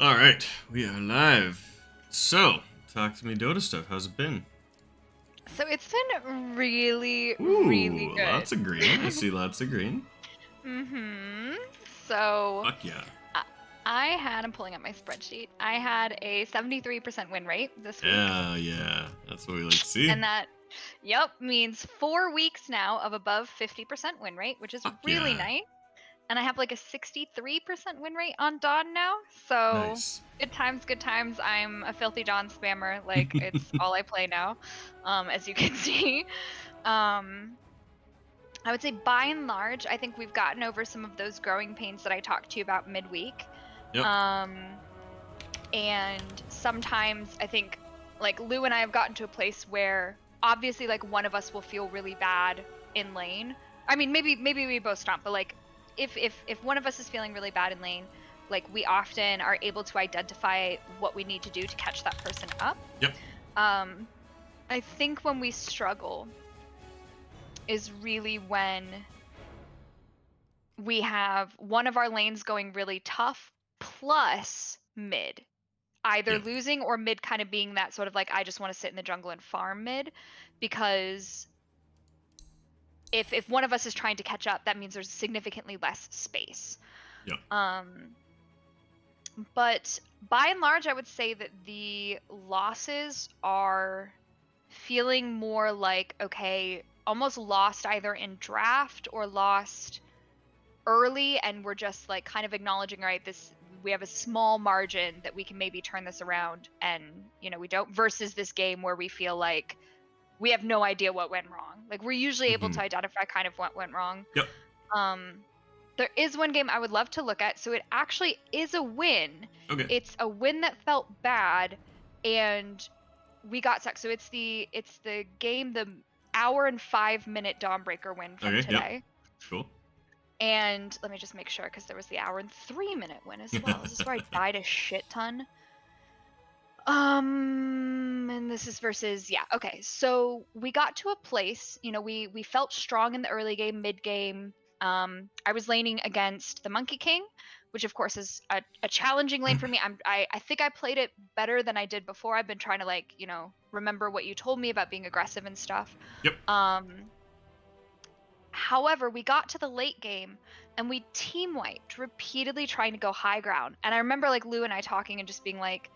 All right, we are live. So, talk to me Dota stuff. How's it been? So it's been really, really Ooh, lots of green. I good. see lots of green. mm-hmm. So Fuck yeah. I I'm pulling up my spreadsheet. I had a 73% win rate this week. Yeah. That's what we like to see. And that, yep, means 4 weeks now of above 50% win rate, which is Fuck really yeah. nice. And I have like a 63% win rate on Dawn now. So Nice. good times, good times. I'm a filthy Dawn spammer. Like it's all I play now, as you can see. Um, I would say by and large, I think we've gotten over some of those growing pains that I talked to you about midweek. Yep. Um, and sometimes I think like Lou and I have gotten to a place where obviously like one of us will feel really bad in lane. I mean, maybe we both stomp, but like if one of us is feeling really bad in lane, like we often are able to identify what we need to do to catch that person up. Yep. I think when we struggle is really when we have one of our lanes going really tough plus mid, either Yep. losing or mid kind of being that sort of like I just want to sit in the jungle and farm mid, because if one of us is trying to catch up, that means there's significantly less space. Yep. But by and large, I would say that the losses are feeling more like, okay, almost lost either in draft or lost early, and we're just like kind of acknowledging, all right, this, we have a small margin that we can maybe turn this around, and we don't, versus this game where we feel like we have no idea what went wrong. Like we're usually able to identify kind of what went wrong. Yep. There is one game I would love to look at, so it actually is a win. Okay. It's a win that felt bad, and we got stuck. So it's the game, the hour and 5 minute Dawnbreaker win from Okay. today. Yep. Cool. And let me just make sure, because there was the hour and 3 minute win as well. Is this where I died a shit ton? And this is versus, yeah, okay. So we got to a place, we felt strong in the early game, mid game. I was laning against the Monkey King, which of course is a challenging lane for me. I think I played it better than I did before. I've been trying to like, remember what you told me about being aggressive and stuff. Yep. However, we got to the late game and we team wiped, repeatedly trying to go high ground. And I remember like Lou and I talking and just being like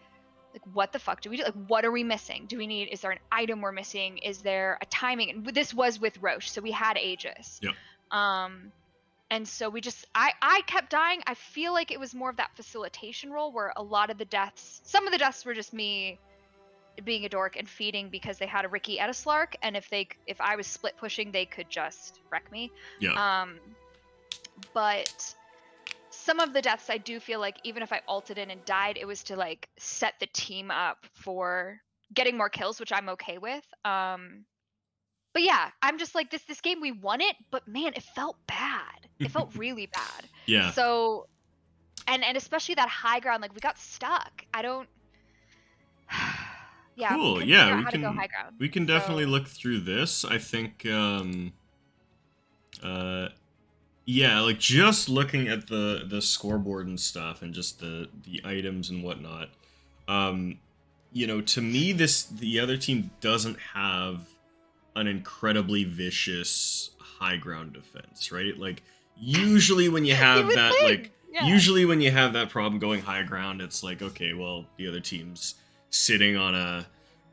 what the fuck do we do? Like, what are we missing? Is there an item we're missing? Is there a timing? And this was with Roche, so we had Aegis. Yep. And so I kept dying. I feel like it was more of that facilitation role where a lot of the deaths, some of the deaths were just me being a dork and feeding because they had a Ricky and a Slark, and if I was split pushing, they could just wreck me. Yeah. But some of the deaths I do feel like even if I ulted in and died, it was to like set the team up for getting more kills, which I'm okay with. But yeah, I'm just like this game we won it, but man, it felt bad. It felt really bad. Yeah. So and especially that high ground, like we got stuck. I don't yeah, Cool. we couldn't Yeah, figure out how to go high ground. we can definitely look through this. I think yeah, like just looking at the scoreboard and stuff and just the items and whatnot. To me the other team doesn't have an incredibly vicious high ground defense, right? Like usually when you have would that think, yeah. usually when you have that problem going high ground, it's like, okay, well, the other team's sitting on a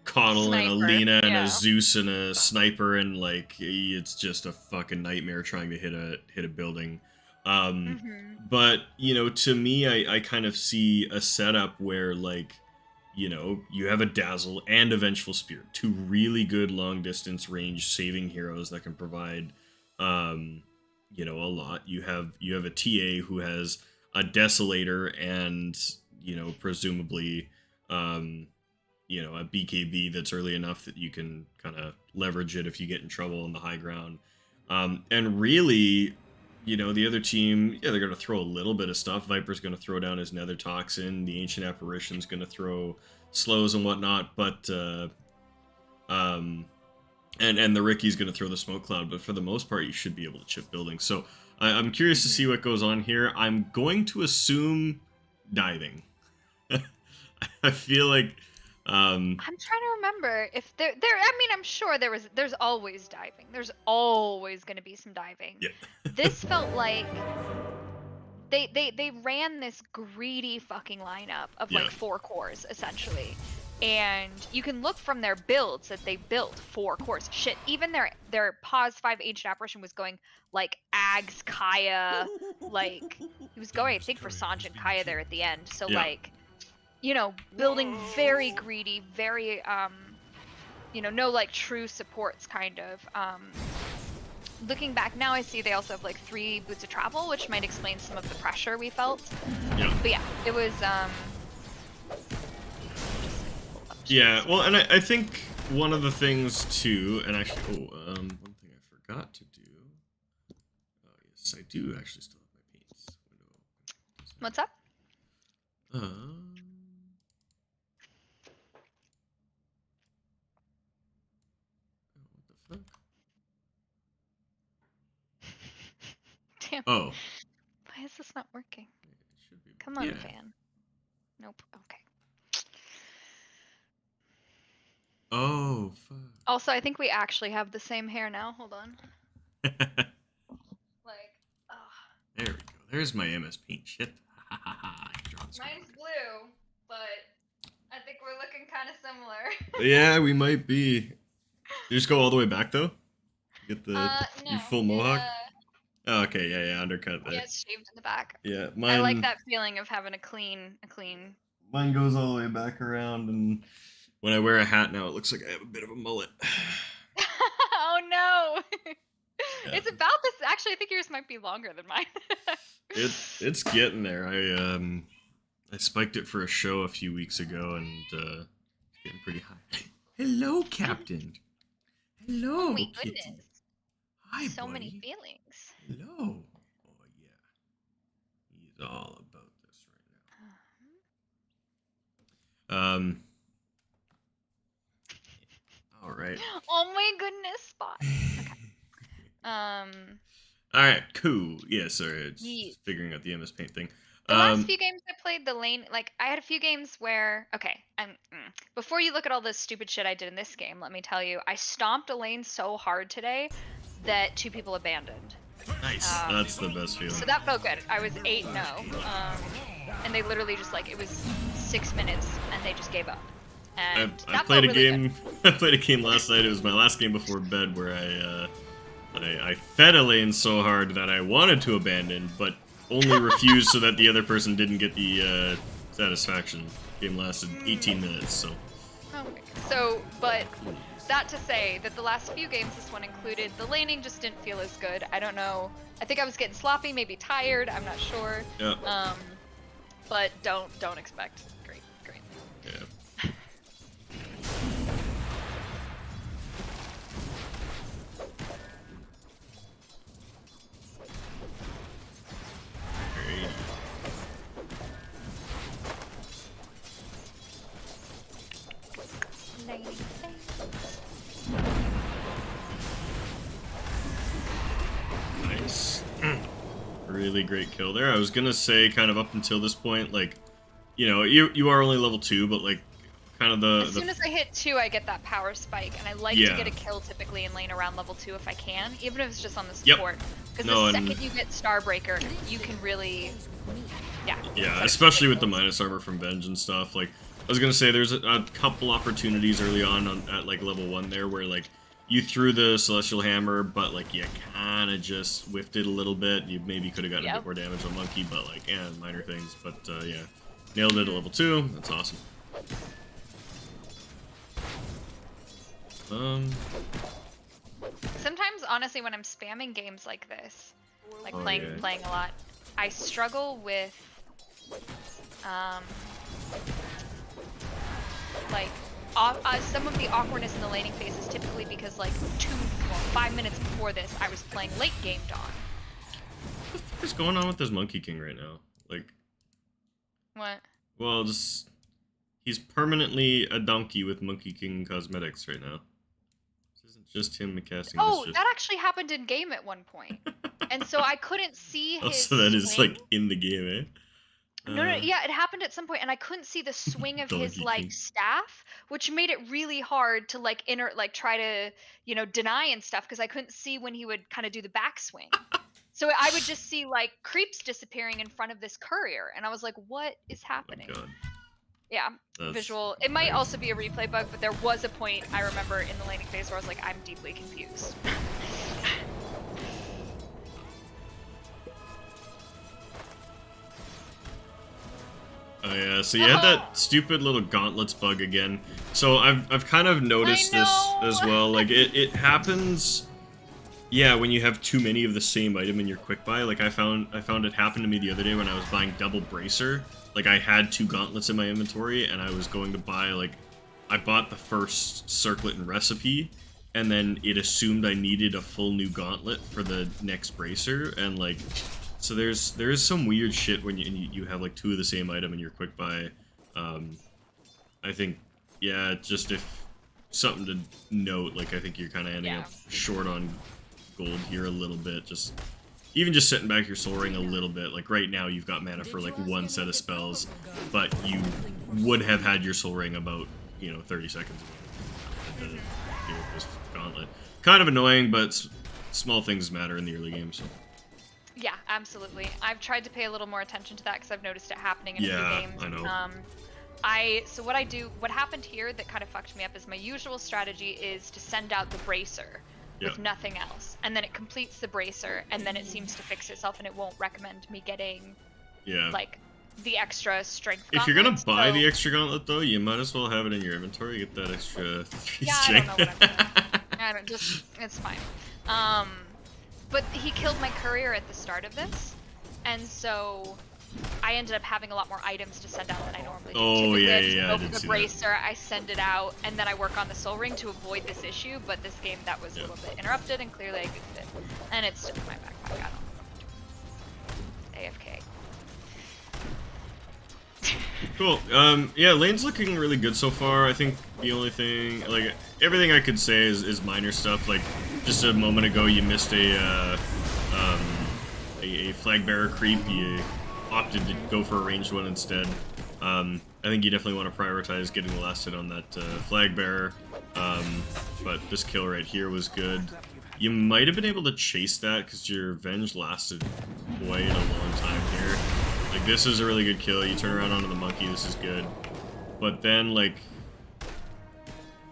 Coddle and a Sniper, Lena and yeah. a Zeus and a Sniper, and like it's just a fucking nightmare trying to hit a building. But to me, I kind of see a setup where like you have a Dazzle and a Vengeful Spirit, two really good long distance range saving heroes that can provide a lot. You have a TA who has a Desolator and presumably a BKB that's early enough that you can kind of leverage it if you get in trouble on the high ground. And really, the other team, yeah, they're going to throw a little bit of stuff. Viper's going to throw down his Nether Toxin. The Ancient Apparition's going to throw slows and whatnot. But, and the Ricky's going to throw the Smoke Cloud. But for the most part, you should be able to chip buildings. So I'm curious to see what goes on here. I'm going to assume diving. I feel like, um, I'm trying to remember if there I mean, I'm sure there's always diving. There's always going to be some diving. yeah, This felt like they ran this greedy fucking lineup of yeah, like 4 cores essentially. And you can look from their builds that they built 4 cores. Shit, even their pause 5 aged apparition was going like Ags Kaya, like he was going I think for Sanj and Kaya there at the end. So yeah. like, building very greedy, very no like true supports kind of. Looking back now, I see they also have like 3 boots of travel, which might explain some of the pressure we felt. Yeah. But yeah, it was Yeah, well, and I think one of the things too, and actually, one thing I forgot to do. Oh yes, I do actually still have my paints window What's up? open. What the fuck? Damn, Oh, why is this not working? it should be. Come on, Yeah. fan. Nope. Okay. Oh, fuck. Also, I think we actually have the same hair now. Hold on. There Like, we go. There's my MS Paint. Shit. I can draw this mine's one. blue, but I think we're looking kind of similar. Yeah, we might be. You just go all the way back though. Get No. your full mohawk. Oh, okay, yeah, undercut Yeah, there. it's shaved in the back. Yeah, I like mine that feeling of having a clean. mine goes all the way back around, and when I wear a hat now, it looks like I have a bit of a mullet. Oh no. Yeah, It's about this. Actually, I think yours might be longer than mine. it's getting there. I spiked it for a show a few weeks ago, and it's getting pretty high. Hello, Captain. Oh Hello, my Kitty. goodness. Hi, So many buddy. feelings. Hello. Oh yeah, he's all about this right now. All right. Oh my goodness, Spot. Okay. Um, All right, cool. Yeah, sorry, ye- it's figuring out the MS Paint thing. the last Um, few games I played, the lane, like I had a few games where, okay, before you look at all this stupid shit I did in this game, let me tell you, I stomped a lane so hard today that 2 people abandoned. nice. Um, That's the best so feeling. that felt good. I was 8-0, and they literally just like it was 6 minutes, and they just gave up, and I that played felt a really good. game. I played a game last night. It was my last game before bed, where I fed a lane so hard that I wanted to abandon, but only refused so that the other person didn't get the satisfaction. Game lasted 18 minutes, so. Okay. So, but that to say that the last few games, this one included, the laning just didn't feel as good. I don't know. I think I was getting sloppy, maybe tired. I'm not sure. Yeah. But don't expect great. Yeah. Great. Laning. Nice. Really great kill there. I was gonna say, kind of up until this point, like, you are only level 2, but like, kind of As soon as I hit 2, I get that power spike, and I like to yeah. get a kill typically in lane around level 2 if I can, even if it's just on the Yep. support. Because No, the and second you get Starbreaker, you can really, yeah, especially with the minus armor from Venge and stuff. Like, I was gonna say, there's a couple opportunities early on at like level 1 there where like you threw the Celestial Hammer, but like you kind of just whiffed it a little bit. You maybe could have gotten a bit more damage on Monkey, but like, yeah, minor things. But yeah, nailed it at level 2. That's awesome. Sometimes, honestly, when I'm spamming games like this, like Oh, playing yeah. playing a lot, I struggle with like some of the awkwardness in the laning phase is typically because like 5 minutes before this, I was playing late game Dawn. What's going on with this Monkey King right now? Like, What? well, just he's permanently a donkey with Monkey King cosmetics right now. This isn't just him casting. Oh, this that actually happened in game at one point, and so I couldn't see Oh, his so that is swing. like in the game, eh? No, no, Uh, yeah, it happened at some point, and I couldn't see the swing of his, Donkey like, King. staff, which made it really hard to, like, try to, deny and stuff because I couldn't see when he would kinda do the backswing. So I would just see, like, creeps disappearing in front of this courier, and I was like, "What is My happening?" God, Yeah, that's visual it might also nice. be a replay bug, but there was a point I remember in the laning phase where I was like, "I'm deeply confused." Oh yeah, so you had that stupid little gauntlets bug again. So I've kind of I noticed this as know! well. Like it happens. Yeah, when you have too many of the same item in your quick buy, like I found it happened to me the other day when I was buying double bracer. Like I had two gauntlets in my inventory and I was going to buy like I bought the first circlet and recipe and then it assumed I needed a full new gauntlet for the next bracer and like so there's some weird shit when you have like two of the same item in your quick buy. Um I think yeah, just if something to note, like I think you're kind of ending up Yeah. short on gold here a little bit. Just even just setting back your soul ring a little bit. Like right now, you've got mana for like one set of spells, but you would have had your soul ring about 30 seconds ago. To Mhm. deal with this gauntlet. Kind of annoying, but small things matter in the early game. So Yeah, absolutely. I've tried to pay a little more attention to that because I've noticed it happening in a few yeah, games. I know. So what happened here that kind of fucked me up is my usual strategy is to send out the bracer Yeah, with nothing else, and then it completes the bracer, and then it seems to fix itself, and it won't recommend me getting yeah. like the extra strength If you're gonna gauntlets. buy the So extra gauntlet though, you might as well have it in your inventory. Get that extra three yeah, I don't know strength. what I'm doing. I don't just it's fine. Um, but he killed my courier at the start of this, and so I ended up having a lot more items to send out than I normally do. Oh Typically, yeah, I yeah, just yeah, I go for did the see that. bracer, I send it out, and then I work on the soul ring to avoid this issue. But this game, that was a Yeah. little bit interrupted, and clearly I goofed it. And it's still in my backpack. I don't know what I'm doing. AFK. Cool. Yeah, lane's looking really good so far. I think the only thing, like, everything I could say is minor stuff. Like, just a moment ago, you missed a flag bearer creep. You opted to go for a ranged one instead. I think you definitely want to prioritize getting the last hit on that flag bearer. But this kill right here was good. You might have been able to chase that because your Venge lasted quite a long time here. Like, this is a really good kill. You turn around onto the monkey, this is good. But then, like,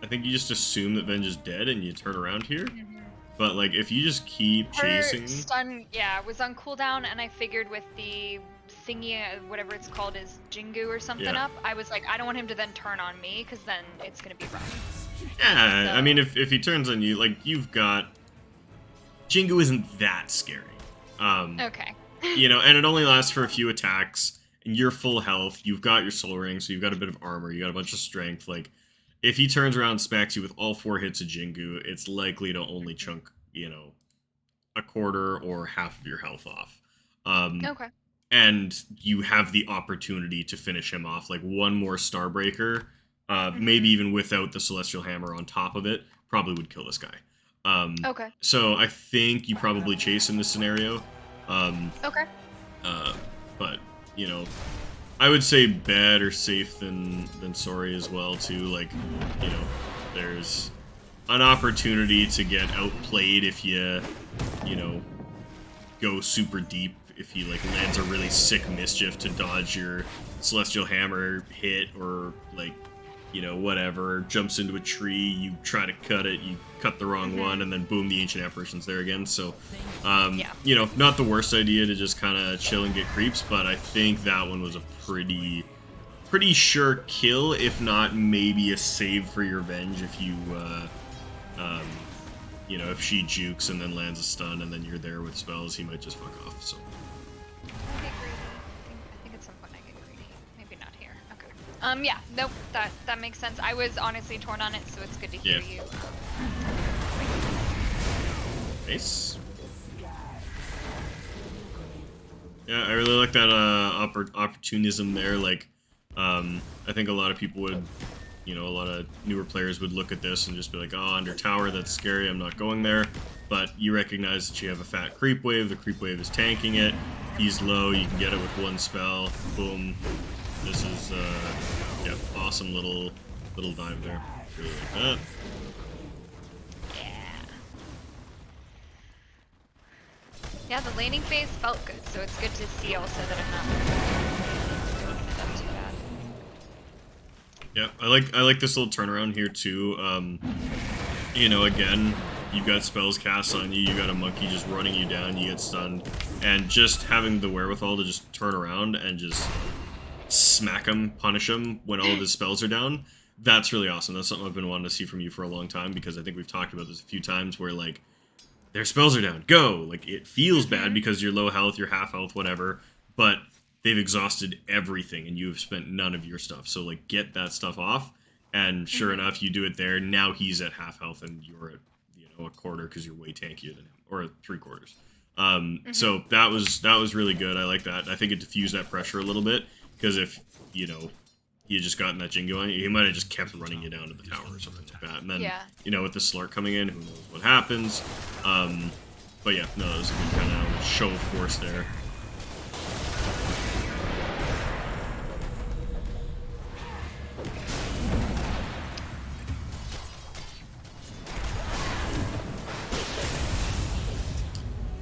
I think you just assume that Venge is dead and you turn around here. Mhm. But, like, if you just keep Her chasing... stun, yeah, was on cooldown, and I figured with the thingy, whatever it's called, is Jingu or something Yeah. up. I was like, I don't want him to then turn on me, because then it's gonna be rough. Yeah, I mean, So if he turns on you, like, you've got... Jingu isn't that scary. okay. And it only lasts for a few attacks, and you're full health, you've got your soul ring, so you've got a bit of armor, you got a bunch of strength, like, if he turns around and smacks you with all 4 hits of Jingu, it's likely to only Mhm. chunk, a quarter or half of your health off. Um, Okay. and you have the opportunity to finish him off, like, one more Starbreaker, maybe Mhm. even without the Celestial Hammer on top of it, probably would kill this guy. Okay. So I think you probably chase in this scenario. Um, Okay. uh, but I would say better safe than sorry as well too. Like, you know, there's an opportunity to get outplayed if you go super deep. If he like lands a really sick mischief to dodge your celestial hammer hit, or like whatever, jumps into a tree, you try to cut it, you cut the wrong one, Mhm. and then boom, the ancient apparition's there again. So Yeah. not the worst idea to just kind of chill and get creeps, but I think that one was a pretty sure kill, if not maybe a save for your Venge if you um if she jukes and then lands a stun and then you're there with spells, he might just fuck off. So I get greedy. I think at some point I get greedy. Maybe not here. Okay. Yeah. Nope. That makes sense. I was honestly torn on it, so it's good to hear yeah, you. nice. Yeah, I really like that opportunism there. Like, I think a lot of people would, a lot of newer players would look at this and just be like, "Oh, under tower, that's scary. I'm not going there." But you recognize that you have a fat creep wave. The creep wave is tanking it. He's low. You can get it with one spell. Boom. This is yeah, awesome little dive there. Really like that. Yeah, the laning phase felt good, so it's good to see also that I'm not working it up too bad. Yeah, I like this little turnaround here too. You know, again, you've got spells cast on you, you got a monkey just running you down, you get stunned, and just having the wherewithal to just turn around and just smack him, punish him when all of his spells are down. That's really awesome. That's something I've been wanting to see from you for a long time, because I think we've talked about this a few times where, like, their spells are down, go! Like, it feels bad because you're low health, you're half health, whatever, but they've exhausted everything and you've spent none of your stuff. So, like, get that stuff off, and sure enough, you do it there. Now he's at half health and you're at, you know, a quarter because you're way tankier than him, or 3/4. So that was really good. I like that. I think it diffused that pressure a little bit, because if, you know, he had just gotten that Jin going, he might have just kept running you down to the tower or something like that. And then, you know, with the Slark coming in, who knows what happens. But yeah, no, it was a good kind of show of force there.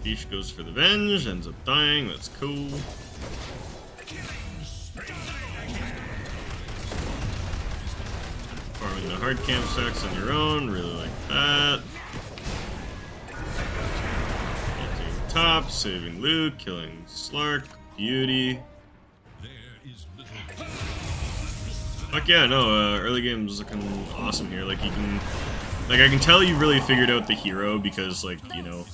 Ish goes for the Venge, ends up dying, that's cool. Farming the hard camp stacks on your own, really like that. Getting top, saving loot, killing Slark, beauty. Fuck yeah, no, early game's looking awesome here. Like, you can, like, I can tell you really figured out the hero, because, like, you know,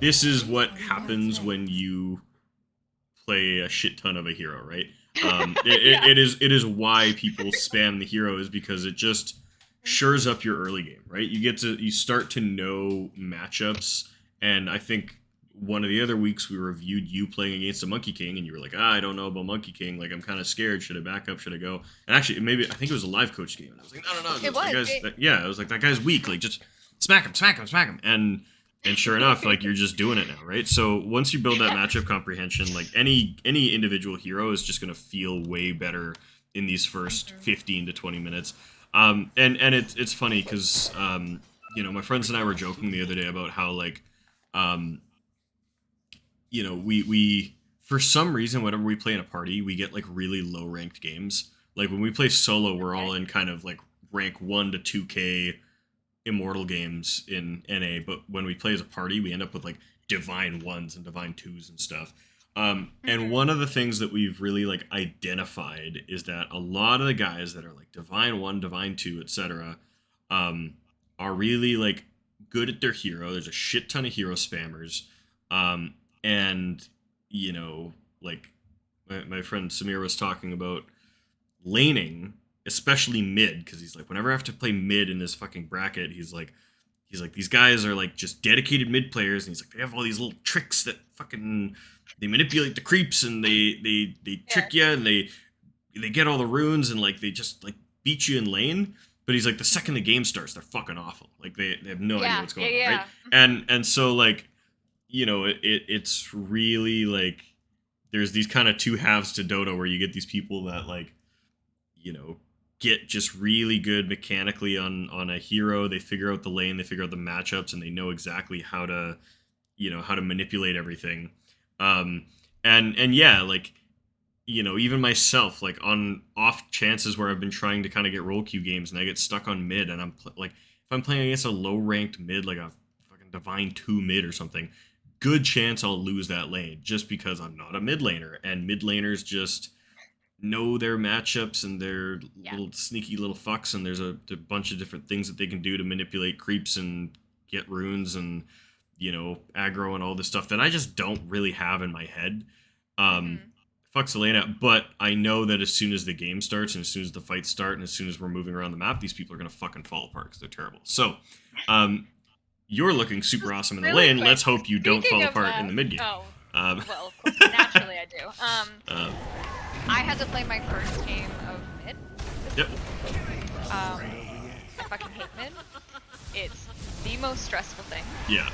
this is what happens when you play a shit ton of a hero, right? It is why people spam the hero, is because it just shores up your early game, right? You start to know matchups, and I think one of the other weeks we reviewed you playing against a Monkey King, and you were like, I don't know about Monkey King, like, I'm kind of scared, should I back up, should I go? And actually, maybe, I think it was a live coach game, and I was like, no, yeah, I was like, that guy's weak, like, just smack him, and sure enough, like, you're just doing it now, right? So once you build that matchup comprehension, like, any individual hero is just going to feel way better in these first 15 to 20 minutes. And it's funny because, you know, my friends and I were joking the other day about how, like, you know, we for some reason, whenever we play in a party, we get, like, really low ranked games. Like, when we play solo, we're all in kind of, like, rank 1 to 2K Immortal games in NA, but when we play as a party, we end up with, like, Divine 1s and Divine 2s and stuff. And one of the things that we've really, like, identified is that a lot of the guys that are, like, Divine 1, Divine 2, etc., are really, like, good at their hero. There's a shit ton of hero spammers. And, you know, like, my friend Samir was talking about laning, especially mid, because he's like, whenever I have to play mid in this fucking bracket, he's like, these guys are, like, just dedicated mid players, and he's like, they have all these little tricks that fucking, they manipulate the creeps, and they trick you, and they get all the runes, and, like, they just, like, beat you in lane. But he's like, the second the game starts, they're fucking awful. Like, they have no idea what's going on, right? And so, like, you know, it's really, like, there's these kind of two halves to Dota, where you get these people that, like, you know, get just really good mechanically on a hero. They figure out the lane, they figure out the matchups, and they know exactly how to, you know, how to manipulate everything. And yeah, like, you know, even myself, like, on off chances where I've been trying to kind of get role queue games and I get stuck on mid, and I'm like, if I'm playing against a low ranked mid, like a fucking Divine 2 mid or something, good chance I'll lose that lane just because I'm not a mid laner, and mid laners just know their matchups and their little sneaky little fucks, and there's a bunch of different things that they can do to manipulate creeps and get runes and, you know, aggro and all this stuff that I just don't really have in my head. Fucks the lane out, but I know that as soon as the game starts and as soon as the fights start and as soon as we're moving around the map, these people are going to fucking fall apart because they're terrible. So, you're looking super awesome in the lane. Quick. Let's hope you don't fall apart in the mid game. Oh, well, of course, naturally I do. I had to play my first game of mid. Yep. I fucking hate mid. It's the most stressful thing. Yeah.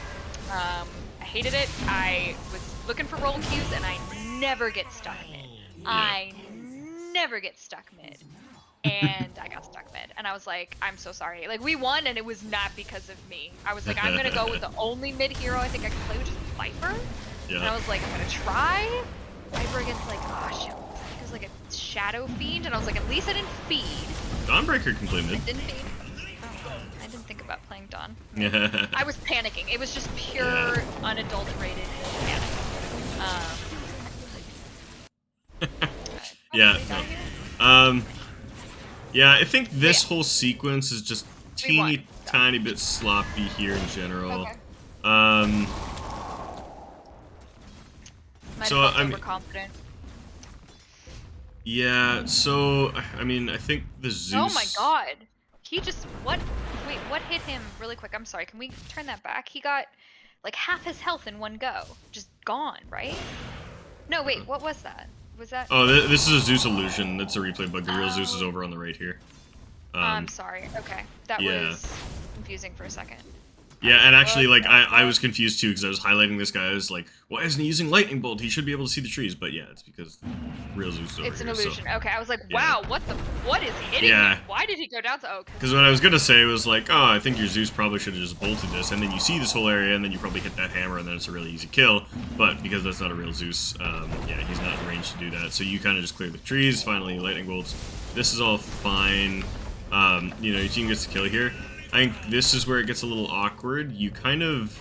I hated it. I was looking for role queues, and I never get stuck mid. Yeah. I never get stuck mid. And I got stuck mid. And I was like, I'm so sorry. Like, we won, and it was not because of me. I was like, I'm going to go with the only mid hero I think I can play, which is Viper. Yeah. And I was like, I'm going to try. Viper against, like, oh, shit. It was like a Shadow Fiend. And I was like, at least I didn't feed. Dawnbreaker can play mid. I didn't feed. Oh, I didn't think about playing Dawn. Yeah. I was panicking. It was just pure, unadulterated panic. Yeah. No. Yeah, I think this whole tequence is just teeny tiny bit sloppy here in general. Okay. So I'm overconfident. Yeah, so I mean, I think the Zeus. Oh my god. He just what hit him really quick? I'm sorry. Can we turn that back? He got like half his health in one go. Just gone, right? No, wait, what was that? Was that Oh, this is a Zeus illusion. That's a replay bug. The real Zeus is over on the right here. I'm sorry. Okay. That was confusing for a second. Yeah, and actually, like, I was confused too, because I was highlighting this guy. I was like, why isn't he using Lightning Bolt? He should be able to see the trees. But yeah, it's because real Zeus is over It's an here, illusion. so. Okay, I was like, wow, what is hitting him? Why did he go down to Because what I was going to say was like, oh, I think your Zeus probably should have just bolted this, and then you see this whole area, and then you probably hit that hammer, and then it's a really easy kill. But because that's not a real Zeus, yeah, he's not in range to do that. So you kind of just clear the trees, finally Lightning Bolts. This is all fine. You know, your team gets the kill here. I think this is where it gets a little awkward. You kind of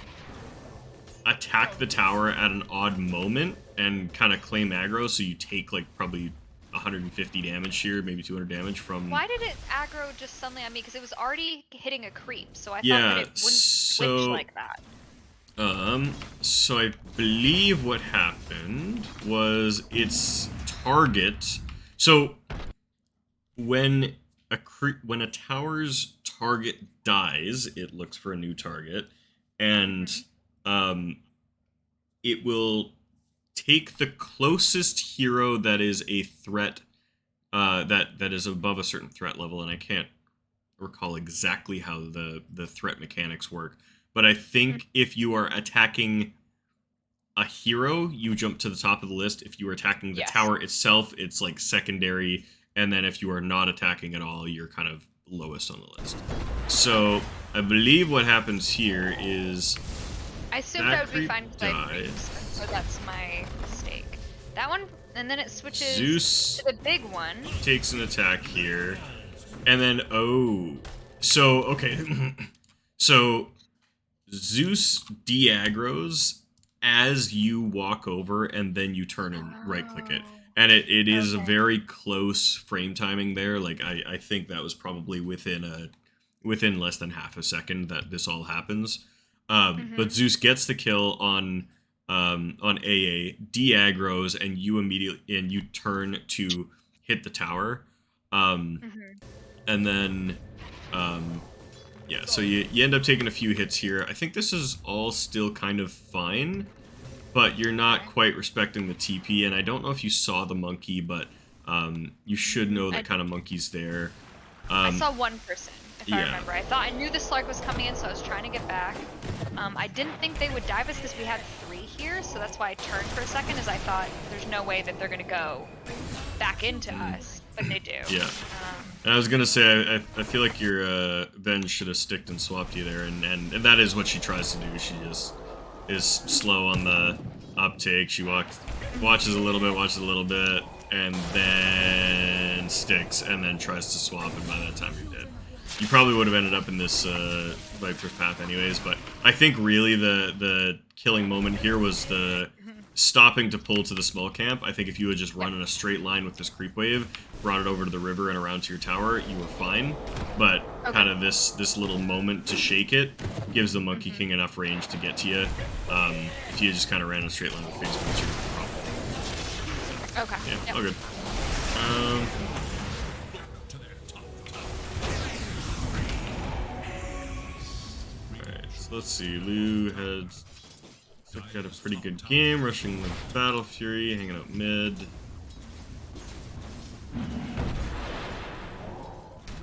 attack the tower at an odd moment and kind of claim aggro, so you take like probably 150 damage here, maybe 200 damage from... Why did it aggro just suddenly on me? Because it was already hitting a creep, so I thought Yeah, that it wouldn't switch like that. So I believe what happened was its target... So when a tower's target dies, it looks for a new target, and it will take the closest hero that is a threat, that is above a certain threat level, and I can't recall exactly how the threat mechanics work, but I think if you are attacking a hero, you jump to the top of the list. If you are attacking the tower itself, it's like secondary, and then if you are not attacking at all, you're kind of lowest on the list. So I believe what happens here is I assumed that would be fine because I creeps, so that's my mistake. That one, and then it switches Zeus to the big one. Takes an attack here, and then so okay, so Zeus de-aggroes as you walk over, and then you turn and right-click it. And it is a very close frame timing there. Like I think that was probably within less than half a second that this all happens. But Zeus gets the kill on AA, de-aggroes, and you turn to hit the tower. And then yeah, so you end up taking a few hits here. I think this is all still kind of fine, but you're not quite respecting the TP, and I don't know if you saw the monkey, but you should know that kind of monkey's there. I saw one person, if I remember. I knew the Slark was coming in, so I was trying to get back. I didn't think they would dive us because we had 3 here, so that's why I turned for a second, as I thought there's no way that they're going to go back into us, but they do. Yeah. And I was going to say, I feel like your Ven should have sticked and swapped you there, and that is what she tries to do. She just is slow on the uptake. She watches a little bit, and then sticks, and then tries to swap, and by that time you're dead. You probably would have ended up in this Viper's path anyways, but I think really the killing moment here was the stopping to pull to the small camp. I think if you had just run in a straight line with this creep wave, brought it over to the river and around to your tower, you were fine. But kind of this little moment to shake it gives the Monkey King enough range to get to you. If you just kind of ran in a straight line with phase boots, you're probably... Okay. Yeah, all good. Alright, so let's see. Lu had a pretty good game, rushing the Battle Fury, hanging out mid.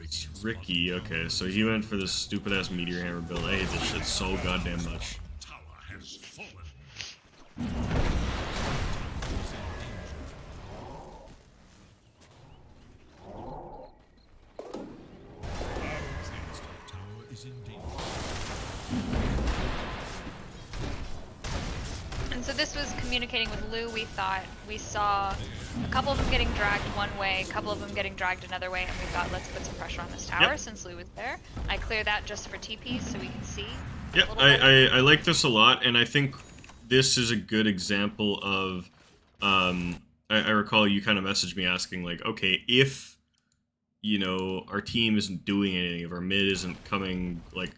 It's Ricky, okay, so he went for this stupid-ass Meteor Hammer build. I hate this shit so goddamn much. And so this was communicating with Lou. We saw a couple of them getting dragged one way, a couple of them getting dragged another way, and we thought, let's put some pressure on this tower Yep. since Lou was there. I clear that just for TP so we can see Yeah, a little better. I like this a lot, and I think this is a good example of. I recall you kind of messaged me asking like, okay, if our team isn't doing anything, if our mid isn't coming, like,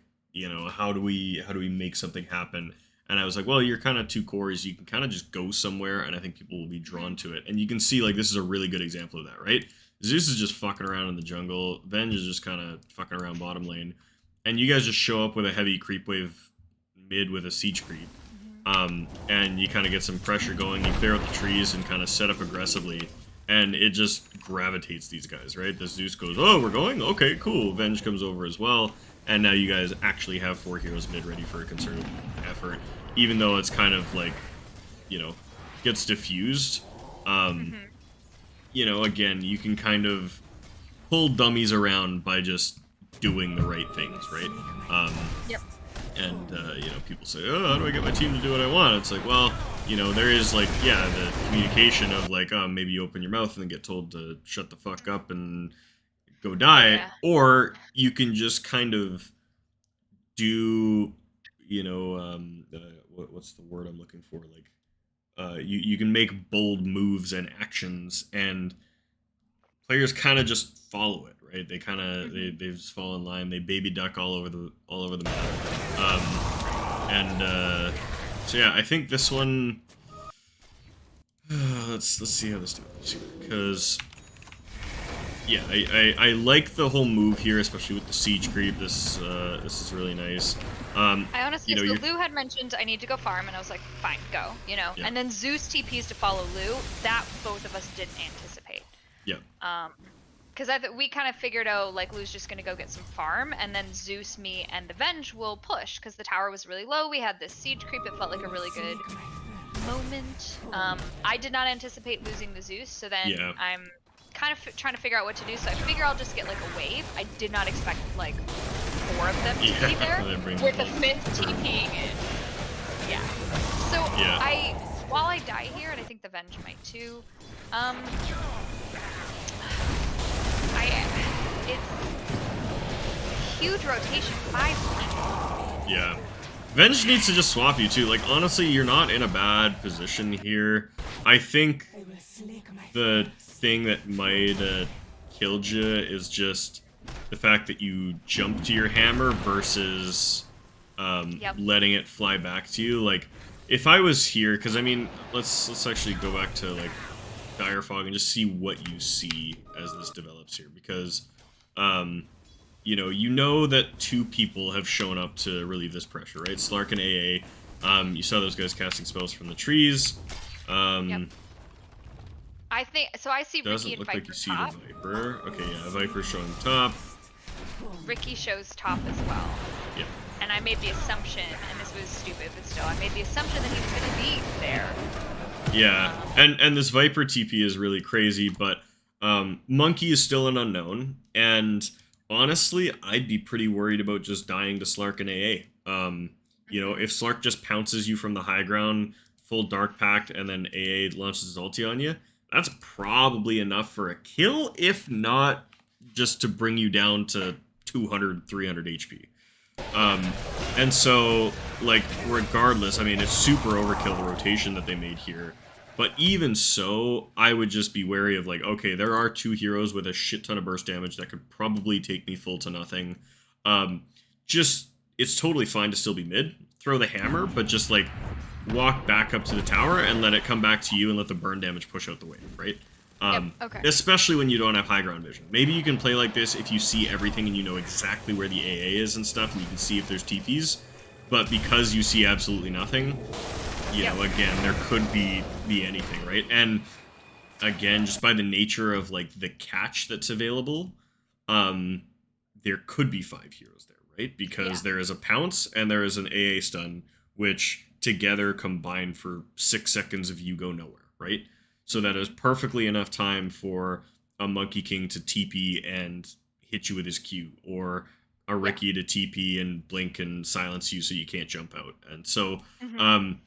how do we make something happen? And I was like, well, you're kind of two cores. You can kind of just go somewhere, and I think people will be drawn to it. And you can see like this is a really good example of that, right? Zeus is just fucking around in the jungle. Venge is just kind of fucking around bottom lane, and you guys just show up with a heavy creep wave mid with a siege creep. And you kind of get some pressure going. You clear out the trees and kind of set up aggressively, and it just gravitates these guys, right? The Zeus goes, oh, we're going? Okay, cool. Venge comes over as well, and now you guys actually have 4 heroes mid ready for a concerted effort, even though it's kind of like, gets diffused. Again, you can kind of pull dummies around by just doing the right things, right? Yep. And, people say, oh, how do I get my team to do what I want? It's like, well, there is, like, yeah, the communication of, like, maybe you open your mouth and then get told to shut the fuck up and go die. Yeah. Or you can just kind of do, what's the word I'm looking for? Like, you can make bold moves and actions, and players kind of just follow it, right? They kind of they just fall in line. They baby duck all over the map. So yeah, I think this one. Let's see how this develops here, because yeah, I like the whole move here, especially with the siege creep. This is really nice. I honestly, so you're, Lou had mentioned I need to go farm, and I was like, fine, go, Yeah. And then Zeus TPs to follow Lou. That both of us didn't anticipate. Yeah. Because we kind of figured, oh, like Lou's just gonna go get some farm, and then Zeus, me, and the Venge will push because the tower was really low. We had this siege creep. It felt like a really good moment. I did not anticipate losing the Zeus, so then Yeah. I'm kind of trying to figure out what to do. So I figure I'll just get like a wave. I did not expect like 4 of them to be there with the 5th TPing in. Yeah. So Yeah. while I die here, and I think the Venge might too. It's huge rotation, 5 people. Yeah. Venge needs to just swap you too. Like, honestly, you're not in a bad position here. I think the thing that might have killed you is just the fact that you jumped to your hammer versus letting it fly back to you. Like, if I was here, because I mean, let's actually go back to like Dire Fog and just see what you see as this develops here, because you know that 2 people have shown up to relieve this pressure, right? Slark and AA. You saw those guys casting spells from the trees. Yep. I think so. I see Ricky and Doesn't look Viper like you see top. the Viper. Okay, yeah, Viper's showing top. Ricky shows top as well. Yeah. And I made the assumption, and this was stupid, but still, I made the assumption that he was going to be there. Yeah, and this Viper TP is really crazy, but Monkey is still an unknown, and honestly, I'd be pretty worried about just dying to Slark and AA. If Slark just pounces you from the high ground, full Dark Pact, and then AA launches his ulti on you, that's probably enough for a kill, if not just to bring you down to 200, 300 HP. And so, like, regardless, I mean, it's super overkill, the rotation that they made here. But even so, I would just be wary of, like, okay, there are 2 heroes with a shit ton of burst damage that could probably take me full to nothing. It's totally fine to still be mid. Throw the hammer, but just, like, walk back up to the tower and let it come back to you and let the burn damage push out the wave, right? Okay. Especially when you don't have high ground vision. Maybe you can play like this if you see everything and you know exactly where the AA is and stuff, and you can see if there's TPs. But because you see absolutely nothing, again, there could be anything, right? And again, just by the nature of like the catch that's available, there could be 5 heroes there, right? Because there is a pounce and there is an AA stun, which together combine for 6 seconds of you go nowhere, right? So that is perfectly enough time for a Monkey King to TP and hit you with his Q, or a Yeah. Ricky to TP and blink and silence you so you can't jump out. And so, Mhm. um,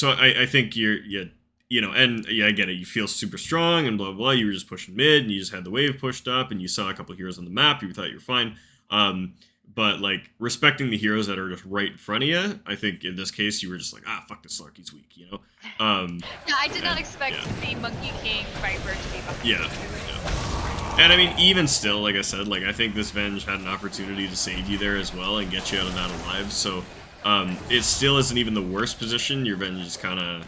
I think and yeah, I get it. You feel super strong and blah, blah, blah. You were just pushing mid and you just had the wave pushed up and you saw a couple heroes on the map. You thought you were fine. Um, but like respecting the heroes that are just right in front of you, I think in this case you were just like, ah, fuck this Slark, he's weak, Yeah, I did not And expect yeah, the Monkey King Viper to be behind yeah, me. yeah. And I mean, even still, like I said, like I think this Venge had an opportunity to save you there as well and get you out of that alive. So it still isn't even the worst position. Your Venge is kind of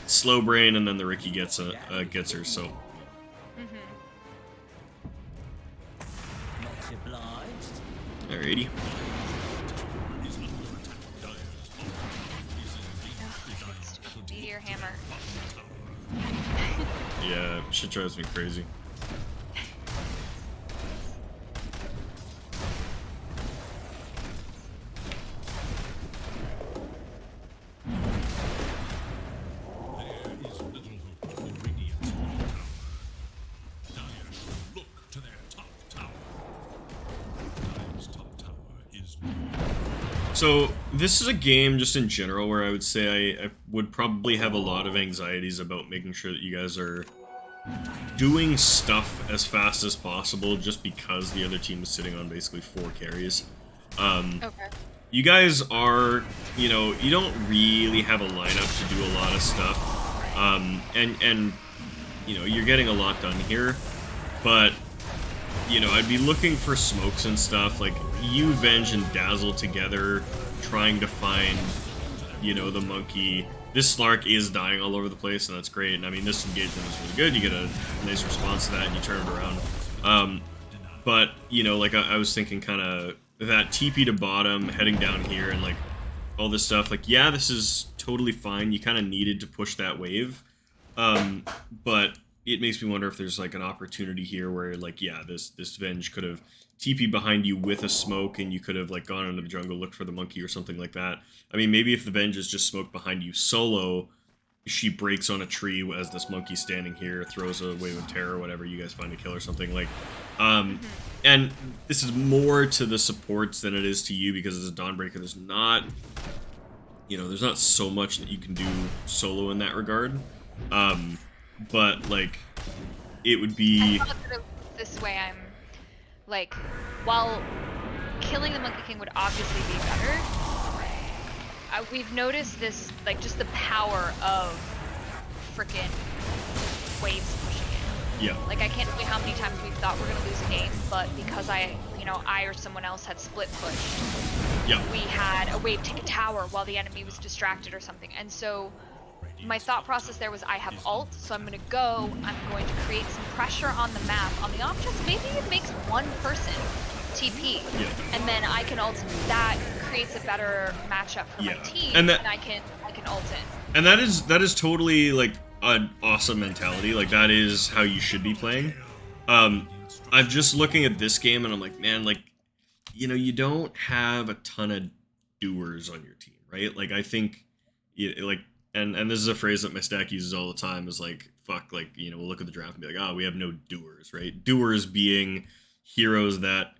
slow brain, and then the Ricky gets her. So Mhm. Much obliged. alrighty. Ugh, stupid meteor hammer. Yeah, shit drives me crazy. So this is a game just in general where I would say I would probably have a lot of anxieties about making sure that you guys are doing stuff as fast as possible just because the other team is sitting on basically 4 carries. Um, Okay. you guys are, you don't really have a lineup to do a lot of stuff. And you're getting a lot done here, but I'd be looking for smokes and stuff, like you, Venge, and Dazzle together, trying to find, the monkey. This Slark is dying all over the place, and that's great. And I mean, this engagement is really good. You get a nice response to that, and you turn it around. But, like I was thinking kind of that TP to bottom, heading down here, and like all this stuff. Like, yeah, this is totally fine. You kind of needed to push that wave. But it makes me wonder if there's like an opportunity here where like, yeah, this Venge could have TP behind you with a smoke and you could have like gone into the jungle, looked for the monkey or something like that. I mean, maybe if the Venge is just smoked behind you solo, she breaks on a tree as this monkey's standing here, throws a wave of terror, whatever, you guys find a kill or something like. Um, Mhm. and this is more to the supports than it is to you because as a Dawnbreaker, there's not so much that you can do solo in that regard. Um, but like it would I be, thought that this way like, while killing the Monkey King would obviously be better, we've noticed this, like, just the power of frickin' waves pushing in. yeah, Like, I can't tell you how many times we thought we're gonna lose a game, but because I or someone else had split pushed, yeah, we had a wave take a tower while the enemy was distracted or something. And so my thought process there was I have ult, so I'm going to create some pressure on the map. On the off chance, maybe it makes one person TP, yeah, and then I can ult. That creates a better matchup for my yeah, team, and and I can ult in. that is totally like an awesome mentality. Like that is how you should be playing. Um, I'm just looking at this game and I'm like, man, like you don't have a ton of doers on your team, right? Like I think, like, and this is a phrase that my stack uses all the time is like, fuck, like we'll look at the draft and be like, oh, we have no doers, right? Doers being heroes that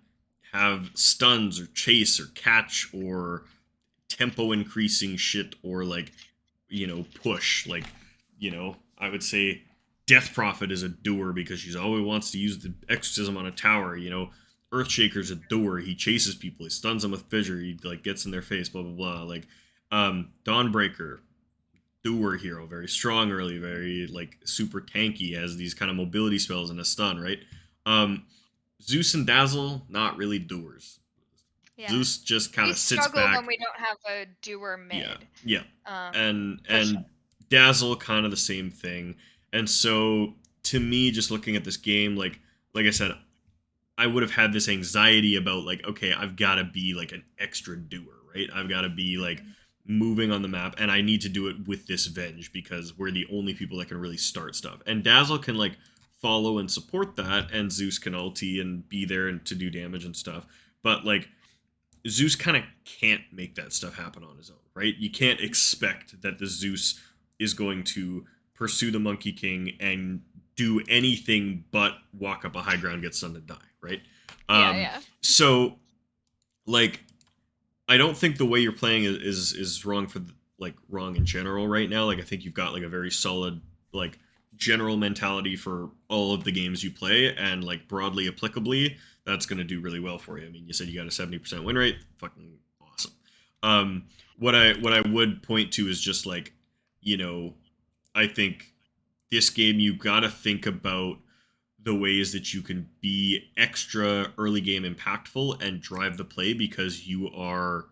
have stuns or chase or catch or tempo increasing shit or like push, like I would say Death Prophet is a doer because she's always wants to use the exorcism on a tower. Earthshaker's a doer. He chases people. He stuns them with fissure. He like gets in their face. Blah blah blah. Like Dawnbreaker, doer hero, very strong early, very like super tanky. Has these kind of mobility spells and a stun. Right. Um, Zeus and Dazzle, not really doers. Yeah, Zeus just kind we of sits struggle when back. we don't have a doer Yeah, mid. yeah, and For sure. and Dazzle kind of the same thing. And so to me, just looking at this game, like I said, I would have had this anxiety about like, okay, I've got to be like an extra doer, right? I've got to be like Mhm. moving on the map, and I need to do it with this Venge because we're the only people that can really start stuff. And Dazzle can like follow and support that, and Zeus can ulti and be there and to do damage and stuff. But like Zeus kind of can't make that stuff happen on his own, right? You can't expect that the Zeus is going to pursue the Monkey King and do anything but walk up a high ground, get stunned, and die, right? Yeah, Um, yeah. so like I don't think the way you're playing is wrong for like wrong in general right now. Like I think you've got like a very solid like general mentality for all of the games you play, and like broadly applicably, that's going to do really well for you. I mean, you said you got a 70% win rate, fucking awesome. What I would point to is just like, you know, I think this game you got to think about the ways that you can be extra early game impactful and drive the play because you are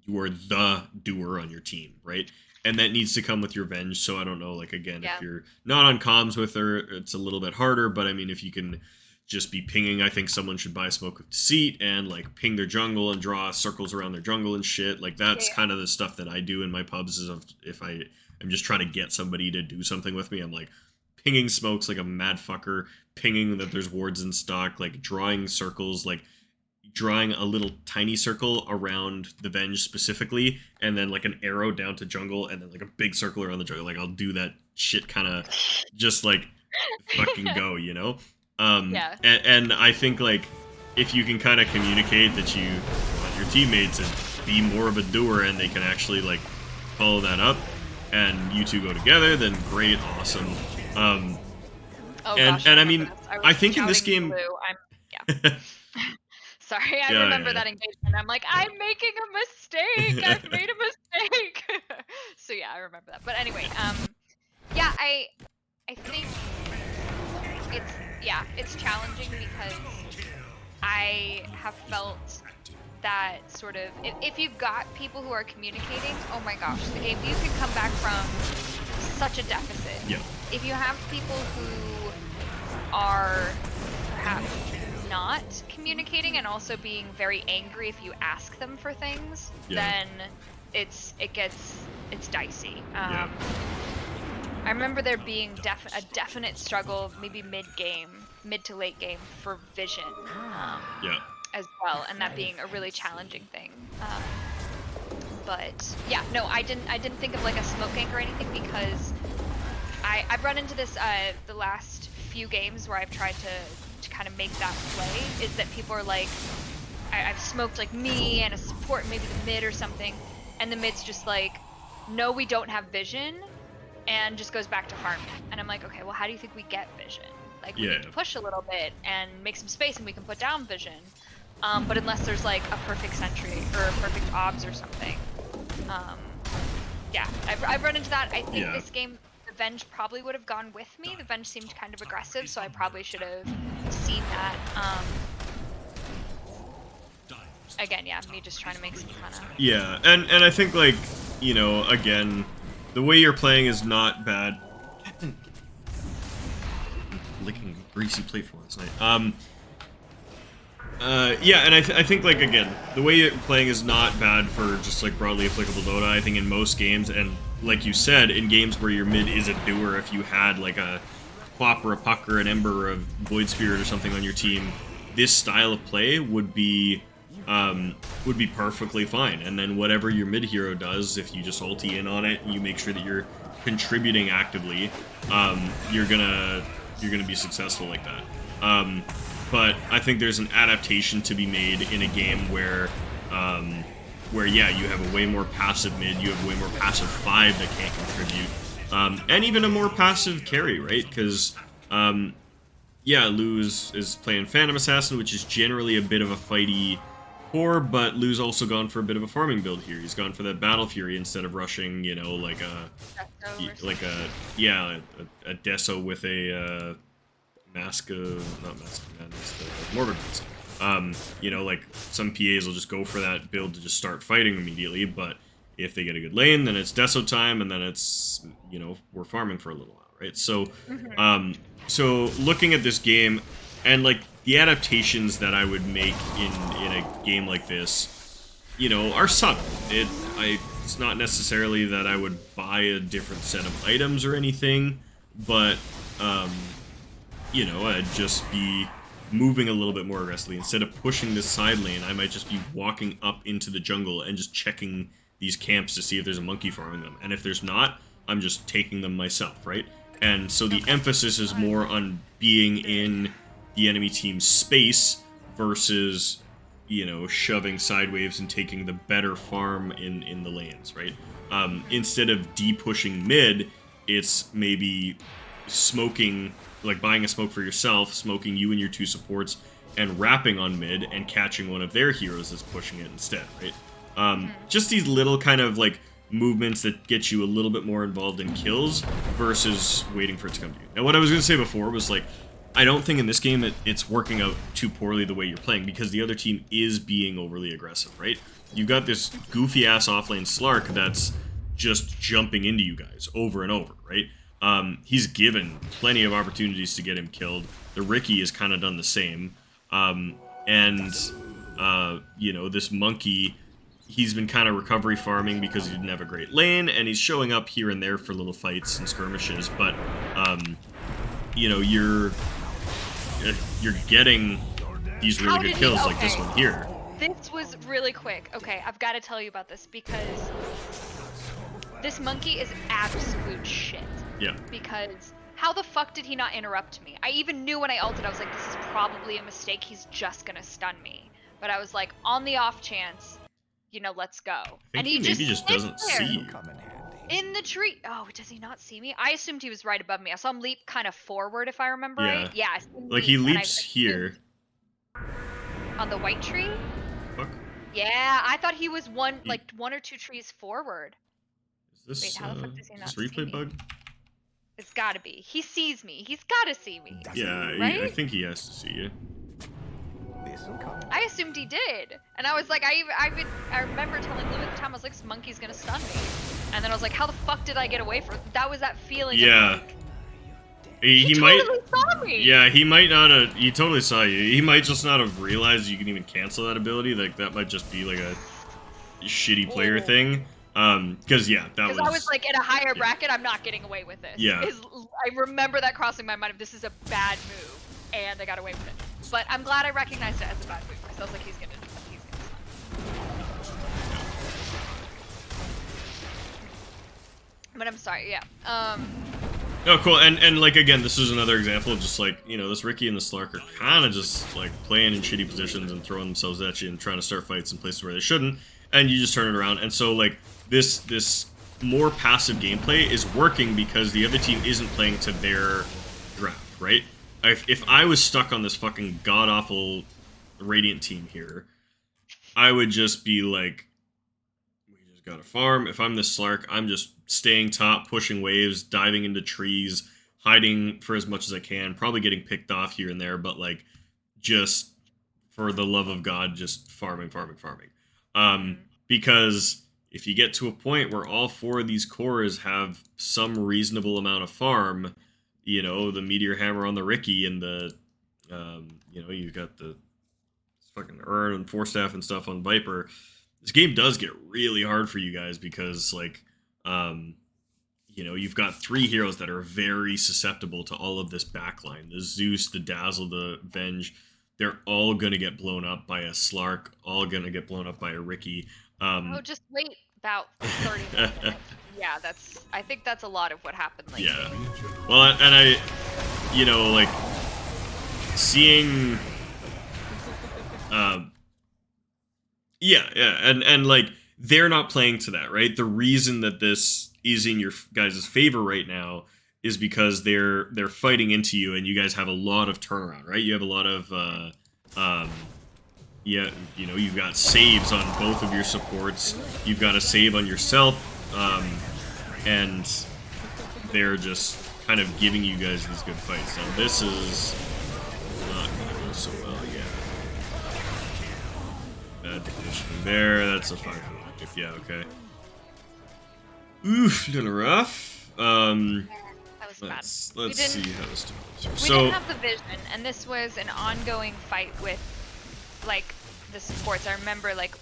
the doer on your team, right? And that needs to come with your venge. So I don't know, like again, if Yeah. you're not on comms with her, it's a little bit harder. But I mean, if you can just be pinging, I think someone should buy Smoke of Deceit and like ping their jungle and draw circles around their jungle and shit. Like Yeah. that's kind of the stuff that I do in my pubs. Is if I am just trying to get somebody to do something with me, I'm like pinging smokes like a mad fucker, pinging that there's wards in stock, like drawing circles, like drawing a little tiny circle around the Venge specifically, and then like an arrow down to jungle, and then like a big circle around the jungle. Like I'll do that shit kind of just like fucking go, you know? Yeah. And I think like if you can kind of communicate that you want your teammates to be more of a doer and they can actually like follow that up, and you two go together, then great, awesome. Oh And gosh, I remember mean, this. I was I think in this shouting game, blue. Yeah. Sorry, I yeah, remember yeah, that engagement. I'm like, yeah. I'm making a mistake. I've made a mistake. So yeah, I remember that. But anyway, yeah, I think it's it's challenging because I have felt that sort of if you've got people who are communicating, oh my gosh, the game you can come back from such a deficit. Yeah. If you have people who are perhaps not communicating and also being very angry if you ask them for things, Yeah. then it's dicey. Yeah. I remember there being a definite struggle, maybe mid to late game, for vision Yeah. as well, and that being a really challenging thing. But yeah, no, I didn't think of like a smoke gank or anything because I've run into this the last few games where I've tried to kind of make that play, is that people are like, I've smoked like me and a support, maybe the mid or something, and the mid's just like, no, we don't have vision, and just goes back to farming. And I'm like, okay, well, how do you think we get vision? Like, we need to push a little bit and make some space and we can put down vision. But unless there's like a perfect sentry or a perfect obs or something. Yeah, I've run into that. I think this game, the Venge probably would have gone with me. The Venge seemed kind of aggressive, so I probably should have seen that. Again, yeah, me just trying to make some kind of... Yeah, and I think, like, you know, again, the way you're playing is not bad. Licking greasy plate for last night. Yeah, and I think, like, again, the way you're playing is not bad for just, like, broadly applicable Dota. I think in most games, and like you said, in games where your mid is a doer, if you had, like, a Quap or a Puck or an Ember or a Void Spirit or something on your team, this style of play would be perfectly fine. And then whatever your mid hero does, if you just ulti in on it and you make sure that you're contributing actively, you're gonna be successful like that. But I think there's an adaptation to be made in a game where yeah, you have a way more passive mid, you have a way more passive 5 that can't contribute, and even a more passive carry, right? Because yeah, Lou's is playing Phantom Assassin, which is generally a bit of a fighty core, but Lou's also gone for a bit of a farming build here. He's gone for that Battle Fury instead of rushing, you know, like a Deso with a Mask of, not Mask of Madness, the Morbid Mask. You know, like some PAs will just go for that build to just start fighting immediately, but if they get a good lane, then it's Deso time, and then it's, you know, we're farming for a little while, right? So, so looking at this game, and like the adaptations that I would make in a game like this, you know, are subtle. It's not necessarily that I would buy a different set of items or anything, but you know, I'd just be moving a little bit more aggressively. Instead of pushing this side lane, I might just be walking up into the jungle and just checking these camps to see if there's a monkey farming them. And if there's not, I'm just taking them myself, right? And so the emphasis is more on being in the enemy team's space versus, shoving side waves and taking the better farm in the lanes, right? Instead of de-pushing mid, it's maybe smoking, like buying a smoke for yourself, smoking you and your 2 supports, and wrapping on mid and catching one of their heroes that's pushing it instead, right? Just these little kind of like movements that get you a little bit more involved in kills versus waiting for it to come to you. Now, what I was going to say before was like, I don't think in this game it's working out too poorly the way you're playing, because the other team is being overly aggressive, right? You've got this goofy-ass offlane Slark that's just jumping into you guys over and over, right? He's given plenty of opportunities to get him killed. The Ricky has kind of done the same. This monkey, he's been kind of recovery farming because he didn't have a great lane, and he's showing up here and there for little fights and skirmishes, but, you're getting these really good kills like this one here. This was really quick. Okay, I've got to tell you about this because this monkey is absolute shit. Yeah. Because how the fuck did he not interrupt me? I even knew when I ulted, I was like, this is probably a mistake. He's just gonna stun me. But I was like, on the off chance, let's go. And he just doesn't see you. In the tree. Oh, does he not see me? I assumed he was right above me. I saw him leap kind of forward, if I remember right. Yeah. Like he leaps here. On the white tree? Fuck. Yeah, I thought he was one or 2 trees forward. Is this, wait, how the fuck does he not replay see bug? Me? It's gotta be. He sees me. He's gotta see me. Yeah, right? I think he has to see you. I assumed he did, and I was like, I remember telling Lou at the time, I was like, this monkey's gonna stun me, and then I was like, how the fuck did I get away from it? That was that feeling. Yeah. Of like, he totally saw me. Yeah, he might not have. He totally saw you. He might just not have realized you can even cancel that ability. Like that might just be like a shitty player thing. Because I was like in a higher bracket, I'm not getting away with this. Yeah. I remember that crossing my mind of this is a bad move, and I got away with it. But I'm glad I recognized it as a bad move because I was like, he's gonna. But I'm sorry, yeah. Oh, cool. And like again, this is another example of just like this Ricky and the Slark are kind of just like playing in shitty positions and throwing themselves at you and trying to start fights in places where they shouldn't, and you just turn it around. And so like this more passive gameplay is working because the other team isn't playing to their draft, right? If I was stuck on this fucking god-awful Radiant team here, I would just be like, we just gotta farm. If I'm the Slark, I'm just staying top, pushing waves, diving into trees, hiding for as much as I can, probably getting picked off here and there, but like, just for the love of God, just farming. Because if you get to a point where all 4 of these cores have some reasonable amount of farm, the Meteor Hammer on the Ricky and the, you've got the fucking Urn and Force Staff and stuff on Viper. This game does get really hard for you guys because, like, you've got 3 heroes that are very susceptible to all of this backline. The Zeus, the Dazzle, the Venge. They're all going to get blown up by a Slark, all going to get blown up by a Ricky. Just wait about 30 minutes. Yeah, I think that's a lot of what happened lately. Yeah. Well, and I, like, seeing, and like, they're not playing to that, right? The reason that this is in your guys' favor right now is because they're fighting into you, and you guys have a lot of turnaround, right? You have a lot of, you've got saves on both of your supports. You've got a save on yourself, and they're just kind of giving you guys these good fights. Now this is not gonna go so well, yeah. Bad positioning there. That's a 5. Yeah, okay. Oof, a little rough. Let's see how this develops here. We didn't have the vision, and this was an ongoing fight with, like, the supports. I remember, like,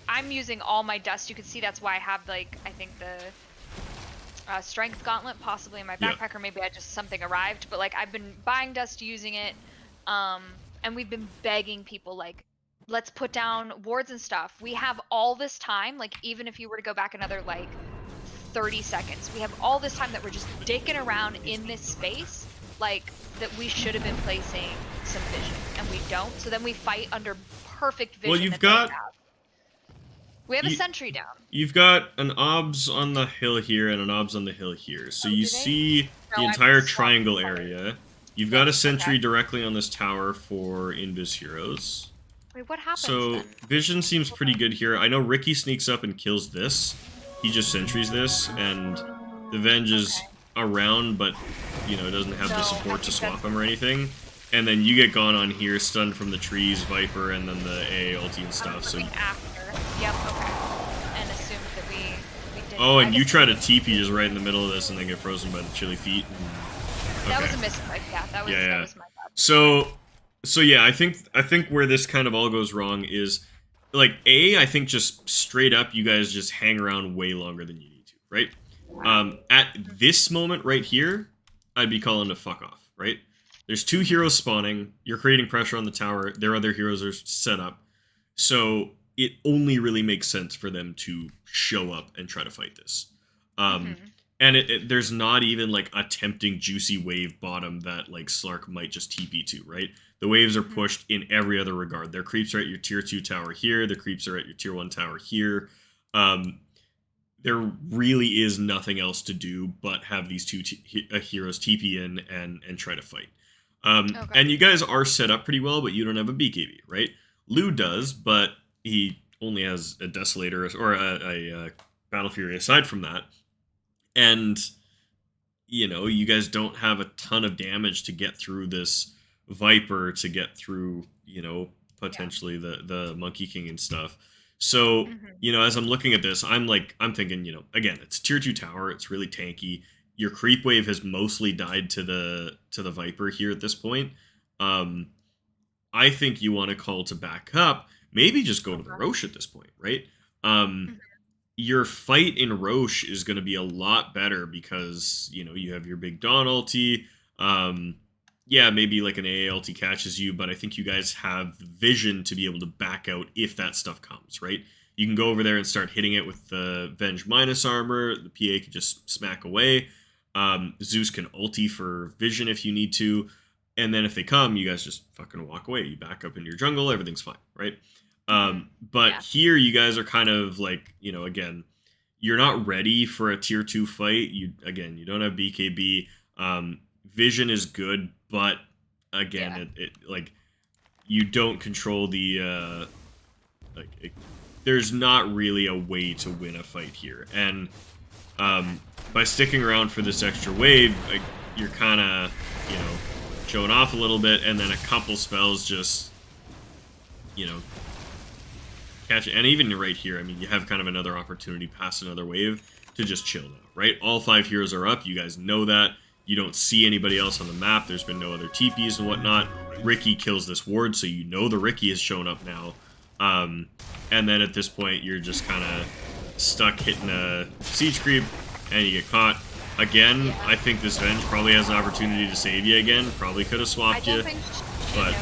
I'm using all my dust. You can see that's why I have, like, I think the strength gauntlet possibly in my backpack, or maybe something arrived. But like, I've been buying dust, using it, and we've been begging people, like, let's put down wards and stuff. We have all this time, like, even if you were to go back another, like, 30 seconds, we have all this time that we're just dicking around in this space like that we should have been placing some vision, and we don't. So then we fight under perfect vision. Well, that they have. We have a sentry down. You've got an obs on the hill here and an obs on the hill here. So you see the entire triangle area. You've got a sentry directly on this tower for Invis heroes. Wait, what happens So then? vision seems pretty good here. I know Ricky sneaks up and kills this. He just sentries this, and the Venge is around, but you know, doesn't have the support to swap him or anything. And then you get gone on here, stunned from the trees, Viper, and then the AA ulti and stuff. So after. Yep, okay. And assumed that we did. Oh, and you try to TP just right in the middle of this and then get frozen by the chilly feet. That was a misclick, yeah. That was my bad. So yeah, I think where this kind of all goes wrong is, like, I think just straight up you guys just hang around way longer than you need to, right? At this moment right here, I'd be calling to fuck off, right? There's 2 heroes spawning, you're creating pressure on the tower, their other heroes are set up, so it only really makes sense for them to show up and try to fight this. And there's not even, like, a tempting juicy wave bottom that, like, Slark might just TP to, right? The waves are pushed in every other regard. Their creeps are at your tier 2 tower here, the creeps are at your tier 1 tower here. There really is nothing else to do but have these 2 heroes TP in and try to fight. And you guys are set up pretty well, but you don't have a BKB, right? Lou does, but he only has a Desolator or a Battle Fury aside from that. And, you know, you guys don't have a ton of damage to get through this Viper, to get through, you know, potentially the Monkey King and stuff. So, you know, as I'm looking at this, I'm thinking, you know, again, it's tier 2 tower, it's really tanky. Your creep wave has mostly died to the Viper here at this point. I think you want to call to back up, maybe just go to the Roche at this point, right? Your fight in Roche is going to be a lot better because, you know, you have your big Dawn ulti. Yeah, maybe like an AA ulti catches you, but I think you guys have vision to be able to back out if that stuff comes, right? You can go over there and start hitting it with the Venge minus armor. The PA can just smack away. Zeus can ulti for vision if you need to. And then if they come, you guys just fucking walk away. You back up into your jungle, everything's fine, right? But here you guys are kind of like, you know, again, you're not ready for a tier 2 fight. You don't have BKB. Vision is good, but again, it like, you don't control the there's not really a way to win a fight here. And by sticking around for this extra wave, like, you're kind of, you know, showing off a little bit, and then a couple spells just, you know, catch it. And even right here, I mean, you have kind of another opportunity past another wave to just chill now, right? All 5 heroes are up. You guys know that. You don't see anybody else on the map. There's been no other TPs and whatnot. Ricky kills this ward, so you know the Ricky has shown up now. And then at this point, you're just kind of stuck hitting a siege creep, and you get caught. Again, I think this Venge probably has an opportunity to save you again. Probably could have swapped you. But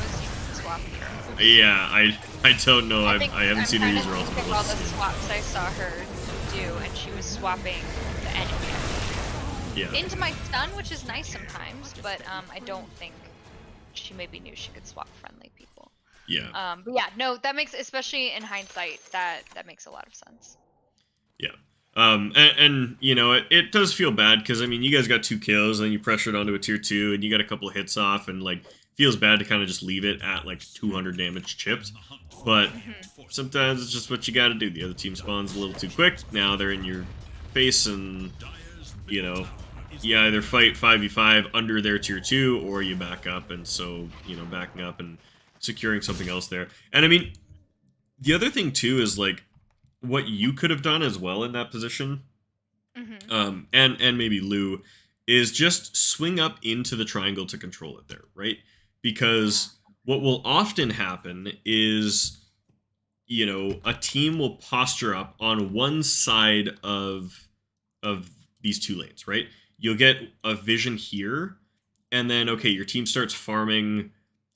yeah, I don't know. I haven't seen her use her ultimate. All the swaps I saw her do, and she was swapping the enemy. Yeah. Into my stun, which is nice sometimes, but I don't think she maybe knew she could swap friendly people. Yeah. But yeah, no, that makes, especially in hindsight, that makes a lot of sense. Yeah. And you know, it does feel bad because, I mean, you guys got 2 kills and you pressured onto a tier 2 and you got a couple of hits off, and like, feels bad to kind of just leave it at like 200 damage chipped. But sometimes it's just what you got to do. The other team spawns a little too quick. Now they're in your face, and you know, you either fight 5v5 under their tier 2 or you back up. And so, you know, backing up and securing something else there. And I mean, the other thing too is like what you could have done as well in that position, and maybe Lou, is just swing up into the triangle to control it there, right? Because what will often happen is, you know, a team will posture up on one side of these 2 lanes, right? You'll get a vision here, and then, okay, your team starts farming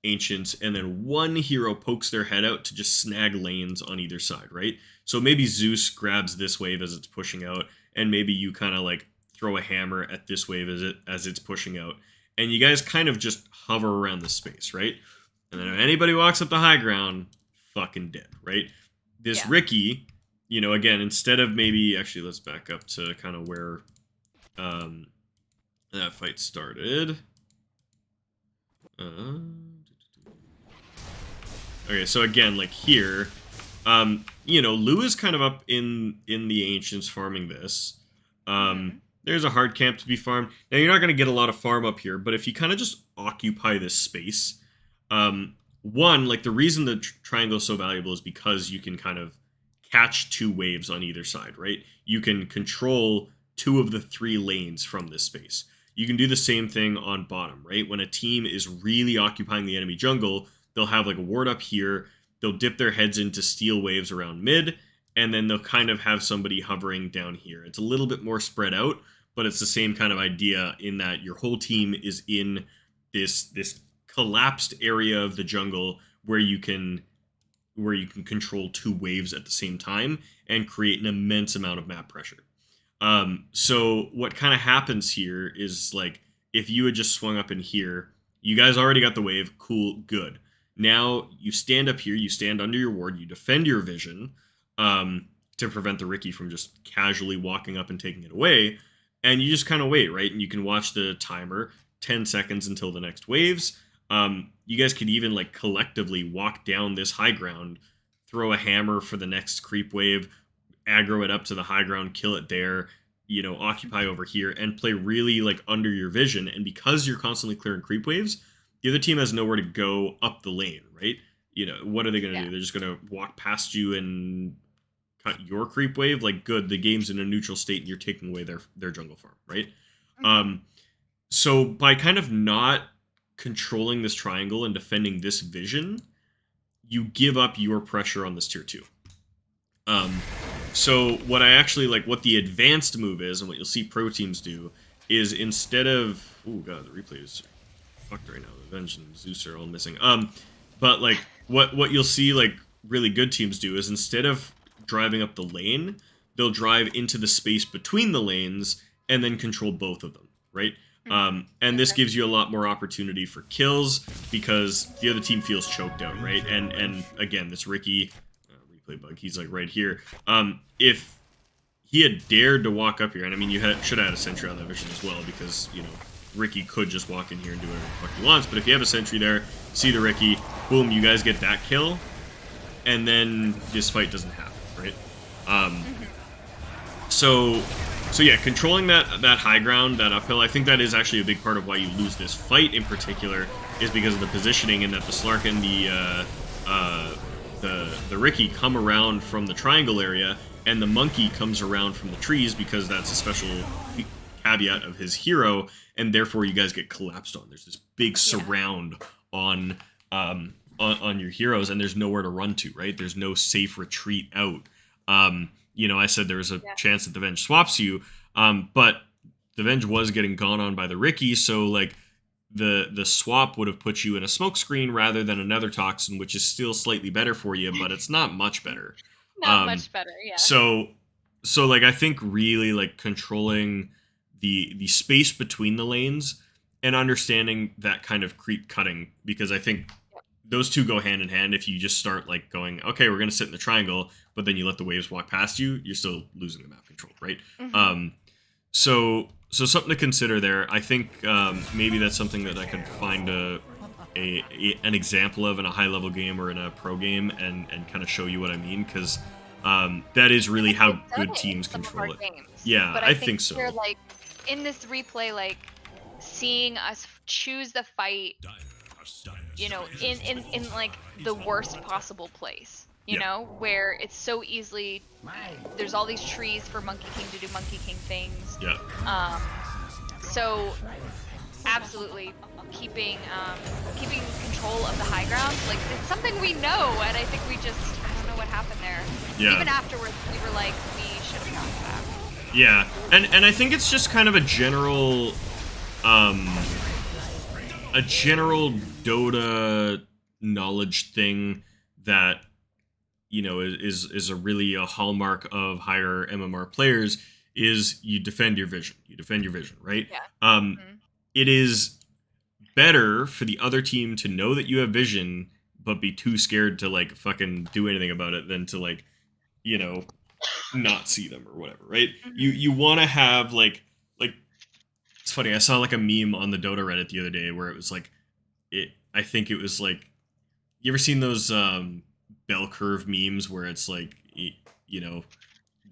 ancients, and then one hero pokes their head out to just snag lanes on either side, right? So maybe Zeus grabs this wave as it's pushing out, and maybe you kind of like throw a hammer at this wave as it's pushing out. and you guys kind of just hover around the space, right? And then if anybody walks up the high ground, fucking dead, right? This Yeah. Ricky, again, instead of maybe actually, let's back up to kind of where that fight started. Okay, so again, like here, Lou is kind of up in the ancients farming this. There's a hard camp to be farmed. Now you're not going to get a lot of farm up here, but if you kind of just occupy this space, one, like the reason the triangle is so valuable is because you can kind of catch two waves on either side, right? You can control two of the three lanes from this space. You can do the same thing on bottom, right? When a team is really occupying the enemy jungle, they'll have like a ward up here, they'll dip their heads into steel waves around mid, and then they'll kind of have somebody hovering down here. It's a little bit more spread out, but it's the same kind of idea in that your whole team is in this collapsed area of the jungle where you can control two waves at the same time and create an immense amount of map pressure. So what kind of happens here is like if you had just swung up in here, you guys already got the wave, cool, good. Now you stand up here, you stand under your ward, you defend your vision to prevent the Ricky from just casually walking up and taking it away, and you just kind of wait, right? And you can watch the timer, 10 seconds until the next waves. You guys could even like collectively walk down this high ground, throw a hammer for the next creep wave, aggro it up to the high ground, kill it there, occupy over here, and play really like under your vision. And because you're constantly clearing creep waves, the other team has nowhere to go up the lane, right? What are they going to do? They're just going to walk past you and cut your creep wave. Like, good, the game's in a neutral state and you're taking away their jungle farm, right? So by kind of not controlling this triangle and defending this vision, you give up your pressure on this tier 2. So what I actually like, what the advanced move is, and what you'll see pro teams do, is instead of... Oh god, the replay is fucked right now. The Venge and Zeus are all missing. But like, what you'll see like really good teams do is instead of driving up the lane, they'll drive into the space between the lanes and then control both of them, right? And this gives you a lot more opportunity for kills because the other team feels choked out, right? And again, this Ricky replay bug, he's like right here. If he had dared to walk up here, and I mean, you should have had a sentry on that vision as well because Ricky could just walk in here and do whatever the fuck he wants. But if you have a sentry there, see the Ricky, boom, you guys get that kill, and then this fight doesn't happen, right? So yeah, controlling that high ground, that uphill, I think that is actually a big part of why you lose this fight in particular, is because of the positioning and that the Slark and the Ricky come around from the triangle area, and the monkey comes around from the trees because that's a special caveat of his hero, and therefore you guys get collapsed on. There's this big surround on your heroes, and there's nowhere to run to, right? There's no safe retreat out. I said there was a chance that the Venge swaps you, but the Venge was getting gone on by the Ricky, so like the swap would have put you in a smoke screen rather than another toxin, which is still slightly better for you, but it's not much better. Not much better, yeah. So like I think really like controlling the space between the lanes and understanding that kind of creep cutting, because I think those two go hand in hand. If you just start like going, okay, we're going to sit in the triangle, but then you let the waves walk past you, you're still losing the map control, right? So something to consider there. I think maybe that's something that I could find an example of in a high level game or in a pro game and kind of show you what I mean, because that is really how good teams control it. Yeah, but I think so. We're like in this replay, like seeing us choose the fight, in like the worst possible place. Where it's so easily, there's all these trees for Monkey King to do Monkey King things. Yeah. So absolutely keeping control of the high ground, like it's something we know, and I think I don't know what happened there. Yeah. Even afterwards, we were like, we should have gone back. Yeah, and I think it's just kind of a general Dota knowledge thing that is a hallmark of higher MMR players, is you defend your vision, right? Yeah. It is better for the other team to know that you have vision, but be too scared to like fucking do anything about it than to like, you know, not see them or whatever, right? You want to have like it's funny. I saw like a meme on the Dota Reddit the other day where it was like I think it was like, you ever seen those bell curve memes where it's like you know,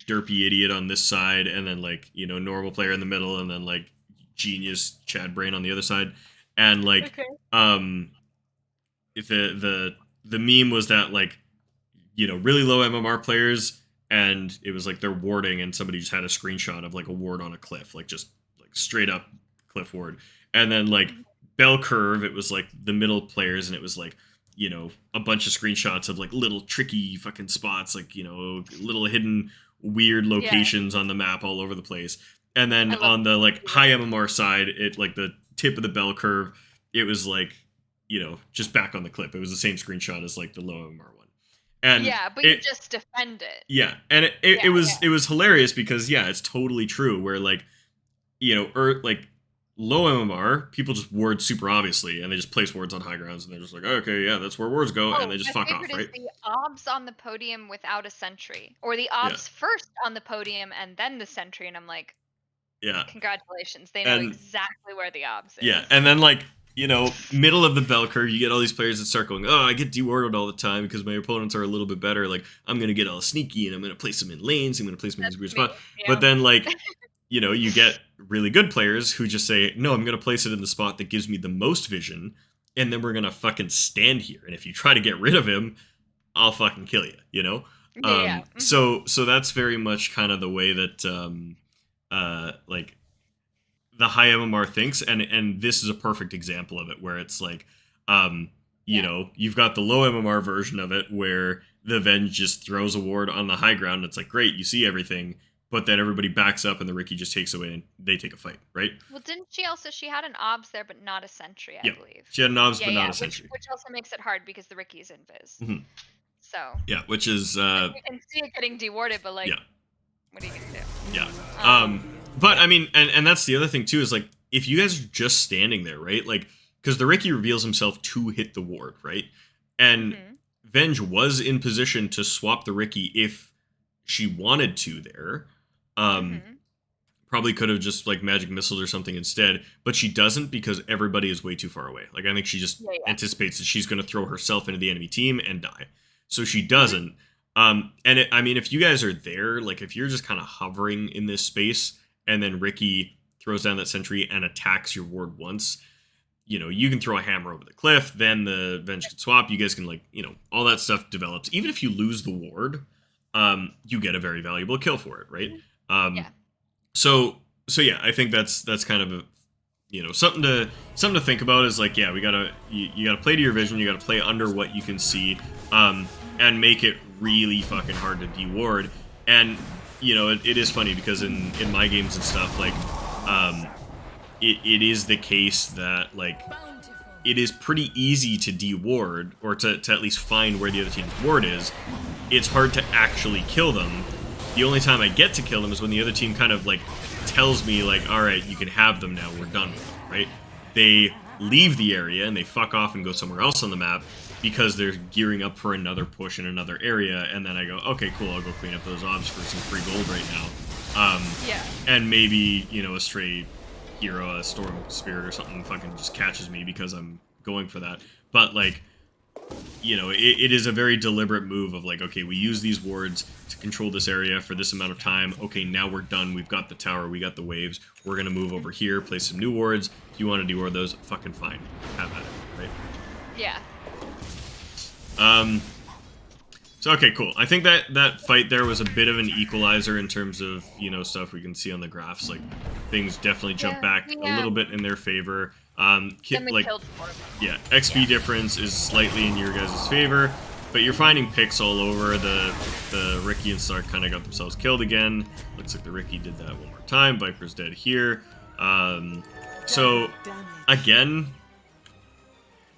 derpy idiot on this side and then like, you know, normal player in the middle and then like genius Chad Brain on the other side, and like if the meme was that like, you know, really low MMR players, and it was like they're warding and somebody just had a screenshot of like a ward on a cliff, like just like straight up cliff ward, and then like bell curve, it was like the middle players and it was like, you know, a bunch of screenshots of like little tricky fucking spots, like, you know, little hidden weird locations on the map all over the place. And then on the like high MMR side, it like the tip of the bell curve, it was like, you know, just back on the clip. It was the same screenshot as like the low MMR one. And but you just defend it. Yeah, and it was hilarious because it's totally true. Where like, you know, like low MMR, people just ward super obviously, and they just place wards on high grounds, and they're just like, okay, yeah, that's where wards go, and they just fuck off, right? The obs on the podium without a sentry, or the obs first on the podium and then the sentry, and I'm like, congratulations, they know exactly where the obs is. Yeah, and then like, you know, middle of the bell curve, you get all these players that start going, oh, I get dewarded all the time because my opponents are a little bit better. Like, I'm going to get all sneaky and I'm going to place them in lanes. I'm going to place them in these weird spots. But then, like, you know, you get really good players who just say, no, I'm going to place it in the spot that gives me the most vision. And then we're going to fucking stand here. And if you try to get rid of him, I'll fucking kill you, you know? So that's very much kind of the way that, like, the high MMR thinks, and this is a perfect example of it, where it's like, you know, you've got the low MMR version of it where the Venge just throws a ward on the high ground. And it's like, great, you see everything, but then everybody backs up and the Riki just takes away and they take a fight, right? Well, didn't she had an obs there, but not a sentry, I believe. She had an obs, but not a sentry. Which also makes it hard because the Riki's invis. So. Yeah, which is... you can see it getting dewarded, but like, what are you going to do? Yeah. But I mean, and that's the other thing too, is like, if you guys are just standing there, right? Like, because the Riki reveals himself to hit the ward, right? And Venge was in position to swap the Riki if she wanted to there. Probably could have just like magic missiled or something instead, but she doesn't because everybody is way too far away. Like, I think she just anticipates that she's going to throw herself into the enemy team and die. So she doesn't. I mean, if you guys are there, like if you're just kind of hovering in this space, and then Riki throws down that sentry and attacks your ward once, you know, you can throw a hammer over the cliff, then the Venge can swap, you guys can, like, you know, all that stuff develops. Even if you lose the ward, you get a very valuable kill for it, right? So yeah, I think that's kind of a, you know, something to think about is like, yeah, you gotta play to your vision, you gotta play under what you can see, and make it really fucking hard to deward. And you know, it is funny because in my games and stuff, like, it is the case that, like, it is pretty easy to deward, or to at least find where the other team's ward is. It's hard to actually kill them. The only time I get to kill them is when the other team kind of, like, tells me, like, alright, you can have them now, we're done with them, right? They leave the area and they fuck off and go somewhere else on the map, because they're gearing up for another push in another area, and then I go, okay, cool, I'll go clean up those obs for some free gold right now. And maybe, you know, a stray hero, a storm spirit or something fucking just catches me because I'm going for that. But, like, you know, it is a very deliberate move of like, okay, we use these wards to control this area for this amount of time. Okay, now we're done. We've got the tower. We got the waves. We're going to move over here, place some new wards. If you want to deward those, fucking fine. Have at it, right? Yeah. So, okay, cool. I think that fight there was a bit of an equalizer in terms of, you know, stuff we can see on the graphs. Like, things definitely jump back a little bit in their favor. Like, XP difference is slightly in your guys' favor, but you're finding picks all over. The Riki and Stark kind of got themselves killed again. Looks like the Riki did that one more time. Viper's dead here. So, again,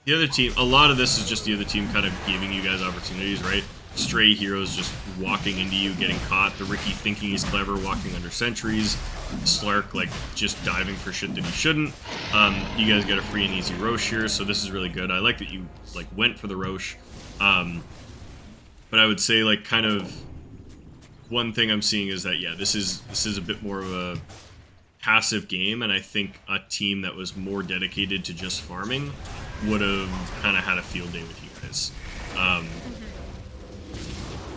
the other team, a lot of this is just the other team kind of giving you guys opportunities, right? stray heroes just walking into you, getting caught. The Ricky thinking he's clever, walking under sentries. Slark like just diving for shit that he shouldn't. You guys get a free and easy Roche here, so this is really good. I like that you like went for the Roche. But I would say like kind of one thing I'm seeing is that yeah, this is a bit more of a passive game, and I think a team that was more dedicated to just farming would have kind of had a field day with you guys.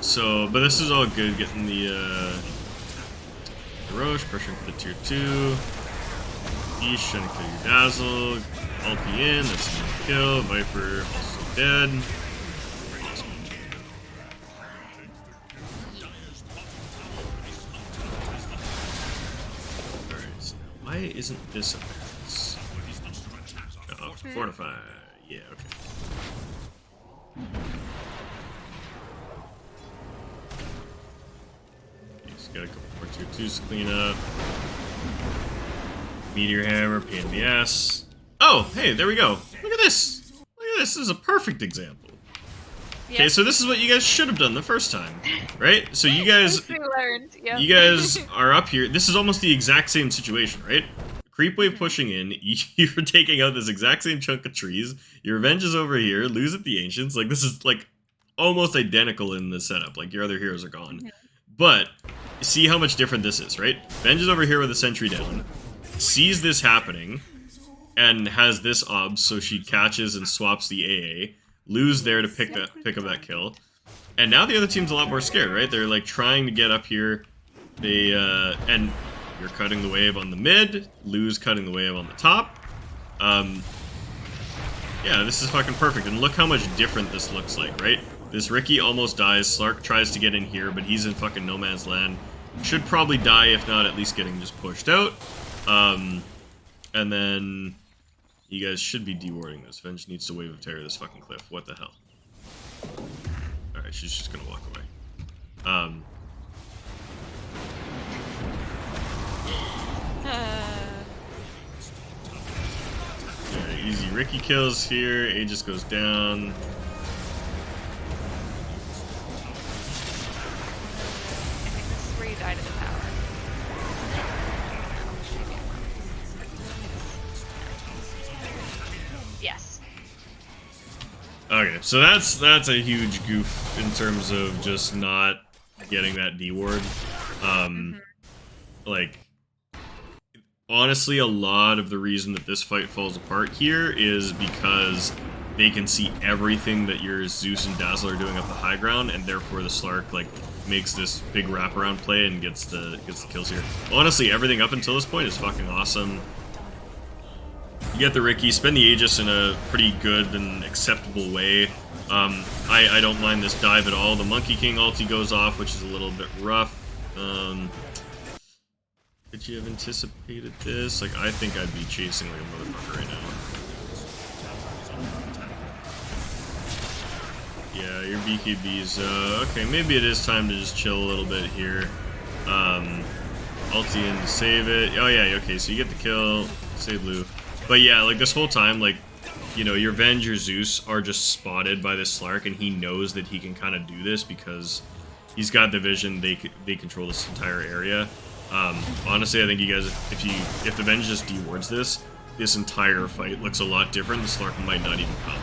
So, but this is all good, getting the Roche, pressuring for the tier 2. East trying to kill your Dazzle. Ulti in, that's a kill. Viper also dead. Alright, so now why isn't this appearance? Oh, fortify. Yeah, okay. Got a couple more tier 2s to clean up. Meteor Hammer, pain in the ass. Oh, hey, there we go. Look at this. Look at this. This is a perfect example. Okay, so this is what you guys should have done the first time, right? So you guys, you guys are up here. This is almost the exact same situation, right? Creep wave pushing in. You're taking out this exact same chunk of trees. Your revenge is over here. Lose at the ancients. Like this is like almost identical in the setup. Like your other heroes are gone, but see how much different this is, right? Venge is over here with a sentry down, sees this happening, and has this obs, so she catches and swaps the AA. Lose there to pick up that kill. And now the other team's a lot more scared, right? They're like trying to get up here. They and you're cutting the wave on the mid, Lose cutting the wave on the top. Yeah, this is fucking perfect. And look how much different this looks like, right? This Ricky almost dies. Slark tries to get in here, but he's in fucking no man's land. Should probably die, if not at least getting just pushed out. And then you guys should be dewarding this. Venge needs to Wave of Terror this fucking cliff. What the hell? Alright, she's just gonna walk away. Yeah, easy Ricky kills here. Aegis goes down. Died in the tower. Yes. Okay, so that's a huge goof in terms of just not getting that D ward. Like, honestly, a lot of the reason that this fight falls apart here is because they can see everything that your Zeus and Dazzle are doing up the high ground, and therefore the Slark like makes this big wraparound play and gets the kills here. Honestly, everything up until this point is fucking awesome. You get the Ricky, spend the Aegis in a pretty good and acceptable way. I don't mind this dive at all. The Monkey King ulti goes off, which is a little bit rough. Could you have anticipated this? Like, I think I'd be chasing like a motherfucker right now. Yeah, your BKB's, okay, maybe it is time to just chill a little bit here. Ulti in to save it. Oh yeah, okay, so you get the kill, save blue. But yeah, like this whole time, like, you know, your Venge, your Zeus are just spotted by this Slark, and he knows that he can kind of do this because he's got the vision, they control this entire area. Honestly, I think you guys, if the Venge just dewards this entire fight looks a lot different. The Slark might not even come.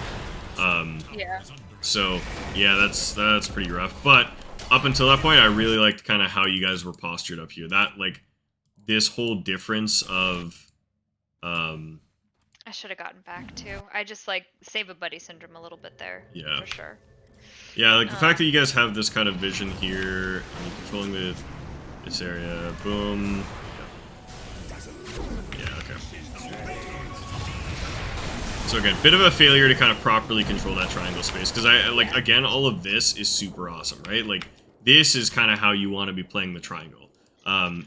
Yeah. So, yeah, that's pretty rough. But up until that point, I really liked kind of how you guys were postured up here. That, like, this whole difference of... I should have gotten back, too. I just, like, save a buddy syndrome a little bit there. Yeah. For sure. Yeah, like, the fact that you guys have this kind of vision here, and you're controlling this area, boom. Yeah, okay. So again, bit of a failure to kind of properly control that triangle space, because like, again, all of this is super awesome, right? Like, this is kind of how you want to be playing the triangle.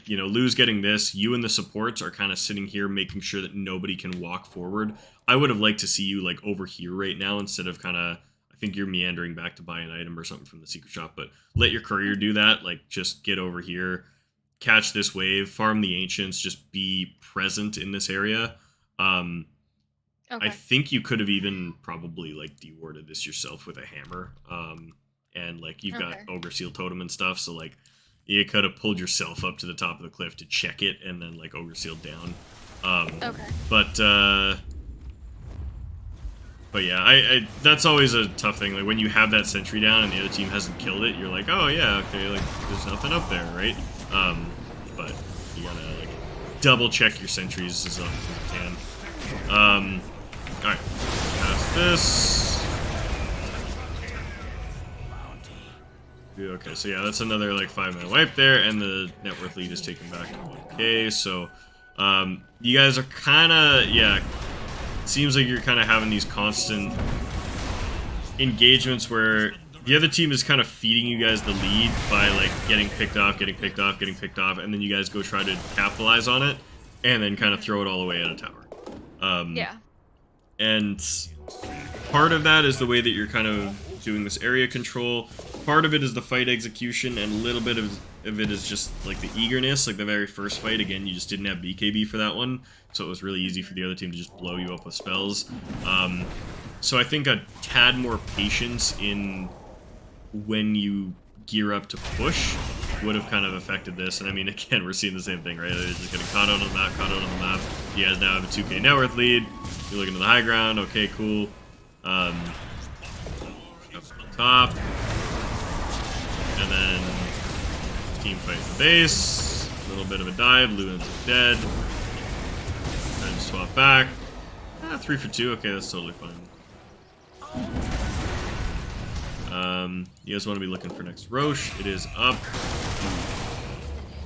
You know, Lou's getting this, you and the supports are kind of sitting here making sure that nobody can walk forward. I would have liked to see you, like, over here right now instead of kind of, I think you're meandering back to buy an item or something from the secret shop, but let your courier do that, like, just get over here, catch this wave, farm the ancients, just be present in this area. Okay. I think you could have even probably, like, dewarded this yourself with a hammer, and like you've got Okay. Ogre Seal Totem and stuff, so like you could have pulled yourself up to the top of the cliff to check it, and then like Ogre Seal down. Okay. But yeah, I that's always a tough thing. Like when you have that sentry down and the other team hasn't killed it, you're like, oh yeah, okay, like there's nothing up there, right? But you gotta like double check your sentries as often as you can. All right, pass this. Okay, so yeah, that's another like 5-minute wipe there, and the net worth lead is taken back. Okay, so you guys are kind of seems like you're kind of having these constant engagements where the other team is kind of feeding you guys the lead by like getting picked off, and then you guys go try to capitalize on it, and then kind of throw it all away at a tower. Yeah. And part of that is the way that you're kind of doing this area control. Part of it is the fight execution, and a little bit of it is just like the eagerness. Like the very first fight, again, you just didn't have BKB for that one, so it was really easy for the other team to just blow you up with spells. So I think a tad more patience in when you gear up to push would have kind of affected this. And I mean, again, we're seeing the same thing, right? They're just getting caught out on the map, You guys now have a 2k net worth lead. You're looking to the high ground. Okay, cool. Up top. And then team fight the base. A little bit of a dive. Luan's dead. Then swap back. 3 for 2. Okay, that's totally fine. You guys want to be looking for next Roche. It is up.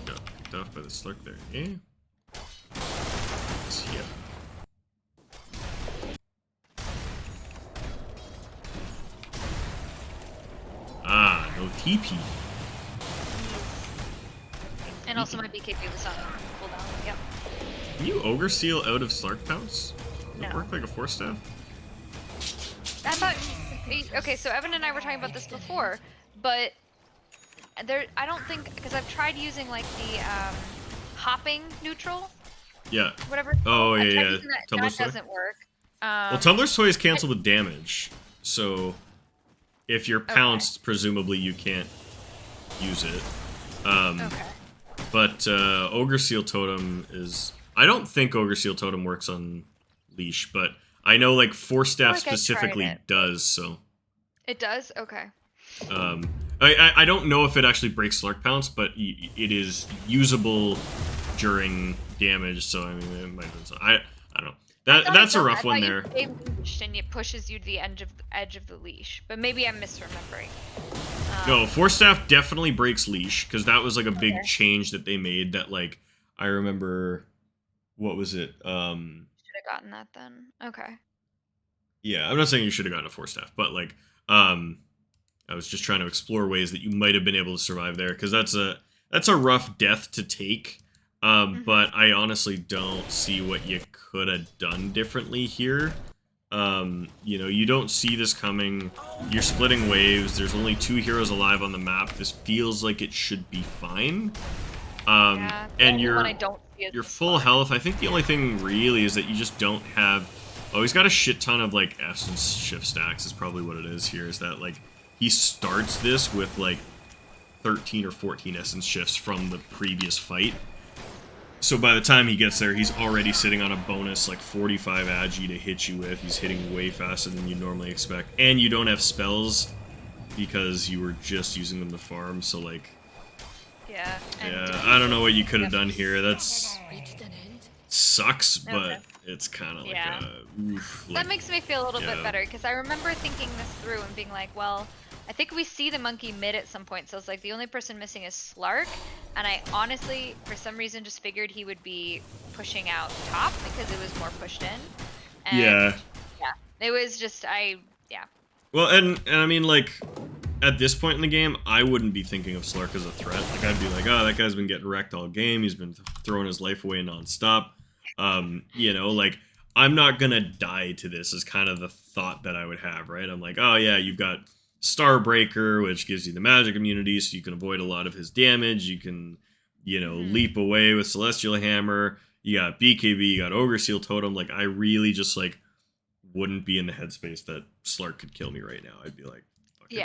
Got picked off by the Slurk there. Eh? Yeah. Ah, no TP. And also my BKB was on cooldown. Yep. Can you Ogre Seal out of Slurk Pounce? Does it No. work like a Force Staff? I thought. Okay, so Evan and I were talking about this before, but I don't think, because I've tried using like the hopping neutral, Yeah. whatever. Oh, I tried yeah. using that. Tumbler's That Toy? doesn't work. Well, Tumbler's Toy is canceled with damage, so if you're pounced, presumably you can't use it. Okay. But Ogre Seal Totem is... I don't think Ogre Seal Totem works on Leash, but I know like Force Staff like I tried specifically it. does, so... It does? Okay. I don't know if it actually breaks Slurk Pounce, but it is usable during damage, so I mean, it might have been so. I don't know. That's a rough one there. And it pushes you to the edge of the leash, but maybe I'm misremembering. No, Force Staff definitely breaks Leash, because that was like a big change that they made that, like, I remember, what was it? Should have gotten that then. Okay. Yeah, I'm not saying you should have gotten a Force Staff, but like, I was just trying to explore ways that you might have been able to survive there, because that's a rough death to take. But I honestly don't see what you could have done differently here. You know, you don't see this coming. You're splitting waves. There's only 2 heroes alive on the map. This feels like it should be fine. Yeah, And you're full health. I think the only thing really is that you just don't have... Oh, he's got a shit ton of, like, essence shift stacks is probably what it is here. Is that, like, he starts this with, like, 13 or 14 essence shifts from the previous fight. So by the time he gets there, he's already sitting on a bonus, like, 45 agi to hit you with. He's hitting way faster than you normally expect. And you don't have spells because you were just using them to farm, so, like... Yeah. Yeah, I don't know what you could have done here. That's... sucks, but it's kind of like oof, like, that makes me feel a little bit better, because I remember thinking this through and being like, well, I think we see the monkey mid at some point, so it's like the only person missing is Slark, and I honestly, for some reason, just figured he would be pushing out top because it was more pushed in. And yeah, it was just, Well, and I mean, like, at this point in the game, I wouldn't be thinking of Slark as a threat. Like, I'd be like, oh, that guy's been getting wrecked all game. He's been throwing his life away nonstop. You know, like, I'm not gonna die to this is kind of the thought that I would have, right? I'm like, oh yeah, you've got Starbreaker, which gives you the magic immunity, so you can avoid a lot of his damage. You can, you know, leap away with Celestial Hammer. You got BKB, you got Ogre Seal Totem. Like, I really just, like, wouldn't be in the headspace that Slark could kill me right now. I'd be like, fucking,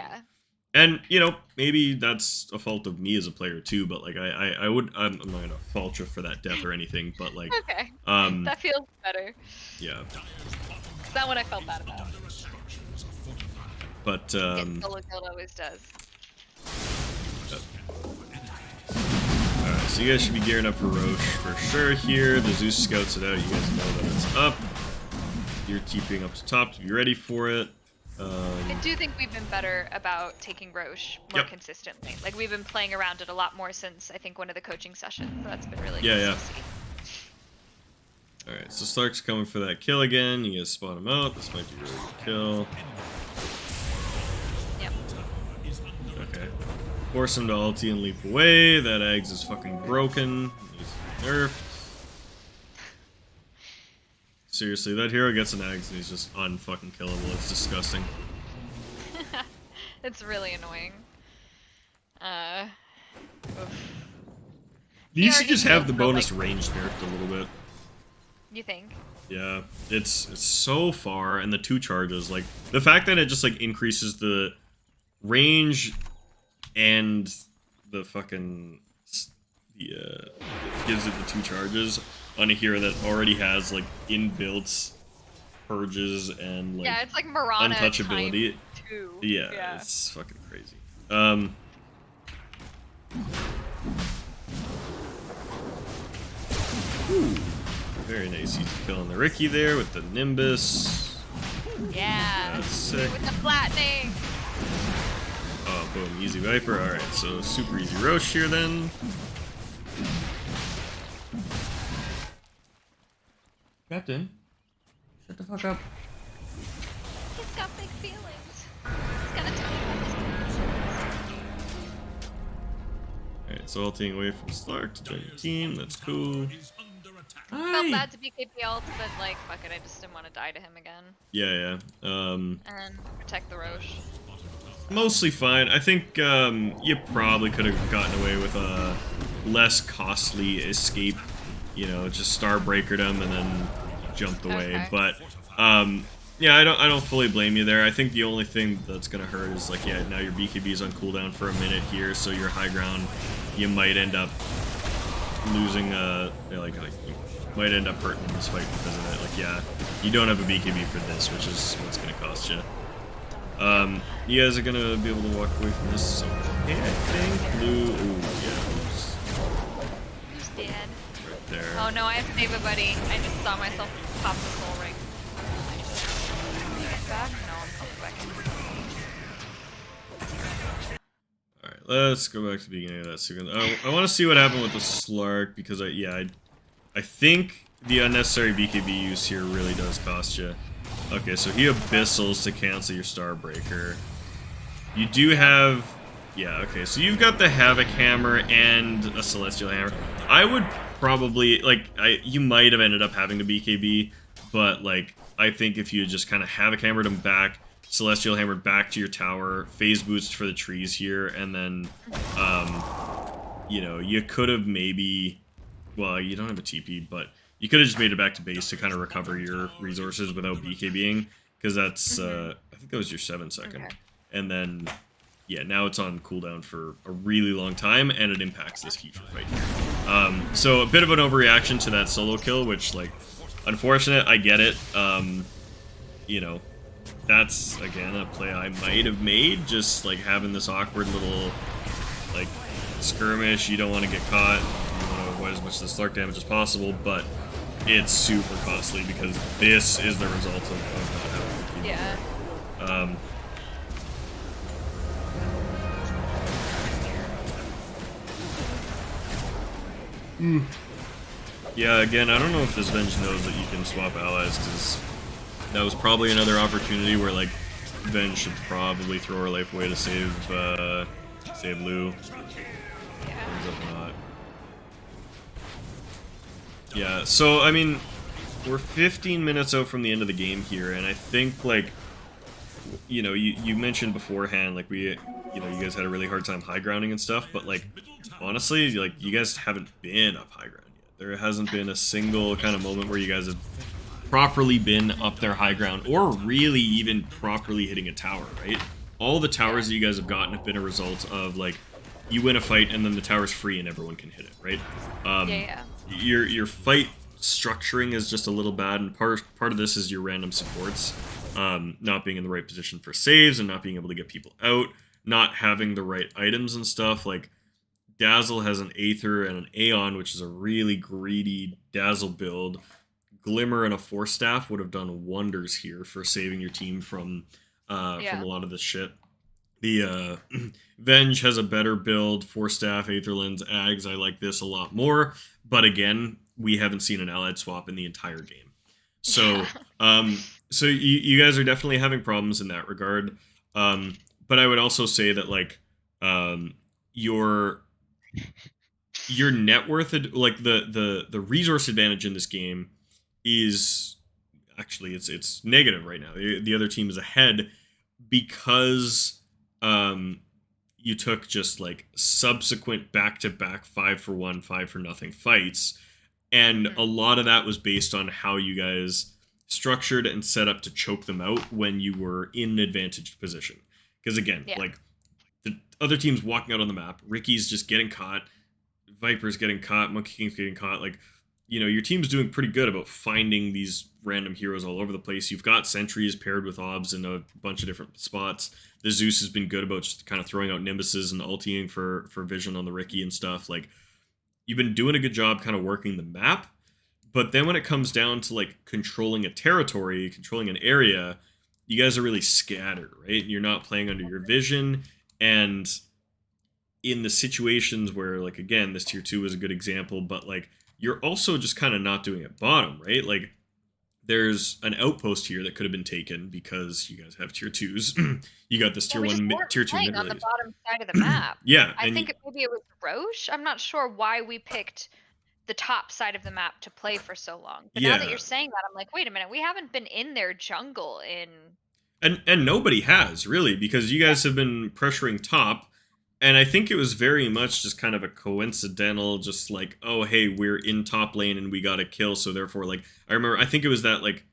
And maybe that's a fault of me as a player too. But like I'm not gonna fault you for that death or anything. But like, Okay, um, that feels better. yeah. 'Cause that one I felt bad about. But Getting solo killed always does. alright, so you guys should be gearing up for Roche for sure here. The Zeus scouts it out. You guys know that it's up. You're TPing up to top to be ready for it. I do think we've been better about taking Roche more Yep. consistently. Like we've been playing around it a lot more since I think one of the coaching sessions. So that's been really Yeah, nice yeah. to see. Alright, so Stark's coming for that kill again. You guys spot him out. This might be a really good kill. Yep. Okay. Force him to ulti and leap away. That Ags is fucking broken. He's nerfed. Seriously, that hero gets an Ags and he's just unfucking killable. It's disgusting. It's really annoying. Oof. You should already just have killed the for, bonus like- range nerfed a little bit. You think? Yeah, it's so far, and the 2 charges, like the fact that it just like increases the range and the fucking gives it the 2 charges on a hero that already has like inbuilt purges and like Yeah, it's like Mirana untouchability. ×2. Yeah, it's fucking crazy. Ooh. Very nice, easy kill on the Ricky there with the Nimbus. Yeah. That's sick. With the flattening. Oh, boom, easy Viper. Alright, so super easy Roche here then. Captain, shut the fuck up. He's got big feelings. He's gonna tell you about his feelings. Alright, so ulting away from Slark to join the team. That's cool. Felt bad to be KP ult, but like, fuck it, I just didn't want to die to him again. Yeah, yeah. And protect the Roche. Mostly fine. I think you probably could have gotten away with a less costly escape. Just Starbreakered him and then jumped away. Okay. But yeah, I don't fully blame you there. I think the only thing that's gonna hurt is like, yeah, now your BKB is on cooldown for a minute here, so your high ground, you might end up losing. You might end up hurting this fight because of it. Like, yeah, you don't have a BKB for this, which is what's gonna cost you. You guys are gonna be able to walk away from this. Okay, I think blue. Ooh, yeah, Who's dead? right there. Oh no, I have to save a buddy. I just saw myself pop the soul ring. Back? No, I'm coming back. Alright, let's go back to the beginning of that sequence. I want to see what happened with the Slark, because I think the unnecessary BKB use here really does cost you. Okay, so he abyssals to cancel your Starbreaker. You do have... Yeah, okay, so you've got the Havoc Hammer and a Celestial Hammer. I would probably... you might have ended up having the BKB, but, I think if you just kind of Havoc Hammered him back, Celestial Hammer back to your tower, phase boost for the trees here, and then, you could have maybe... Well, you don't have a TP, but you could have just made it back to base to kind of recover your resources without BKBing, because that's, I think that was your 7-second. Okay. And then, yeah, now it's on cooldown for a really long time, and it impacts this future fight here. So a bit of an overreaction to that solo kill, which, unfortunate, I get it. That's, again, a play I might have made, just, having this awkward little, skirmish. You don't want to get caught. You want to avoid as much of the Slark damage as possible, but it's super costly because this is the result of not having the Yeah. Yeah, again, I don't know if this Venge knows that you can swap allies, because that was probably another opportunity where, Venge should probably throw her life away to save Lou. Ends up not. Yeah, so, I mean, we're 15 minutes out from the end of the game here, and I think, you mentioned beforehand, you guys had a really hard time high grounding and stuff, but, honestly, you guys haven't been up high ground yet. There hasn't been a single kind of moment where you guys have properly been up their high ground, or really even properly hitting a tower, right? all the towers that you guys have gotten have been a result of, like, you win a fight and then the tower's free and everyone can hit it, right? Yeah. Your fight structuring is just a little bad, and part of this is your random supports not being in the right position for saves and not being able to get people out, not having the right items and stuff. Like, Dazzle has an Aether and an Aeon, which is a really greedy Dazzle build. Glimmer and a Force Staff would have done wonders here for saving your team from a lot of this shit. The Venge has a better build. Force Staff, Aetherlands, Ags. I like this a lot more. But again, we haven't seen an allied swap in the entire game. So, so you guys are definitely having problems in that regard. But I would also say that, like, your net worth, like the resource advantage in this game is actually it's negative right now. The other team is ahead because you took just like subsequent back-to-back 5-for-1, 5-for-0 fights, and a lot of that was based on how you guys structured and set up to choke them out when you were in an advantaged position. Because again, like, the other team's walking out on the map, Ricky's just getting caught, Viper's getting caught, Monkey King's getting caught. Like, you know, your team's doing pretty good about finding these random heroes all over the place. You've got sentries paired with obs in a bunch of different spots. The Zeus has been good about just kind of throwing out Nimbuses and ultiing for vision on the Ricky and stuff. Like, you've been doing a good job kind of working the map. But then when it comes down to, like, controlling a territory, controlling an area, you guys are really scattered, right? You're not playing under your vision. And in the situations where, like, again, this tier 2 is a good example, but, like, you're also just kind of not doing it bottom, right? Like, there's an outpost here that could have been taken because you guys have tier 2s. You got this tier 1, tier 2 mid on the bottom side of the map. Yeah. I think maybe it was Roche. I'm not sure why we picked the top side of the map to play for so long. But now that you're saying that, I'm like, wait a minute, we haven't been in their jungle in... And nobody has, really, because you guys have been pressuring top. And I think it was very much just kind of a coincidental, just like, oh, hey, we're in top lane and we got a kill, so therefore, like, I think it was that, like,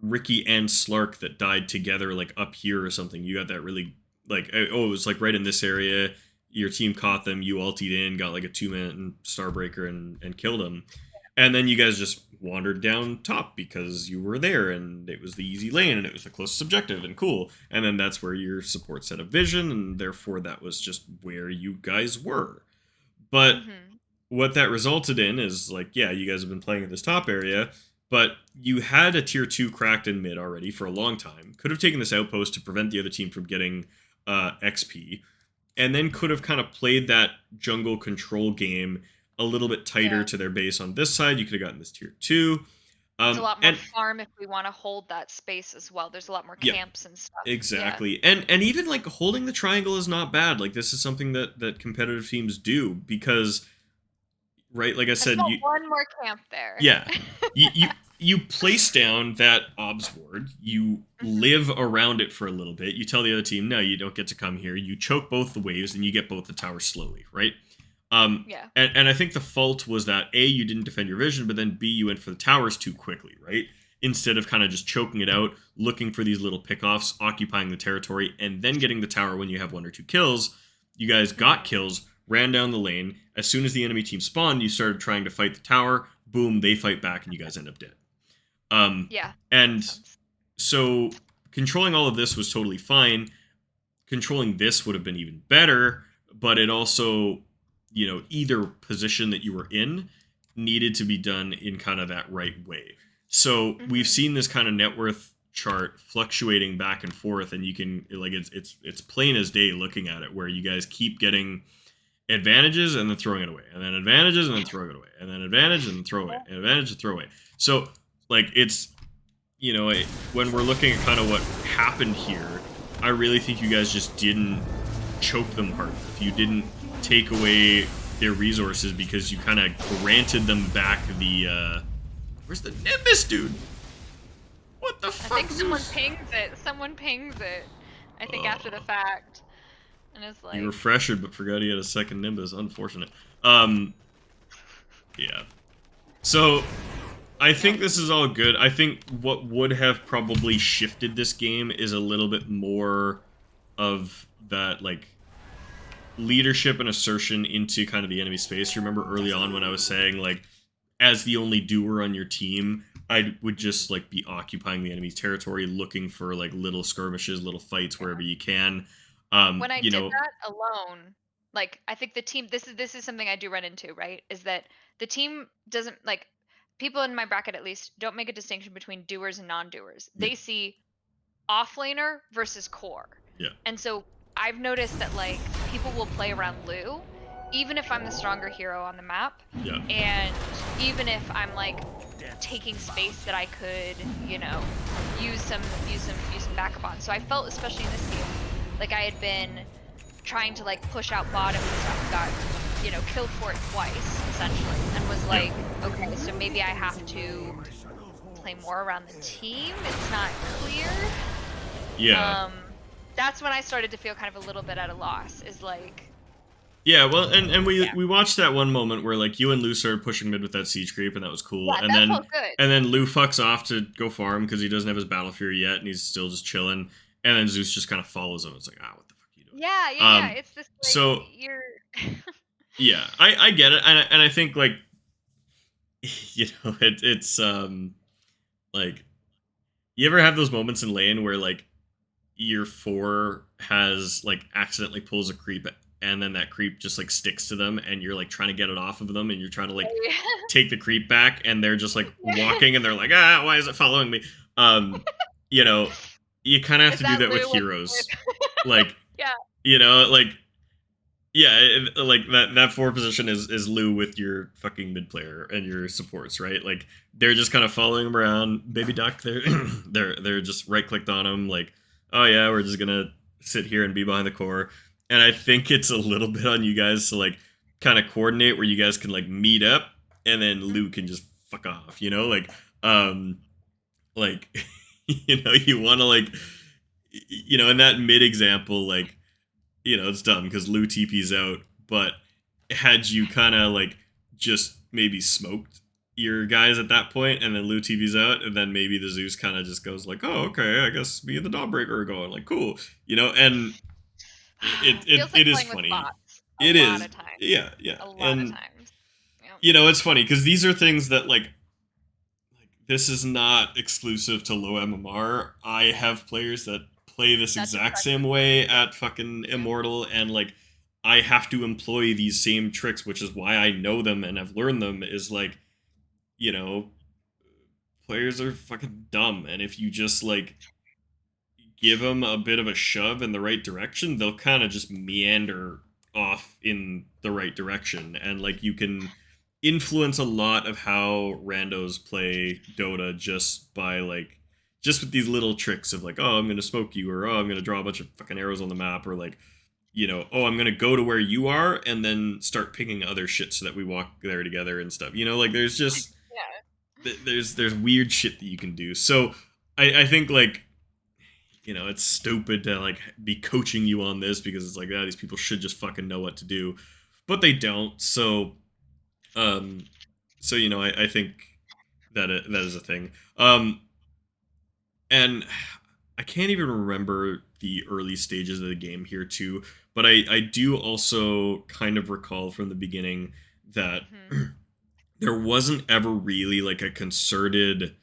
Ricky and Slark that died together, like, up here or something. You got that really, like, oh, it was, like, right in this area. Your team caught them, you ultied in, got, like, a 2-minute Starbreaker and killed them. And then you guys just wandered down top because you were there and it was the easy lane and it was the closest objective and cool. And then that's where your support set up vision, and therefore that was just where you guys were. But what that resulted in is, like, yeah, you guys have been playing in this top area, but you had a tier 2 cracked in mid already for a long time. Could have taken this outpost to prevent the other team from getting XP, and then could have kind of played that jungle control game a little bit tighter to their base on this side. You could have gotten this tier 2. There's a lot more farm if we want to hold that space as well. There's a lot more camps and stuff. Exactly. And even, like, holding the triangle is not bad. Like, this is something that competitive teams do because, right, like I said, you one more camp there. Yeah. you place down that obs ward, you live around it for a little bit, you tell the other team, no, you don't get to come here, you choke both the waves, and you get both the towers slowly, right? And I think the fault was that A, you didn't defend your vision, but then B, you went for the towers too quickly, right? Instead of kind of just choking it out, looking for these little pickoffs, occupying the territory, and then getting the tower when you have 1 or 2 kills. You guys got kills, ran down the lane. As soon as the enemy team spawned, you started trying to fight the tower. Boom, they fight back, and you guys end up dead. And so controlling all of this was totally fine. Controlling this would have been even better, but it also, you know, either position that you were in needed to be done in kind of that right way. So we've seen this kind of net worth chart fluctuating back and forth, and you can, like, it's plain as day looking at it, where you guys keep getting advantages and then throwing it away, and then advantages and then throwing it away, and then advantage and then throw away, and advantage and throw away. So, like, it's, you know, when we're looking at kind of what happened here, I really think you guys just didn't choke them hard enough. You didn't take away their resources because you kind of granted them back the, where's the Nimbus, dude? What the fuck? I think someone pings it. I think after the fact. And it's like... You were fresher, but forgot he had a second Nimbus. Unfortunate. Yeah. So, I think this is all good. I think what would have probably shifted this game is a little bit more of that like leadership and assertion into kind of the enemy space. You remember early on when I was saying like, as the only doer on your team, I would just like be occupying the enemy's territory, looking for like little skirmishes, little fights wherever you can. When I You did know, that alone, like I think the team this is something I do run into, right? Is that the team doesn't like people in my bracket at least don't make a distinction between doers and non-doers. yeah, They see offlaner versus core. yeah, And so I've noticed that like people will play around Lou even if I'm the stronger hero on the map yeah, and even if I'm like taking space that I could, use some backup on. So I felt especially in this game like I had been trying to like push out bottom and stuff and got, killed for it twice essentially and was yeah, like, okay, so maybe I have to play more around the team. It's not clear. yeah. That's when I started to feel kind of a little bit at a loss. Is like, Yeah, well, and we yeah, we watched that one moment where like you and Lou started pushing mid with that siege creep, and that was cool. yeah, that felt good. And then Lou fucks off to go farm because he doesn't have his battle fury yet, and he's still just chilling. And then Zeus just kind of follows him. It's like, what the fuck are you doing? Yeah, yeah, yeah. It's this like So you're. yeah, I get it, and I think like it's like you ever have those moments in lane where like your four has like accidentally pulls a creep and then that creep just like sticks to them and you're like trying to get it off of them and you're trying to like take the creep back and they're just like walking and they're like, why is it following me? You know, you kind of have Is to do that that with Lou heroes. Like, Yeah. like yeah, like that four position is Lou with your fucking mid player and your supports, right? Like they're just kind of following him around. Baby duck, they're just right clicked on him, like, oh yeah, we're just gonna sit here and be behind the core. And I think it's a little bit on you guys to like kind of coordinate where you guys can like meet up, and then Lou can just fuck off, like you want to like, in that mid example, like it's dumb because Lou TP's out, but had you kind of like just maybe smoked your guys at that point, and then Lou TP's out, and then maybe the Zeus kind of just goes like, oh, okay, I guess me and the Dawnbreaker are going, like, cool, and Feels like it is playing with funny. bots It a lot is, of times. yeah, A lot and of times. it's funny because these are things that like this is not exclusive to low MMR. I have players that play this That's exact exactly. same way at fucking Immortal, and like I have to employ these same tricks, which is why I know them and have learned them. Is like, players are fucking dumb, and if you just like give them a bit of a shove in the right direction, they'll kind of just meander off in the right direction, and like you can influence a lot of how randos play Dota just with these little tricks of like, oh, I'm gonna smoke you, or oh, I'm gonna draw a bunch of fucking arrows on the map, or like, oh, I'm gonna go to where you are and then start picking other shit so that we walk there together and stuff. Like there's just there's weird shit that you can do. So I think like it's stupid to like be coaching you on this because it's like, these people should just fucking know what to do, but they don't. So I think that that is a thing. And I can't even remember the early stages of the game here too, but I do also kind of recall from the beginning that there wasn't ever really like a concerted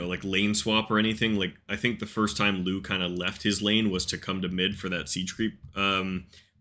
like lane swap or anything. Like I think the first time Lou kind of left his lane was to come to mid for that siege creep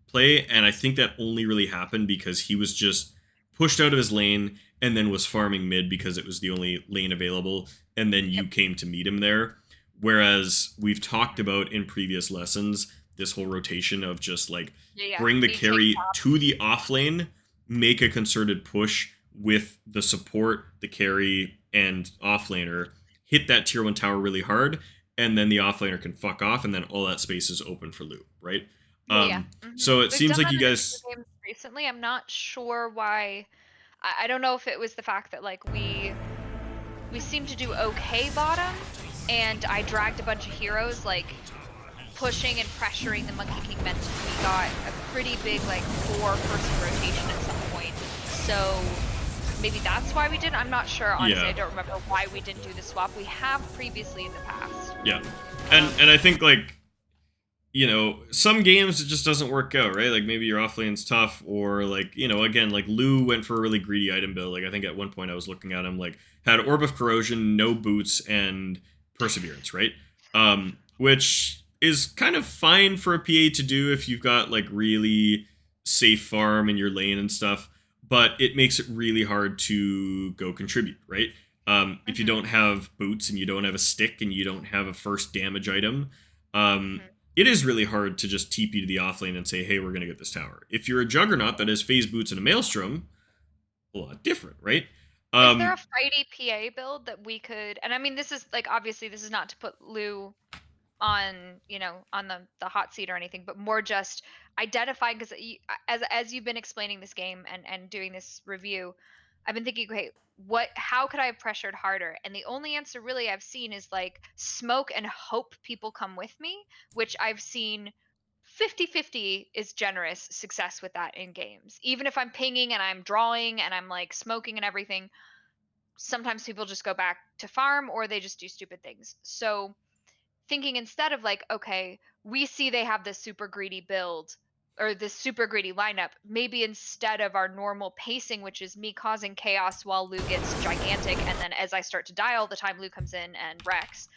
play, and I think that only really happened because he was just pushed out of his lane and then was farming mid because it was the only lane available, and then you came to meet him there. Whereas we've talked about in previous lessons this whole rotation of just like bring the carry to the off lane, make a concerted push with the support, the carry, and offlaner, hit that tier 1 tower really hard, and then the offlaner can fuck off, and then all that space is open for Lou, right? So it seems like you guys recently. I'm not sure why. I don't know if it was the fact that like we seemed to do okay bottom, and I dragged a bunch of heroes like pushing and pressuring the Monkey King meant we got a pretty big like 4-person rotation at some point. So maybe that's why we did. I'm not sure. Honestly, I don't remember why we didn't do the swap. We have previously in the past. Yeah, and I think like some games it just doesn't work out, right? Like maybe your offlane's tough, or like, again, like Lou went for a really greedy item build. Like I think at one point I was looking at him, like had Orb of Corrosion, no boots, and Perseverance, right? Which is kind of fine for a PA to do if you've got like really safe farm in your lane and stuff, but it makes it really hard to go contribute, right? If you Mm-hmm. don't have boots and you don't have a stick and you don't have a first damage item, um, Mm-hmm. it is really hard to just TP to the offlane and say, hey, we're going to get this tower. If you're a Juggernaut that has phase boots and a Maelstrom, a lot different, right? Is there a Um, fighty PA build that we could? And I mean, this is like obviously this is not to put Lou on on the hot seat or anything, but more just identifying because as you've been explaining this game and doing this review, I've been thinking, okay, what how could I have pressured harder? And the only answer really I've seen is like smoke and hope people come with me, which I've seen 50-50 is generous success with that in games. Even if I'm pinging and I'm drawing and I'm like smoking and everything, sometimes people just go back to farm or they just do stupid things. So thinking instead of like, okay, we see they have this super greedy build or this super greedy lineup, maybe instead of our normal pacing, which is me causing chaos while Lou gets gigantic, and then as I start to die all the time, Lou comes in and wrecks.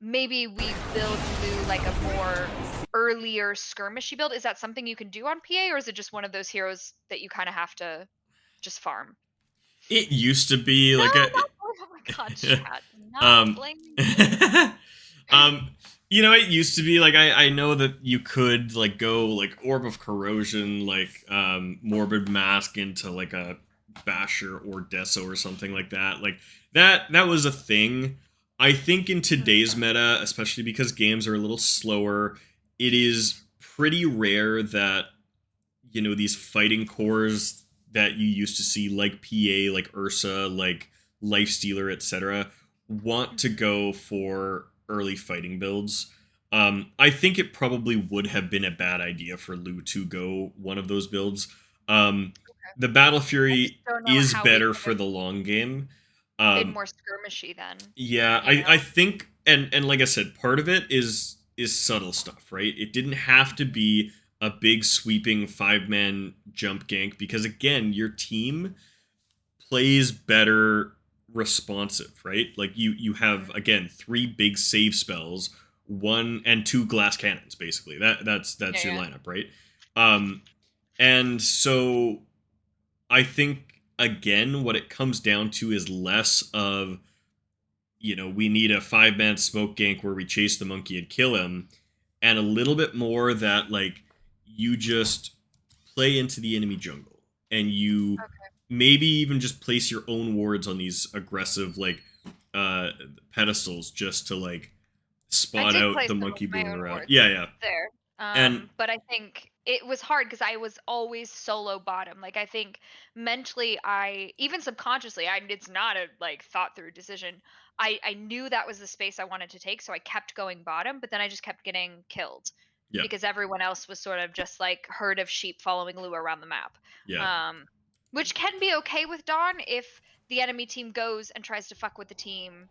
Maybe we build Lou like a more earlier skirmishy build. Is that something you can do on PA, or is it just one of those heroes that you kind of have to just farm? it used to be No, like not oh my god, chat. Not um, blaming you. um, it used to be like I know that you could like go like Orb of Corrosion, like Morbid Mask into like a Basher or Deso or something like that. Like that was a thing. I think in Mhm. today's meta, especially because games are a little slower, it is pretty rare that these fighting cores that you used to see like PA, like Ursa, like Lifestealer, etc., want to Mhm. go for early fighting builds. I think it probably would have been a bad idea for Lu to go one of those builds. Um, the Battle I just Fury don't know is how we better could for have the long game. been Um, more skirmishy then, yeah, you I know? think, and like I said, part of it is subtle stuff, right? It didn't have to be a big sweeping 5-man jump gank because again, your team plays better responsive, right? Like you have Mhm. again three big save spells, one and two glass cannons, basically. That's Yeah, your yeah. lineup, right? Um, and so I think again, what it comes down to is less of we need a 5-man smoke gank where we chase the monkey and kill him, and a little bit more that like you just play into the enemy jungle and you Okay. maybe even just place your own wards on these aggressive like uh pedestals just to like I spot did out play the some of monkey my booming own around. wards Yeah, yeah. there. And But I think it was hard because I was always solo bottom. Like I think mentally, I even subconsciously, it's not a like thought through decision. I knew that was the space I wanted to take, so I kept going bottom. But then I just kept getting killed yeah, because everyone else was sort of just like herd of sheep following Lou around the map. yeah. Um, which can be okay with Dawn if the enemy team goes and tries to fuck with the team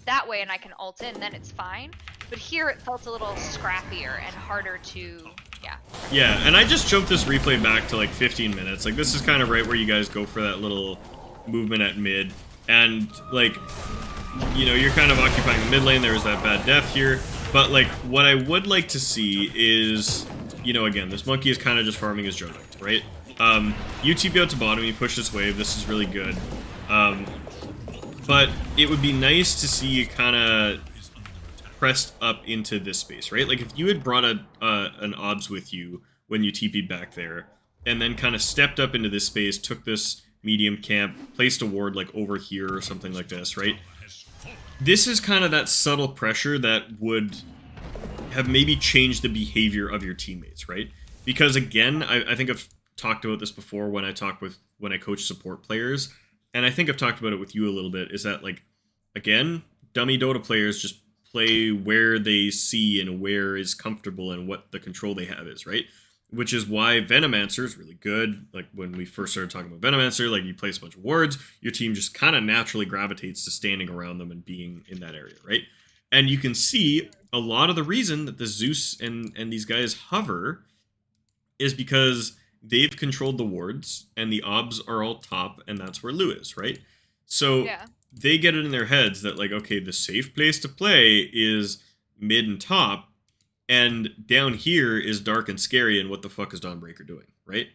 that way and I can ult in, then it's fine. But here it felt a little scrappier and harder to, yeah, Yeah, and I just jumped this replay back to like 15 minutes. Like this is kind of right where you guys go for that little movement at mid. And like you're kind of occupying the mid lane. There's that bad death here. But, like, what I would like to see is, again, this monkey is kind of just farming his Jonak, right? You TP out to bottom, you push this wave, this is really good. Um, but it would be nice to see you kind of pressed up into this space, right? Like, if you had brought an obs with you when you TP'd back there, and then kind of stepped up into this space, took this medium camp, placed a ward, like, over here or something like this, right? This is kind of that subtle pressure that would have maybe changed the behavior of your teammates, right? Because again, I think I've talked about this before when I coach support players, and I think I've talked about it with you a little bit. Is that like, again, dummy Dota players just play where they see and where is comfortable and what the control they have is, right? Which is why Venomancer is really good. Like when we first started talking about Venomancer, like you place a bunch of wards, your team just kind of naturally gravitates to standing around them and being in that area, right? And you can see a lot of the reason that the Zeus and these guys hover is because they've controlled the wards and the obs are all top, and that's where Lou is, right? So Yeah. they get it in their heads that, like, okay, the safe place to play is mid and top, and down here is dark and scary, and what the fuck is Dawnbreaker doing, right?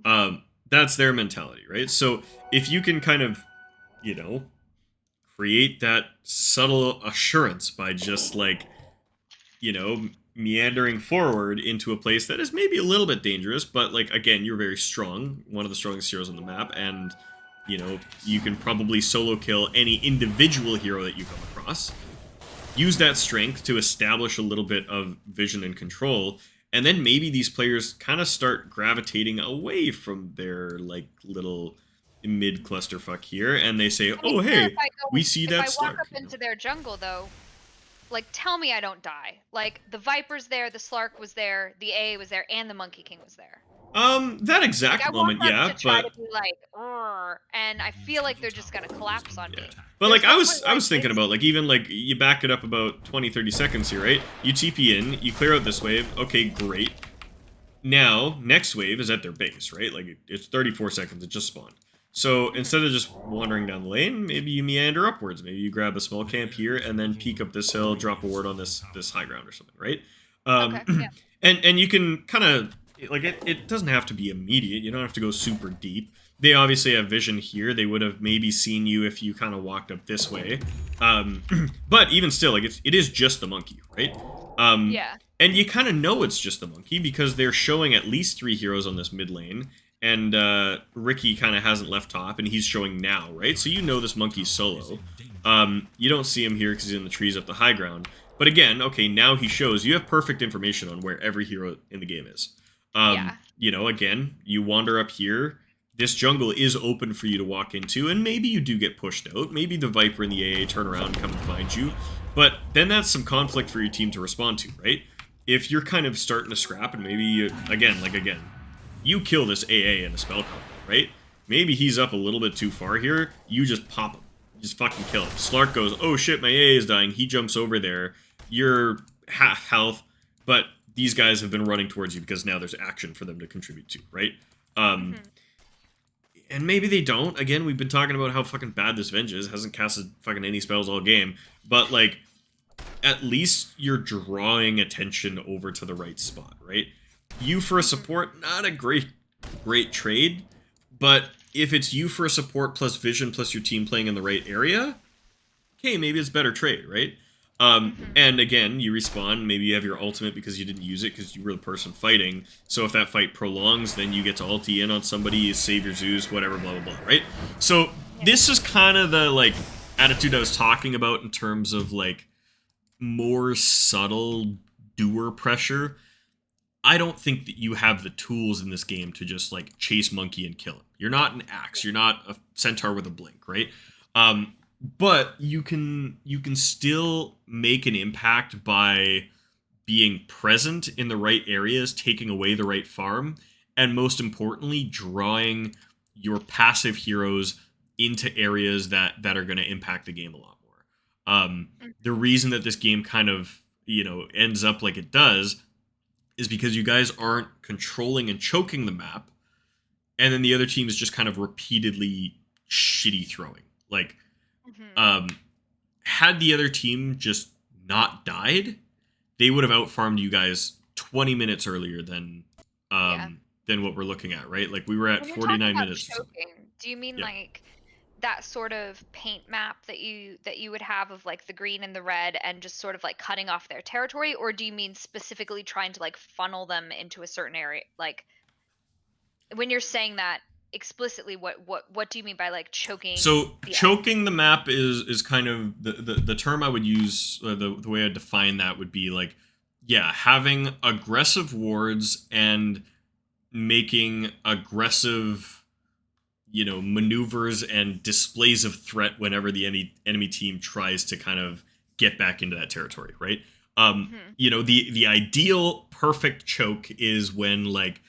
Mhm. That's their mentality, right? So if you can kind of, you know, create that subtle assurance by just like, meandering forward into a place that is maybe a little bit dangerous, but like again, you're very strong, one of the strongest heroes on the map, and you can probably solo kill any individual hero that you come across. Use that strength to establish a little bit of vision and control, and then maybe these players kind of start gravitating away from their like little mid clusterfuck here, and they say, I mean, "Oh sure, hey, we see if that I walk Slark." up into their jungle though, like tell me I don't die. Like the Viper's there, the Slark was there, the A was there, and the Monkey King was there. That Like I exact walk moment, up yeah, to try but to be like, "Urgh," and I feel like they're just gonna collapse on yeah. me. But like There's I no point was I where I was thinking waste. about, like, even like you back it up about 20-30 seconds here, right? You TP in, you clear out this wave. Okay, great. Now, next wave is at their base, right? Like it's 34 seconds, it just spawned. So instead Mhm. of just wandering down the lane, maybe you meander upwards. Maybe you grab a small camp here and then peek up this hill, drop a ward on this high ground or something, right? Okay, yeah. And you can kind of like it doesn't have to be immediate. You don't have to go super deep. They obviously have vision here. They would have maybe seen you if you kind of walked up this way. Um, but even still, like it is just the monkey, right? Um, Yeah. and you kind of know it's just the monkey because they're showing at least 3 heroes on this mid lane. And Ricky kind of hasn't left top, and he's showing now, right? So you know this monkey's solo. You don't see him here because he's in the trees up the high ground. But again, okay, now he shows you have perfect information on where every hero in the game is. Yeah. Again, you wander up here. This jungle is open for you to walk into, and maybe you do get pushed out. Maybe the Viper and the AA turn around and come and find you. But then that's some conflict for your team to respond to, right? If you're kind of starting to scrap, and maybe, again, you kill this AA in a spell combo, right? Maybe he's up a little bit too far here. You just pop him. You just fucking kill him. Slark goes, oh shit, my AA is dying. He jumps over there. You're half health, but these guys have been running towards you because now there's action for them to contribute to, right? Um, Mhm. and maybe they don't. Again, we've been talking about how fucking bad this Venge is. Hasn't casted fucking any spells all game. But, like, at least you're drawing attention over to the right spot, right? You for a support, not a great trade, but if it's you for a support plus vision plus your team playing in the right area, okay, maybe it's better trade, right? Mhm. And again, you respawn, maybe you have your ultimate because you didn't use it because you were the person fighting. So if that fight prolongs, then you get to ulti in on somebody, you save your Zeus, whatever, blah, blah, blah, right? So Yeah. this is kind of the, like, attitude I was talking about in terms of, like, more subtle doer pressure. I don't think that you have the tools in this game to just like chase monkey and kill him. You're not an axe. You're not a centaur with a blink, right? But you can still make an impact by being present in the right areas, taking away the right farm, and most importantly, drawing your passive heroes into areas that are going to impact the game a lot more. The Mhm. reason that this game kind of ends up like it does is because you guys aren't controlling and choking the map, and then the other team is just kind of repeatedly shitty throwing. Like, Mhm. um, had the other team just not died, they would have outfarmed you guys 20 minutes earlier Yeah. than what we're looking at, right? Like we were at When you're talking 49 about minutes or something. choking, do you mean Yeah. like that sort of paint map that you would have of like the green and the red and just sort of like cutting off their territory, or do you mean specifically trying to like funnel them into a certain area? Like when you're saying that explicitly, what do you mean by like choking So the choking the map is kind of the term I would use. The way I define that would be like, yeah, having aggressive wards and making aggressive, maneuvers and displays of threat whenever the enemy team tries to kind of get back into that territory, right? Mhm. The ideal perfect choke is when like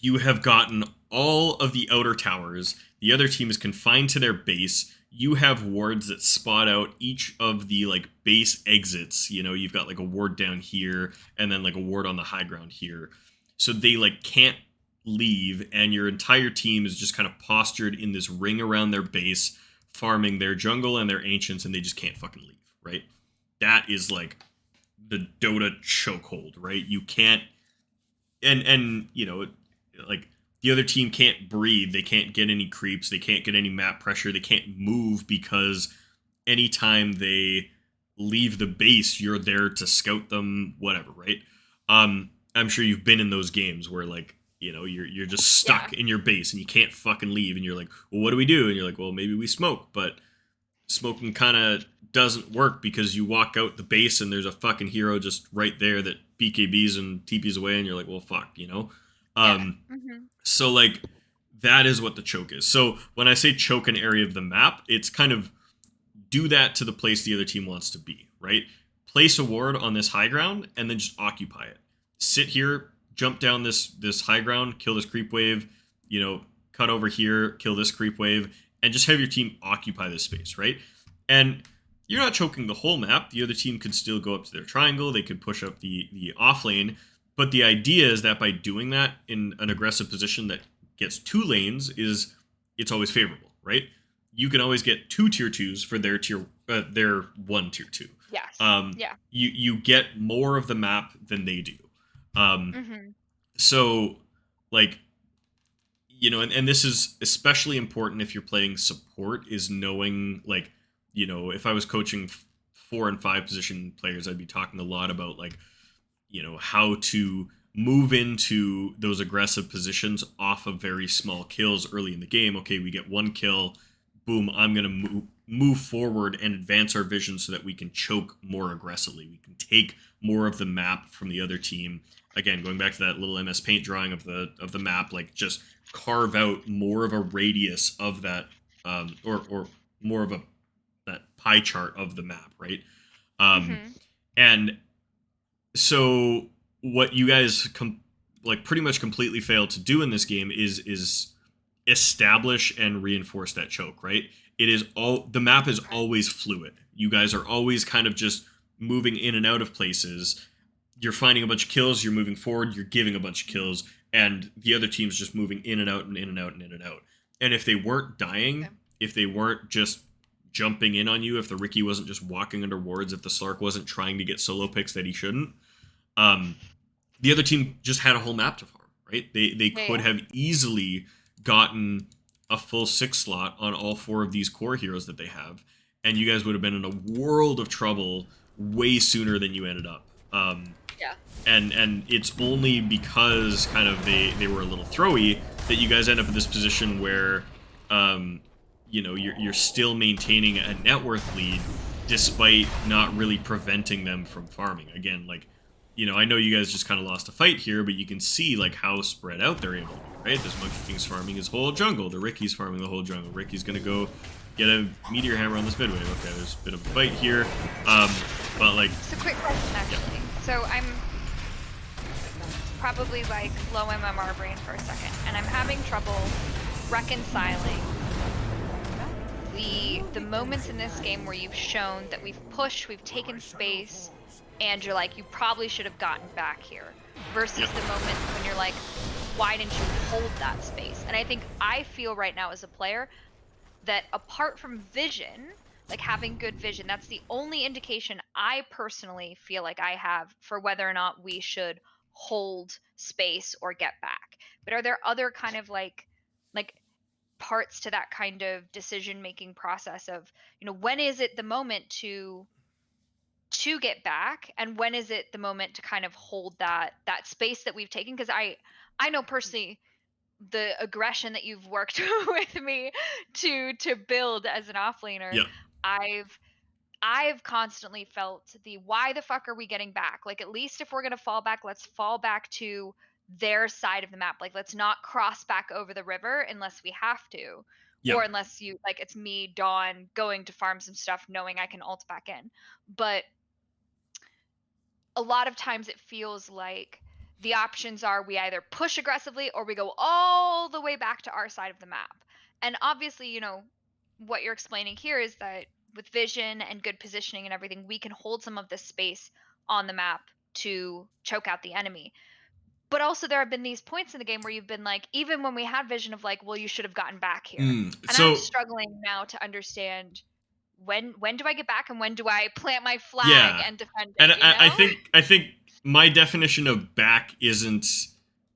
you have gotten all of the outer towers, the other team is confined to their base, you have wards that spot out each of the like base exits. You know, you've got like a ward down here and then like a ward on the high ground here. So they like can't leave, and your entire team is just kind of postured in this ring around their base, farming their jungle and their ancients, and they just can't fucking leave, right? That is like the Dota chokehold, right? You can't, and you know, like the other team can't breathe, they can't get any creeps, they can't get any map pressure, they can't move because anytime they leave the base, you're there to scout them, whatever, right? I'm sure you've been in those games where like, you know, you're just Yeah. stuck in your base and you can't fucking leave, and you're like, well, what do we do? And you're like, well, maybe we smoke, but smoking kind of doesn't work because you walk out the base and there's a fucking hero just right there that BKBs and TPs away, and you're like, well, fuck, you know. Yeah. Um, Mhm. so like that is what the choke is. So when I say choke an area of the map, it's kind of do that to the place the other team wants to be, right? Place a ward on this high ground and then just occupy it. Sit here, jump down this high ground, kill this creep wave, you know, cut over here, kill this creep wave, and just have your team occupy this space, right? And you're not choking the whole map. The other team could still go up to their triangle. They could push up the off lane. But the idea is that by doing that in an aggressive position that gets two lanes, is it's always favorable, right? You can always get two tier twos for their one tier two. Yes. Yeah. You get more of the map than they do. Um, Mhm. so like, you know, and this is especially important if you're playing support, is knowing like, you know, if I was coaching 4 and 5 position players, I'd be talking a lot about like, you know, how to move into those aggressive positions off of very small kills early in the game. Okay, we get one kill, boom, I'm going to move forward and advance our vision so that we can choke more aggressively. We can take more of the map from the other team. Again, going back to that little MS Paint drawing of the map, like just carve out more of a radius of that, or more of a that pie chart of the map, right? Um, Mhm. and so what you guys like pretty much completely failed to do in this game is establish and reinforce that choke, right? It is all the map is Okay. always fluid. You guys are always kind of just moving in and out of places. You're finding a bunch of kills, you're moving forward, you're giving a bunch of kills, and the other team's just moving in and out and in and out and in and out. And if they weren't dying, Okay. if they weren't just jumping in on you, if the Ricky wasn't just walking under wards, if the Slark wasn't trying to get solo picks that he shouldn't, um, the other team just had a whole map to farm, right? They Yeah. could Yeah. have easily gotten a full 6 slot on all 4 of these core heroes that they have, and you guys would have been in a world of trouble way sooner than you ended up. Yeah. And it's only because kind of they were a little throwy that you guys end up in this position where, um, you know, you're still maintaining a net worth lead despite not really preventing them from farming. Again, like, you know, I know you guys just kind of lost a fight here, but you can see like how spread out they're able to be, right? This Monkey King's farming his whole jungle. The Ricky's farming the whole jungle. Ricky's gonna go get a meteor hammer on this mid wave. Okay, there's a bit of a fight here. But like, It's a quick question, yeah, actually. So I'm probably like low MMR brain for a second, and I'm having trouble reconciling the moments in this game where you've shown that we've pushed, we've taken space, and you're like, you probably should have gotten back here, versus yeah, the moments when you're like, why didn't you hold that space? And I think I feel right now as a player that apart from vision, like having good vision, that's the only indication I personally feel like I have for whether or not we should hold space or get back. But are there other kind of like parts to that kind of decision making process of, when is it the moment to get back, and when is it the moment to kind of hold that space that we've taken? Because I know personally the aggression that you've worked with me to build as an offlaner, yeah, I've I've constantly felt the why the fuck are we getting back? Like, at least if we're gonna fall back, let's fall back to their side of the map. Like, let's not cross back over the river unless we have to. yeah. Or unless you like it's me, Dawn, going to farm some stuff knowing I can ult back in. But a lot of times it feels like the options are we either push aggressively or we go all the way back to our side of the map. And obviously, what you're explaining here is that with vision and good positioning and everything, we can hold some of this space on the map to choke out the enemy. But also there have been these points in the game where you've been like, even when we had vision of like, well, you should have gotten back here. And I'm So struggling now to understand when do I get back and when do I plant my flag yeah, and defend and it, you know? I think my definition of back isn't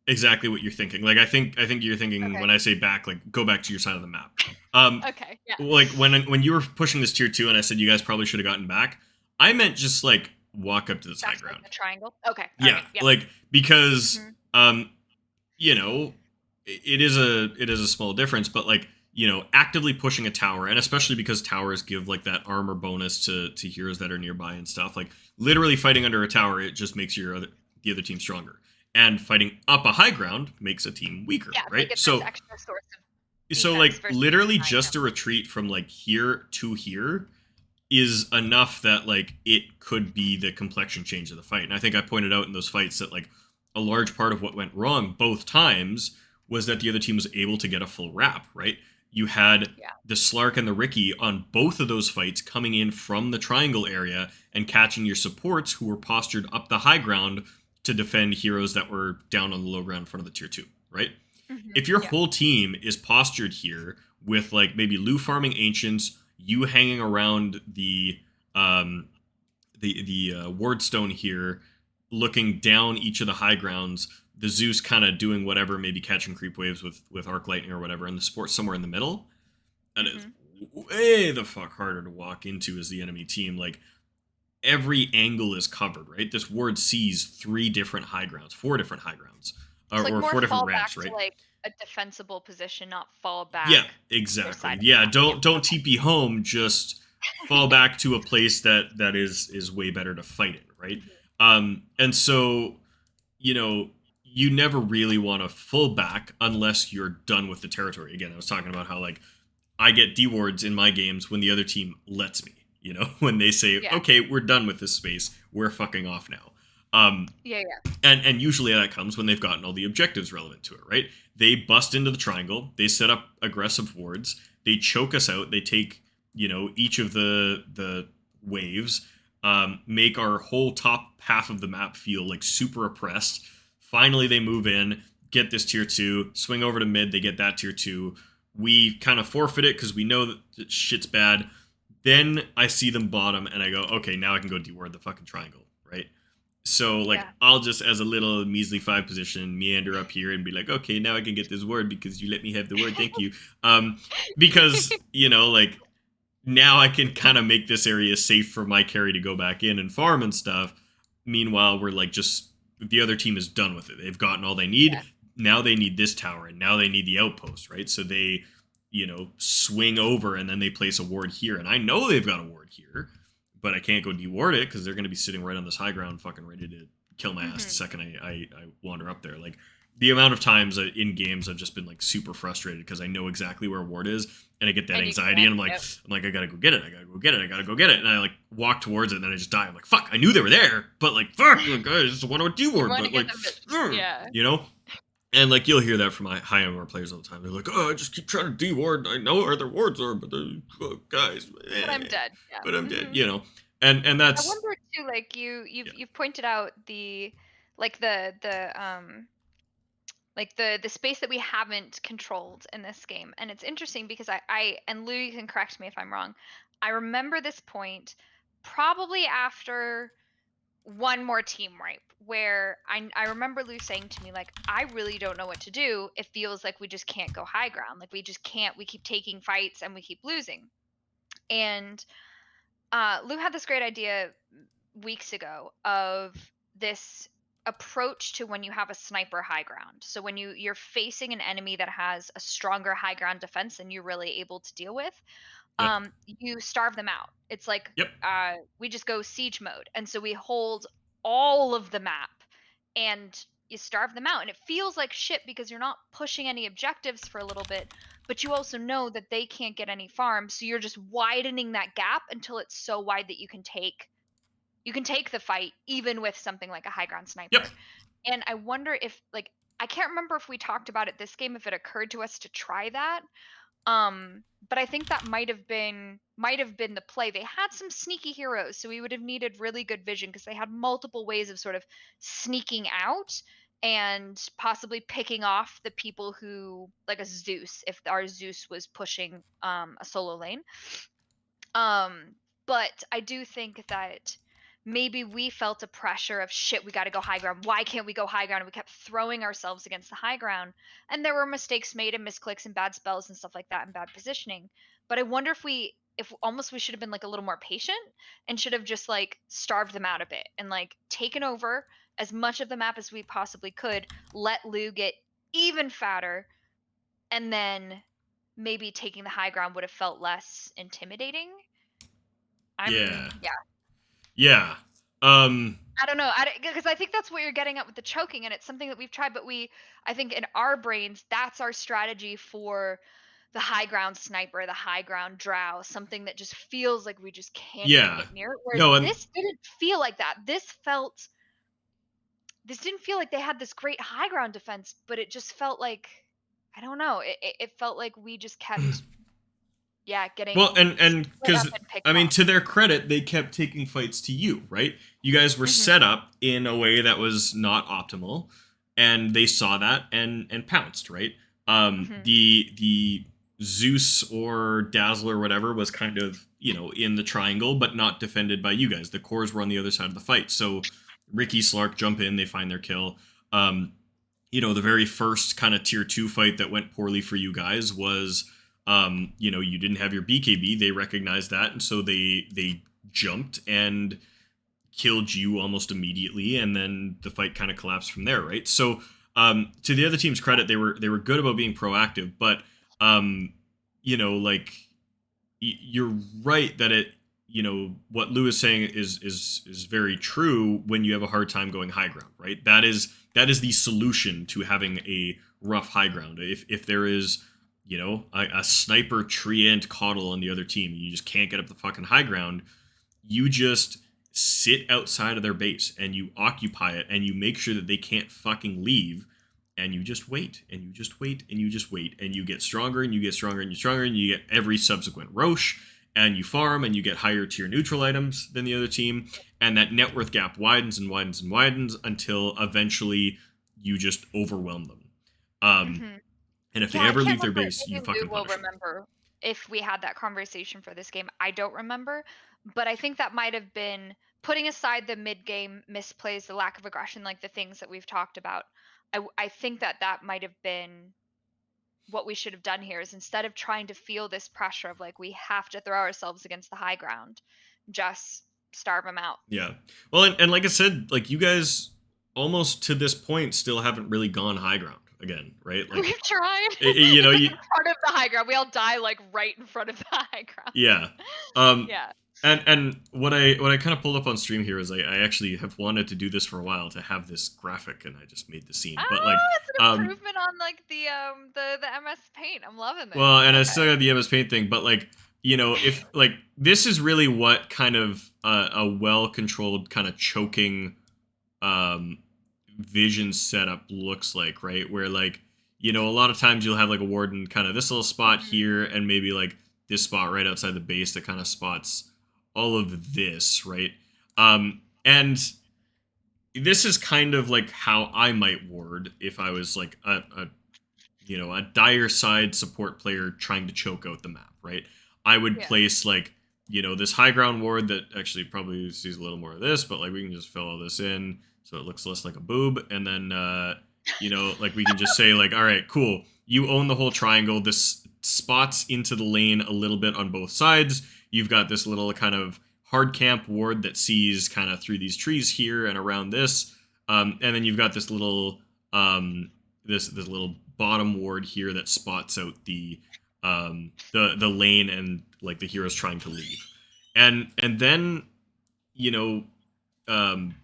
exactly what you're thinking. Like I think you're thinking Okay. when I say back, like go back to your side of the map. Um, Okay. Yeah. like when you were pushing this tier 2 and I said you guys probably should have gotten back, I meant just like walk up to this high Back to like ground. the triangle. Okay. All Yeah, right. Yep. like because Mhm. you know, it is a small difference, but like actively pushing a tower, and especially because towers give like that armor bonus to heroes that are nearby and stuff. Like literally fighting under a tower, it just makes the other team stronger, and fighting up a high ground makes a team weaker, Yeah, they right? get this extra source of So defense like versus literally behind just them. a retreat from like here to here is enough that like it could be the complexion change of the fight. And I think I pointed out in those fights that like a large part of what went wrong both times was that the other team was able to get a full wrap, right? You had Yeah. the Slark and the Ricky on both of those fights coming in from the triangle area and catching your supports who were postured up the high ground to defend heroes that were down on the low ground in front of the tier 2, right? If your Yeah. whole team is postured here with like maybe Lou farming ancients, you hanging around um the wardstone here, looking down each of the high grounds, the Zeus kind of doing whatever, maybe catching creep waves with arc lightning or whatever, and the support somewhere in the middle, that is Mhm. way the fuck harder to walk into as the enemy team. Like every angle is covered, right? This ward sees three different high grounds, four different high grounds, So like or more four different fall back ramps, to right? like a defensible position, not fall Yeah, back to their exactly. side of the Yeah, map. Yeah. don't TP home. Just fall back to a place that is way better to fight in, right? Mhm. And so you know you never really want to full back unless you're done with the territory. Again, I was talking about how like I get D wards in my games when the other team lets me. When they say, Yeah. okay, we're done with this space, we're fucking off now. Um, Yeah. Yeah. and usually that comes when they've gotten all the objectives relevant to it, right? They bust into the triangle, they set up aggressive wards, they choke us out, they take each of the waves, make our whole top half of the map feel like super oppressed. Finally they move in, get this tier 2, swing over to mid, they get that tier 2. We kind of forfeit it because we know that shit's bad. Then I see them bottom and I go, okay, now I can go deward the fucking triangle, right? So like Yeah. I'll just as a little measly 5 position meander up here and be like, okay, now I can get this word because you let me have the word. Thank you. Because like now I can kind of make this area safe for my carry to go back in and farm and stuff. Meanwhile, we're like just the other team is done with it. They've gotten all they need. Yeah. Now they need this tower and now they need the outpost, right? So they swing over and then they place a ward here, and I know they've got a ward here, but I can't go deward it because they're going to be sitting right on this high ground, fucking ready to kill my ass the Mhm. second I wander up there. Like the amount of times in games I've just been like super frustrated because I know exactly where ward is, and I get that And you anxiety, can't. and Yep. I'm like I gotta go get it, I gotta go get it, I gotta go get it, and I like walk towards it, and then I just die. I'm like fuck, I knew they were there, but like fuck, like, I just want to You deward, want to but get like the vision. Yeah. you know. And like you'll hear that from high MR players all the time. They're like, "Oh, I just keep trying to deward. I know where their wards are, but they're guys, But I'm dead. Yeah. but I'm dead." Mhm. And I that's wonder too, like yeah, you've pointed out like the space that we haven't controlled in this game, and it's interesting because I and Lou, you can correct me if I'm wrong. I remember this point probably after one more team wipe where I remember Lou saying to me like, I really don't know what to do. It feels like we just can't go high ground, like we just can't. We keep taking fights and we keep losing. And Lou had this great idea weeks ago of this approach to when you have a sniper high ground. So when you're facing an enemy that has a stronger high ground defense than you're really able to deal with, yep, you starve them out. It's like yep, we just go siege mode, and so we hold all of the map, and you starve them out, and it feels like shit because you're not pushing any objectives for a little bit, but you also know that they can't get any farms, so you're just widening that gap until it's so wide that you can take the fight even with something like a high ground yep. sniper. And I wonder if like I can't remember if we talked about it this game if it occurred to us to try that, But I think that might have been the play. They had some sneaky heroes, so we would have needed really good vision because they had multiple ways of sort of sneaking out and possibly picking off the people who, like a Zeus, if our Zeus was pushing a solo lane. Um, but I do think that maybe we felt a pressure of shit, we got to go high ground. Why can't we go high ground? And we kept throwing ourselves against the high ground. And there were mistakes made and misclicks and bad spells and stuff like that and bad positioning. But I wonder if almost we should have been like a little more patient and should have just like starved them out a bit and like taken over as much of the map as we possibly could, let Lou get even fatter, and then maybe taking the high ground would have felt less intimidating. Yeah. Yeah. Yeah. Um I don't know. Because I think that's what you're getting at with the choking, and it's something that we've tried. But I think in our brains, that's our strategy for the high ground sniper, the high ground drow, something that just feels like we just can't even yeah. get near it. Whereas No, and this didn't feel like that. This didn't feel like they had this great high ground defense, but it just felt like, I don't know. It felt like we just kept, yeah, well, getting and split up cuz and I picked mean, off. to their credit, they kept taking fights to you, right? You guys were Hmm. set up in a way that was not optimal, and they saw that and pounced, right? Hmm. The Zeus or Dazzler or whatever was kind of, in the triangle, but not defended by you guys. The cores were on the other side of the fight. So Ricky, Slark jump in, they find their kill. Um, the very first kind of tier 2 fight that went poorly for you guys was, you didn't have your BKB. They recognized that, and so they jumped and killed you almost immediately, and then the fight kind of collapsed from there, right? So, to the other team's credit, they were good about being proactive, but like, you're right that what Lou is saying is very true. When you have a hard time going high ground, right? That is the solution to having a rough high ground. If there is, a sniper treant coddle on the other team, and you just can't get up the fucking high ground, you just sit outside of their base and you occupy it and you make sure that they can't fucking leave, and you just wait and you just wait and you just wait, and you get stronger and you get stronger and you stronger, and you get every subsequent Roche, and you farm and you get higher tier neutral items than the other team, and that net worth gap widens and widens and widens until eventually you just overwhelm them. um Hmm. and if Yeah, they I ever can't leave their remember. base, you Maybe Lou fucking will punish them. remember if we had that conversation for this game. I don't remember, but I think that might have been, putting aside the mid-game misplays, the lack of aggression, like the things that we've talked about. I think that that might have been what we should have done here, is instead of trying to feel this pressure of like we have to throw ourselves against the high ground, just starve them out. Yeah. Well, and like I said, like, you guys almost to this point still haven't really gone high ground again, right? Like, We've tried you in front of the high ground. We all die like right in front of the high ground. yeah. Um Yeah. and what I kind of pulled up on stream here is I actually have wanted to do this for a while, to have this graphic, and I just made the scene. But like, Oh, it's an um improvement on like the MS Paint. I'm loving this. well, and I Okay. still got the MS Paint thing, but like, if like, this is really what kind of a well controlled kind of choking um vision setup looks like, right? Where, like, a lot of times you'll have like a warden kind of this little spot Mhm. here, and maybe like this spot right outside the base that kind of spots all of this, right? And this is kind of like how I might ward if I was like a dire side support player trying to choke out the map, right? I would Yeah. place, like, this high ground ward that actually probably sees a little more of this, but like, we can just fill all this in so it looks less like a boob, and then like, we can just say, like, all right, cool, you own the whole triangle. This spots into the lane a little bit on both sides. You've got this little kind of hard camp ward that sees kind of through these trees here and around this, and then you've got this little this little bottom ward here that spots out the lane, and like the heroes trying to leave, and then, you know um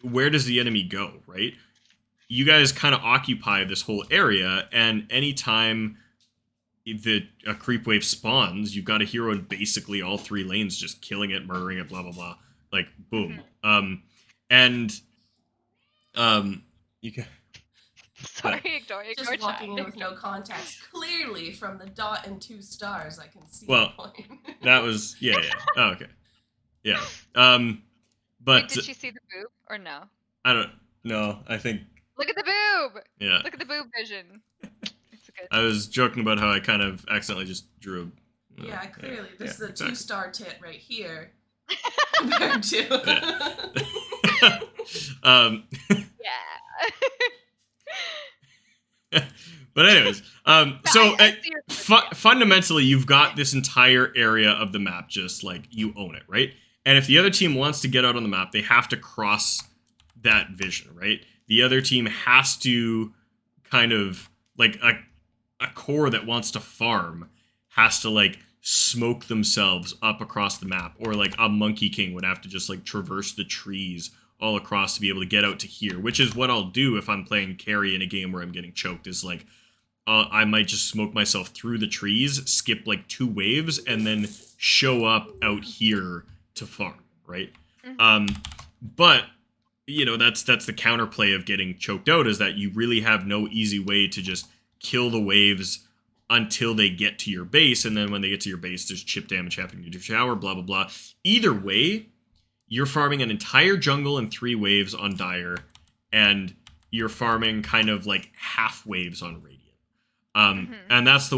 where does the enemy go, right? You guys kind of occupy this whole area, and anytime a creep wave spawns, you've got a hero in basically all three lanes, just killing it, murdering it, blah blah blah, like, boom. Mhm. And you can Sorry, ignore Just chat. walking in with no context. Clearly, from the dot and 2 stars, I can see Well, the point. that was yeah. Oh, okay. Yeah. Wait, But did she see the boob or no? I don't know. I think Look at the boob! yeah. Look at the boob vision. It's good. I was joking about how I kind of accidentally just drew. Yeah, clearly. This is a exactly. 2-star tit right here. Compared to. Yeah. But anyways, so fundamentally, you've got this entire area of the map just like you own it, right? And if the other team wants to get out on the map, they have to cross that vision, right? The other team has to kind of like a core that wants to farm has to like smoke themselves up across the map, or like a Monkey King would have to just like traverse the trees all across to be able to get out to here, which is what I'll do if I'm playing carry in a game where I'm getting choked, is like I might just smoke myself through the trees, skip like 2 waves, and then show up out here to farm, right? But you know, that's the counterplay of getting choked out, is that you really have no easy way to just kill the waves until they get to your base, and then when they get to your base, there's chip damage happening to your tower, blah blah blah. Either way, you're farming an entire jungle in 3 waves on Dire, and you're farming kind of like half waves on Radiant. And that's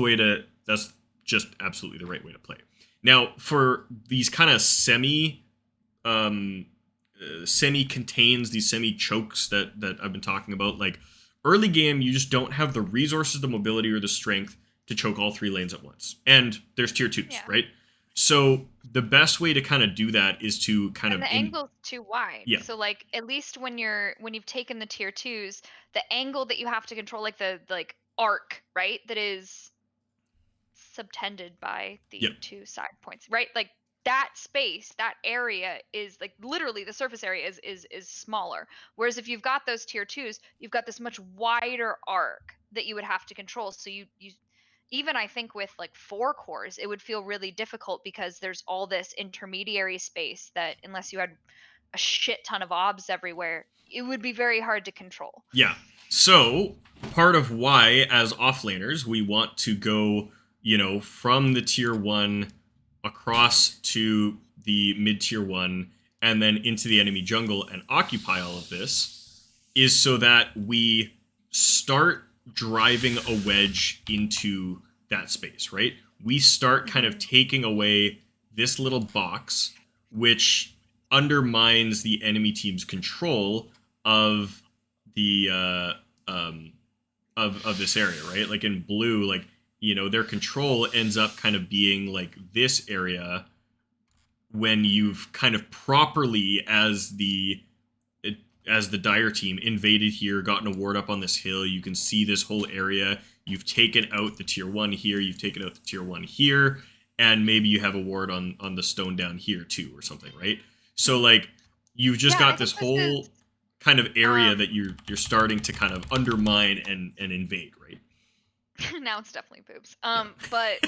just absolutely the right way to play. Now, for these kind of semi-contains, these semi-chokes that I've been talking about, like early game, you just don't have the resources, the mobility, or the strength to choke all 3 lanes at once. And there's tier 2s, right? So the best way to kind of do that is to kind of the angle's too wide. Yeah. So like at least when you've taken the tier 2s, the angle that you have to control, like the arc, right? That is subtended by the 2 side points, right? Like that space, that area is like literally the surface area is smaller. Whereas if you've got those tier 2s, you've got this much wider arc that you would have to control. So you even I think with like 4 cores, it would feel really difficult because there's all this intermediary space that unless you had a shit ton of obs everywhere, it would be very hard to control. Yeah. So part of why, as offlaners, we want to go, you know, from the tier 1 across to the mid tier 1 and then into the enemy jungle and occupy all of this, is so that we start driving a wedge into that space, right? We start kind of taking away this little box, which undermines the enemy team's control of the of this area, right? Like in blue, like, you know, their control ends up kind of being like this area when you've kind of properly, as the Dire team, invaded here, gotten a ward up on this hill. You can see this whole area. You've taken out the tier 1 here. You've taken out the tier 1 here. And maybe you have a ward on the stone down here too or something, right? So like you've just got this whole kind of area that you're starting to kind of undermine and invade, right? Now it's definitely boobs. But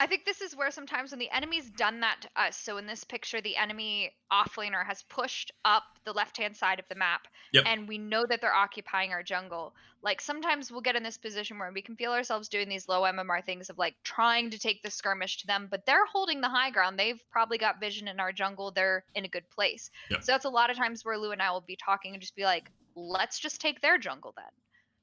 I think this is where sometimes when the enemy's done that to us, so in this picture, the enemy offlaner has pushed up the left-hand side of the map, and we know that they're occupying our jungle. Like sometimes we'll get in this position where we can feel ourselves doing these low MMR things of like trying to take the skirmish to them, but they're holding the high ground. They've probably got vision in our jungle. They're in a good place. So that's a lot of times where Lou and I will be talking and just be like, let's just take their jungle then.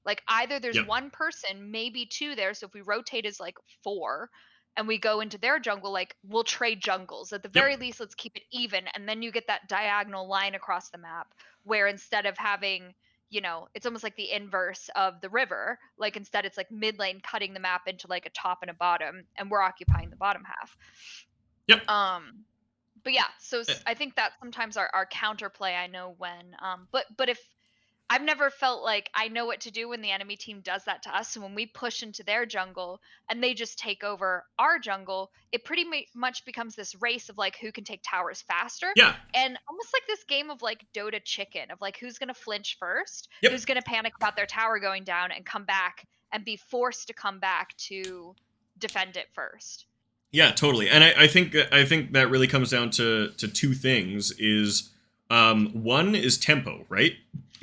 Like either there's 1 person, maybe 2 there. So if we rotate as like 4 and we go into their jungle, like we'll trade jungles. At the very least, let's keep it even. And then you get that diagonal line across the map where instead of having, you know, it's almost like the inverse of the river. Like instead it's like mid lane cutting the map into like a top and a bottom, and we're occupying the bottom half. But yeah, so I think that sometimes our counterplay, I know when, but if I've never felt like I know what to do when the enemy team does that to us. So when we push into their jungle and they just take over our jungle, it pretty much becomes this race of like who can take towers faster. And almost like this game of like Dota chicken, of like who's going to flinch first, who's going to panic about their tower going down and come back and be forced to come back to defend it first. Yeah, totally. And I think that really comes down to 2 things. Is one is tempo, right?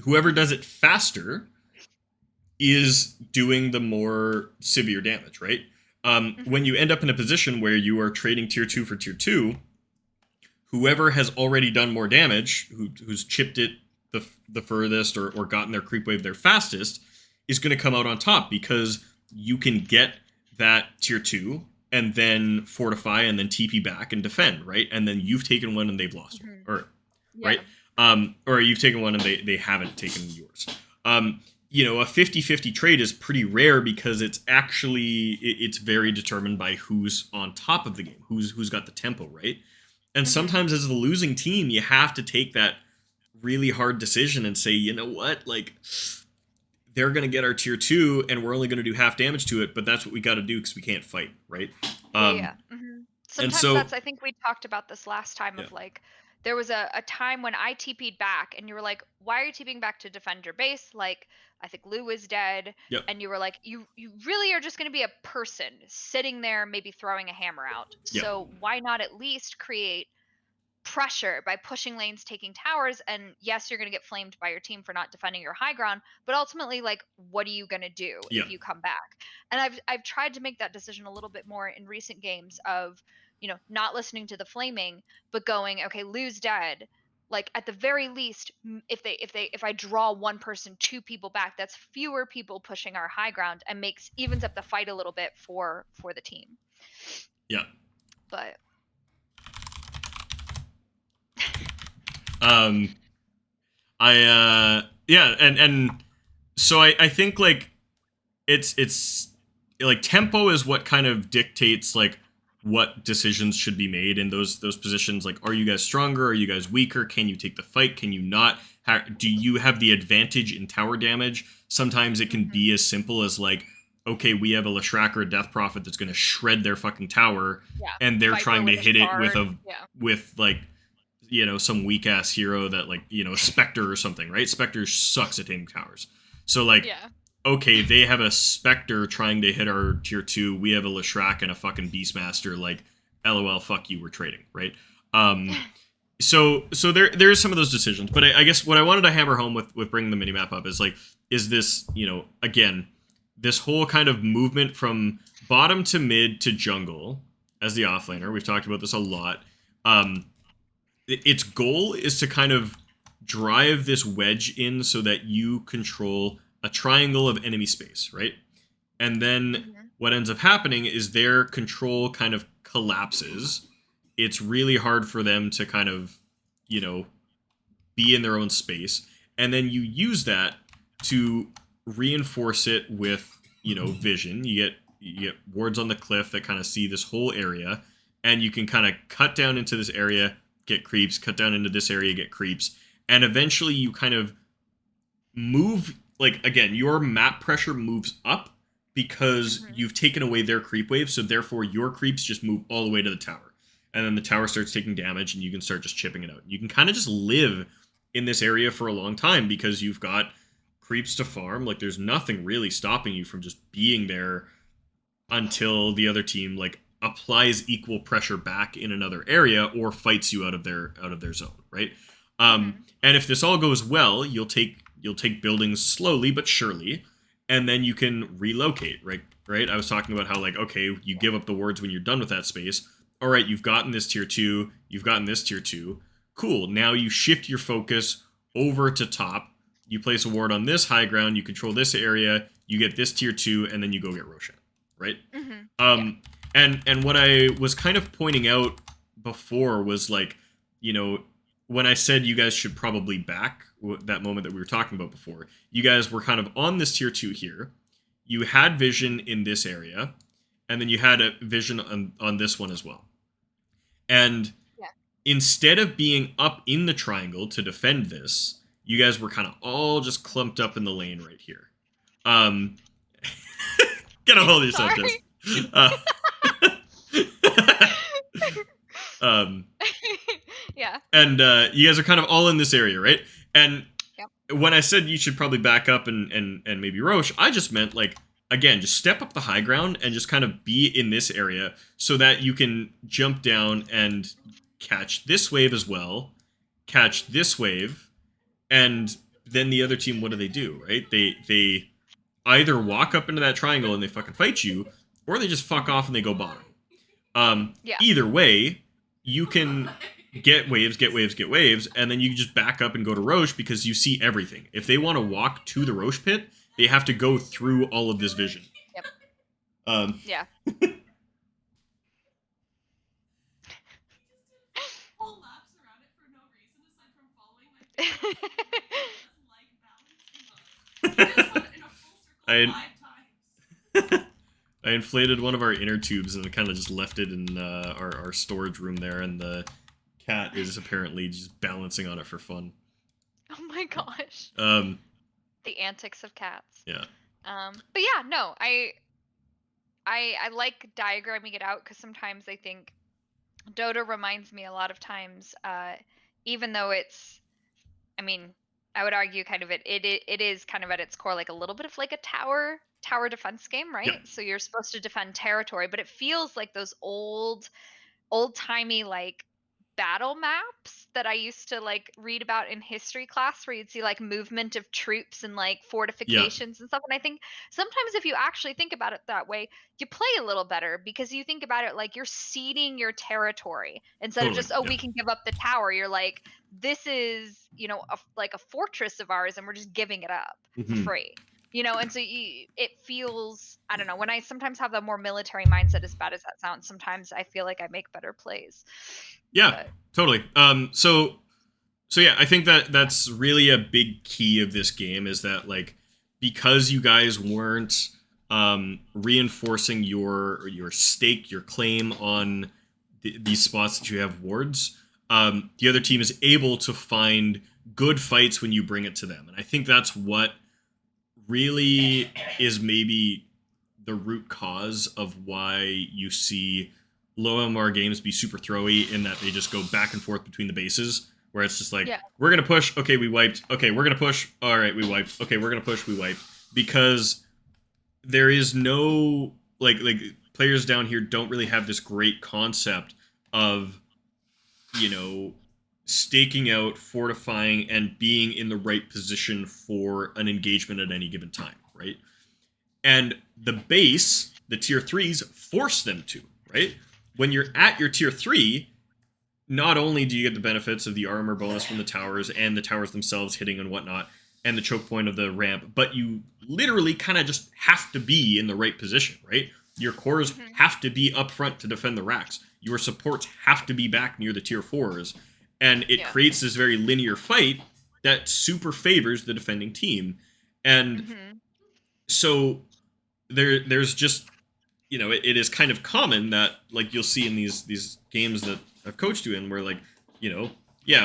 whoever does it faster is doing the more severe damage, right? When you end up in a position where you are trading tier 2 for tier 2, whoever has already done more damage, who's chipped it the furthest or gotten their creep wave there fastest, is going to come out on top because you can get that tier 2 and then fortify and then TP back and defend, right? And then you've taken one and they've lost one, or right? Or you've taken one and they haven't taken yours. A 50-50 trade is pretty rare because it's very determined by who's on top of the game, who's got the tempo, right? And sometimes as the losing team, you have to take that really hard decision and say, you know what, like, they're going to get our tier 2 and we're only going to do half damage to it, but that's what we got to do because we can't fight, right? Sometimes that's, I think we talked about this last time of like, there was a time when I TP'd back and you were like, why are you TPing back to defend your base? Like, I think Lou is dead. Yep. And you were like, you really are just going to be a person sitting there, maybe throwing a hammer out. Yep. So why not at least create pressure by pushing lanes, taking towers? And yes, you're going to get flamed by your team for not defending your high ground, but ultimately, like, what are you going to do if you come back? And I've tried to make that decision a little bit more in recent games of, not listening to the flaming, but going, okay, Lou's dead. Like, at the very least, if I draw one person, two people back, that's fewer people pushing our high ground and evens up the fight a little bit for the team. Yeah. But so I think like it's like tempo is what kind of dictates like what decisions should be made in those positions. Like, are you guys stronger? Are you guys weaker? Can you take the fight? Can you not? Do you have the advantage in tower damage? Sometimes it can be as simple as like, okay, we have a Lashrak or a Death Prophet that's going to shred their fucking tower, and they're trying to hit it with like, some weak ass hero that like, a Spectre or something, right? Spectre sucks at hitting towers. So like, okay, they have a Spectre trying to hit our tier 2. We have a Lashrak and a fucking Beastmaster. Like, LOL, fuck you, we're trading, right? So there's some of those decisions. But I guess what I wanted to hammer home with bringing the minimap up is like, is this, again, this whole kind of movement from bottom to mid to jungle as the offlaner. We've talked about this a lot. Its goal is to kind of drive this wedge in so that you control a triangle of enemy space, right? And then what ends up happening is their control kind of collapses. It's really hard for them to kind of, be in their own space. And then you use that to reinforce it with, vision. You get wards on the cliff that kind of see this whole area, and you can kind of cut down into this area, get creeps, cut down into this area, get creeps, and eventually you kind of move, like, again, your map pressure moves up because you've taken away their creep wave, so therefore your creeps just move all the way to the tower. And then the tower starts taking damage, and you can start just chipping it out. You can kind of just live in this area for a long time because you've got creeps to farm. Like, there's nothing really stopping you from just being there until the other team, like, applies equal pressure back in another area or fights you out of their zone, right? And if this all goes well, you'll take buildings slowly but surely, and then you can relocate, right? I was talking about how, like, okay, you give up the wards when you're done with that space. All right, you've gotten this tier 2, you've gotten this tier 2. Cool, now you shift your focus over to top. You place a ward on this high ground, you control this area, you get this tier 2, and then you go get Roshan, right? And what I was kind of pointing out before was, like, when I said you guys should probably back, that moment that we were talking about before, you guys were kind of on this tier 2 here. You had vision in this area, and then you had a vision on this one as well. And instead of being up in the triangle to defend this, you guys were kind of all just clumped up in the lane right here. Get a hold of yourself, Jess. And you guys are kind of all in this area, right? And when I said you should probably back up and maybe Roche, I just meant, like, again, just step up the high ground and just kind of be in this area so that you can jump down and catch this wave as well, catch this wave, and then the other team, what do? Right? They either walk up into that triangle and they fucking fight you, or they just fuck off and they go bottom. Yeah. Either way, you can get waves, and then you can just back up and go to Roche because you see everything. If they want to walk to the Roche pit, they have to go through all of this vision. Yep. Yeah. Whole laps around it for no reason aside from following my favorite just like balancing on. He just went in a full circle 5 times. I inflated one of our inner tubes and kind of just left it in our storage room there, and the cat is apparently just balancing on it for fun. Oh my gosh. The antics of cats. Yeah. But yeah, no, I like diagramming it out because sometimes I think Dota reminds me a lot of times, even though it's, I mean, I would argue kind of it is kind of at its core like a little bit of like a tower defense game, right? Yeah. So you're supposed to defend territory, but it feels like those old timey like battle maps that I used to like read about in history class where you'd see like movement of troops and like fortifications and stuff. And I think sometimes if you actually think about it that way, you play a little better because you think about it like you're ceding your territory instead of Totally, just, we can give up the tower. You're like, this is, like a fortress of ours and we're just giving it up for free. And so it feels, I don't know, when I sometimes have the more military mindset, as bad as that sounds, sometimes I feel like I make better plays. Yeah, totally. So yeah, I think that's really a big key of this game is that like because you guys weren't reinforcing your stake, your claim on these spots that you have wards, the other team is able to find good fights when you bring it to them, and I think that's what really is maybe the root cause of why you see low MR games be super throwy in that they just go back and forth between the bases, where it's just like, we're going to push, okay, we wiped, okay, we're going to push, all right, we wiped, okay, we're going to push, we wiped, because there is no, like players down here don't really have this great concept of, staking out, fortifying, and being in the right position for an engagement at any given time, right? And the base, the tier 3s, force them to, right? When you're at your tier 3, not only do you get the benefits of the armor bonus from the towers and the towers themselves hitting and whatnot, and the choke point of the ramp, but you literally kind of just have to be in the right position, right? Your cores have to be up front to defend the racks. Your supports have to be back near the tier 4s. And it creates this very linear fight that super favors the defending team. And so there's just, it is kind of common that, like, you'll see in these games that I've coached you in where, like,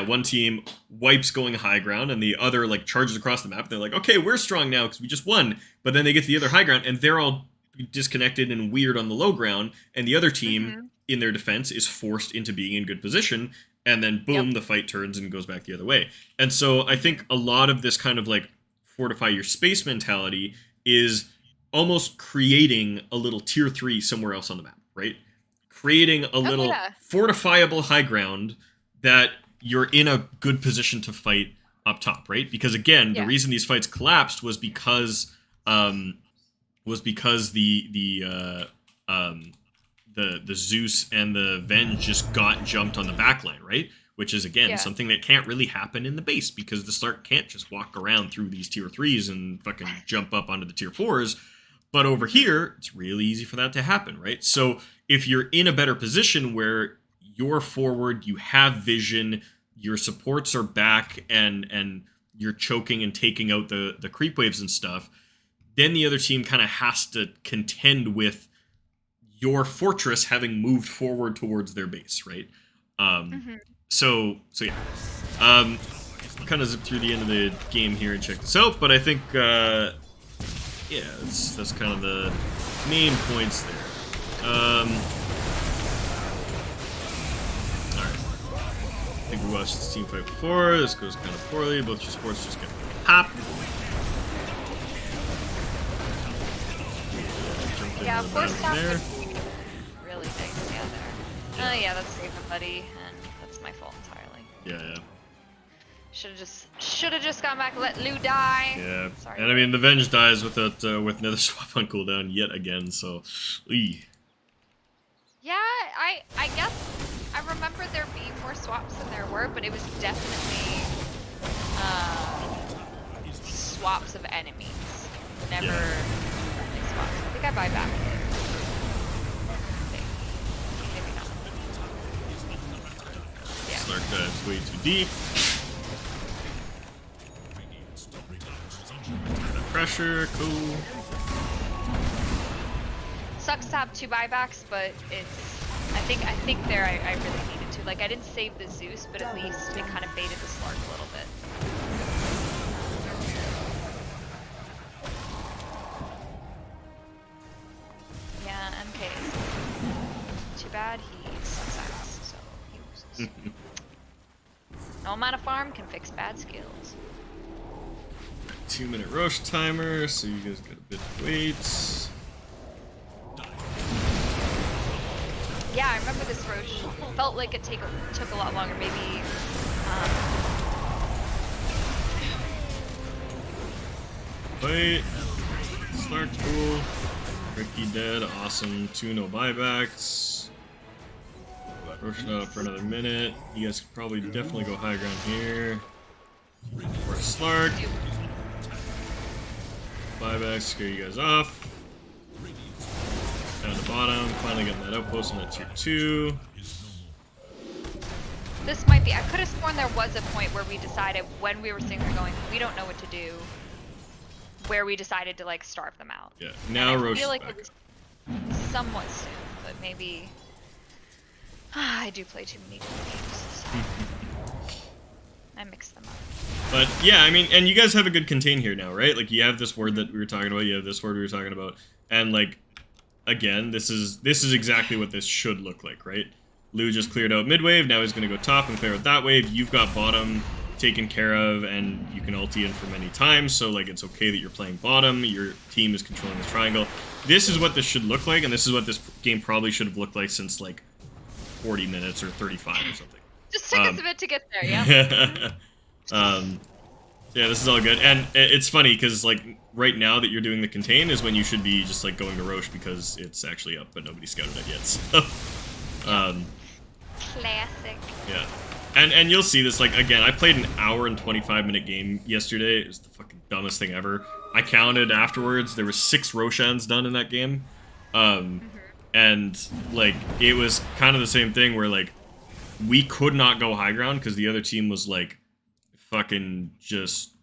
one team wipes going high ground and the other, like, charges across the map. And they're like, okay, we're strong now because we just won. But then they get to the other high ground and they're all disconnected and weird on the low ground. And the other team, in their defense, is forced into being in good position. And then, boom, the fight turns and goes back the other way. And so I think a lot of this kind of, like, fortify your space mentality is almost creating a little tier 3 somewhere else on the map, right? Creating a little fortifiable high ground that you're in a good position to fight up top, right? Because again, the reason these fights collapsed was because the Zeus and the Venge just got jumped on the backline, right? Which is, again, something that can't really happen in the base because the Stark can't just walk around through these tier 3s and fucking jump up onto the tier 4s. But over here, it's really easy for that to happen, right? So if you're in a better position where you're forward, you have vision, your supports are back, and you're choking and taking out the creep waves and stuff, then the other team kind of has to contend with your fortress having moved forward towards their base, right? So yeah. Kind of zip through the end of the game here and check this out, but I think, that's kind of the main points there. Alright. I think we watched this team fight before. This goes kind of poorly. Both your sports just get popped. Yeah, first half was really big. Yeah, there. Oh, yeah, that's Raven Buddy, and that's my fault entirely. Yeah. Should have just gone back and let Lou die. Yeah, Sorry. and I mean the Venge dies with another swap on cooldown yet again. So, eey. Yeah, I guess I remember there being more swaps than there were, but it was definitely swaps of enemies, never friendly swaps. I think I buy back. Maybe not. Yeah. Slark dives way too deep. Pressure, cool. Sucks to have 2 buybacks, but it's. I think there I really needed to. Like I didn't save the Zeus, but at least it kind of baited the Slark a little bit. Yeah, MK. Too bad he sucks ass, so he loses. No amount of farm can fix bad skills. 2-minute Roche timer, so you guys got a bit of wait. Yeah, I remember this Roche felt like it took a lot longer. Maybe. Wait. Slark cool. Ricky dead. Awesome. 2 no buybacks. Roche not up for another minute. You guys could probably definitely go high ground here. Or Slark. Buybacks, scare you guys off. Down the bottom, finally getting that outpost on that tier 2. This might be. I could have sworn there was a point where we decided when we were sitting there going, we don't know what to do. Where we decided to like starve them out. Yeah, now Roche I feel like back. it was somewhat soon, but maybe. I do play too many different games. So I mix them up. But yeah, I mean, and you guys have a good contain here now, right? Like you have this word that we were talking about, you have this word we were talking about, and like, again, this is exactly what this should look like, right? Lou just cleared out mid wave, now he's gonna go top and clear out that wave. You've got bottom taken care of, and you can ulti in for many times, so like it's okay that you're playing bottom, your team is controlling this triangle. This is what this should look like, and this is what this game probably should have looked like since like 40 minutes or 35 or something. Just took us a bit to get there, yeah. Yeah, this is all good, and it's funny because like right now that you're doing the contain is when you should be just like going to Roche because it's actually up, but nobody scouted it yet. So, Classic. yeah, and you'll see this like again. I played an hour and 25-minute game yesterday. It was the fucking dumbest thing ever. I counted afterwards. There were 6 Roshans done in that game, and like it was kind of the same thing where like we could not go high ground because the other team was like fucking just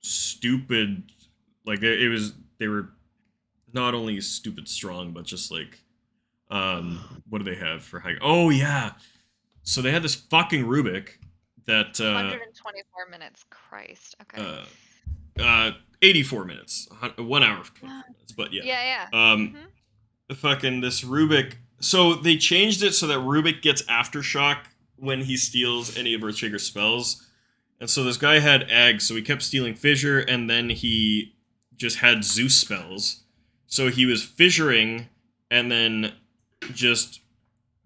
stupid. Like they were not only stupid strong, but just like what do they have for high? Oh yeah, so they had this fucking Rubik that 124 minutes. Christ. Okay. 84 minutes, 1 hour 24 minutes. But yeah, Yeah. Fucking this Rubik. So they changed it so that Rubik gets aftershock when he steals any of Earthshaker's spells. And so this guy had eggs, so he kept stealing Fissure, and then he just had Zeus spells. So he was fissuring, and then just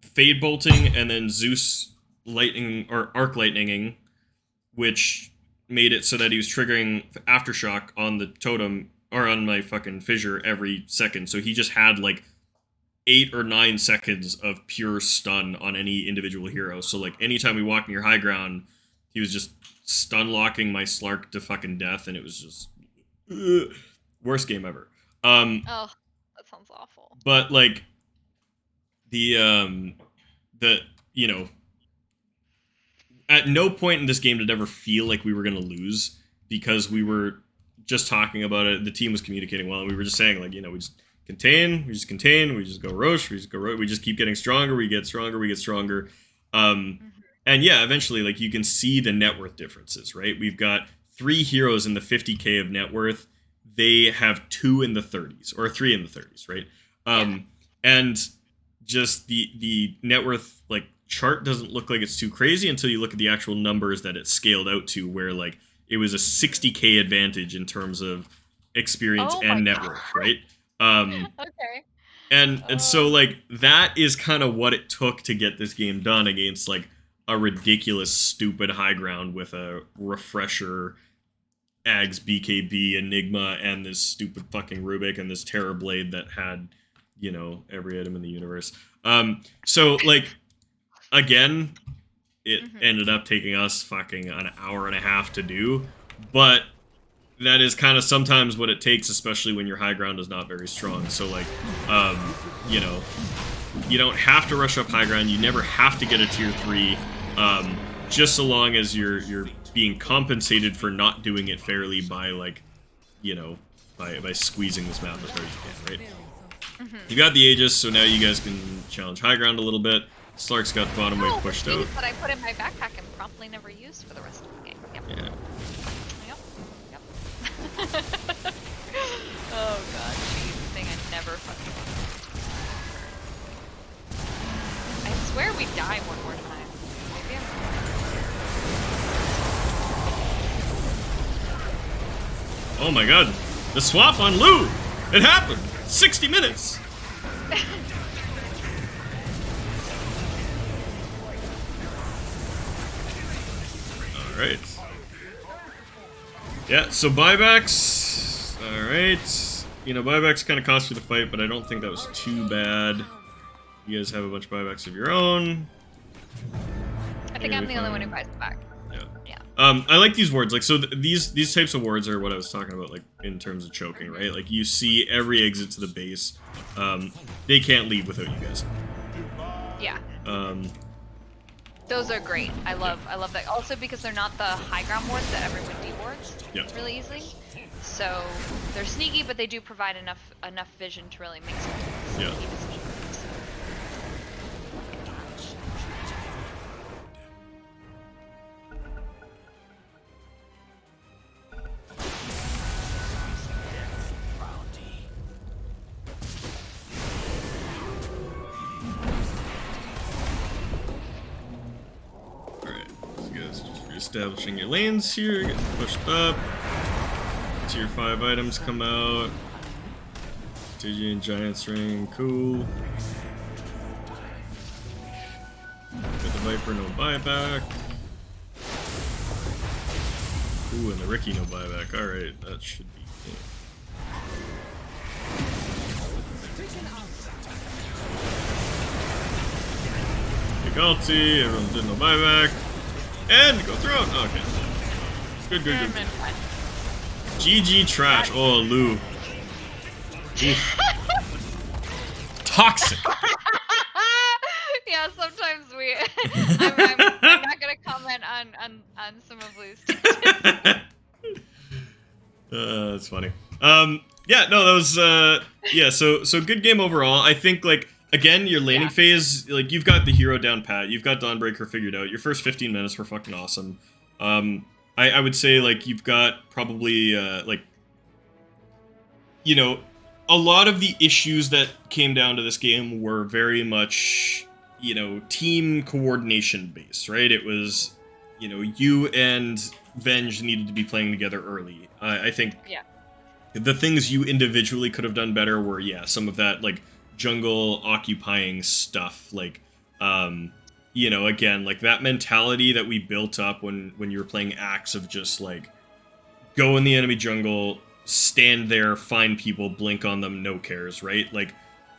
Fade Bolting, and then Zeus lightning or Arc Lightninging, which made it so that he was triggering Aftershock on the totem, or on my fucking Fissure every second. So he just had like 8 or 9 seconds of pure stun on any individual hero. So like anytime we walked near high ground, he was just stun locking my Slark to fucking death, and it was just worst game ever. Oh, that sounds awful. But like the you know, at no point in this game did it ever feel like we were gonna lose because we were just talking about it. The team was communicating well, and we were just saying like, you know, we just contain, we just go Roche, we just keep getting stronger, we get stronger. And yeah, eventually, like, you can see the net worth differences, right? We've got 3 heroes in the 50k of net worth. They have 2 in the 30s, or 3 in the 30s, right? And just the net worth, like, chart doesn't look like it's too crazy until you look at the actual numbers that it's scaled out to, where, like, it was a 60k advantage in terms of experience and net worth, right? Okay. And so, like, that is kind of what it took to get this game done against, like, a ridiculous, stupid high ground with a refresher, Ags, BKB, Enigma, and this stupid fucking Rubik and this Terror Blade that had, you know, every item in the universe. So, like, again, it ended up taking us fucking an hour and a half to do, but that is kind of sometimes what it takes, especially when your high ground is not very strong. So, like, you know, you don't have to rush up high ground. You never have to get a tier 3, just so long as you're being compensated for not doing it fairly by, like, you know, by squeezing this map as hard as you can, right? You got the Aegis, so now you guys can challenge high ground a little bit. Slark's got the bottom wave pushed out. That I put in my backpack and promptly never used for the rest of the game. Yep. Yeah. Yep. Oh god, cheese thing I never fucking want. I swear we die one more time. Maybe Oh my god. The swap on Lou! It happened! 60 minutes! Alright. Yeah, so buybacks. Alright. You know, buybacks kind of cost you the fight, but I don't think that was too bad. You guys have a bunch of buybacks of your own. I think I'm the only one who buys it back. Yeah. I like these wards. Like, so these types of wards are what I was talking about, like, in terms of choking, right? Like, you see every exit to the base. They can't leave without you guys. Yeah. Those are great. I love that. Also because they're not the high ground wards that everyone dewards really easily. So they're sneaky, but they do provide enough vision to really make some sneaky decisions. Establishing your lanes here, get pushed up. Tier 5 items come out. Stygian Giant's Ring, cool. Got the Viper, no buyback. Ooh, and the Ricky, no buyback. Alright, that should be good. Big ulti, everyone did no buyback. And go through it. Okay. Good. GG trash. Oh, Lou. Oof. Toxic. Yeah, sometimes we. I'm not gonna comment on some of Lou's. That's funny. Yeah, no, that was yeah. So good game overall. I think, like, again, your laning phase, like, you've got the hero down pat, you've got Dawnbreaker figured out. Your first 15 minutes were fucking awesome. I would say, like, you've got probably, like, you know, a lot of the issues that came down to this game were very much, you know, team coordination based, right? It was, you know, you and Venge needed to be playing together early. I think the things you individually could have done better were, some of that, like, jungle occupying stuff, like, you know, again, like, that mentality that we built up when you were playing Axe of just, like, go in the enemy jungle, stand there, find people, blink on them, no cares, right? Like,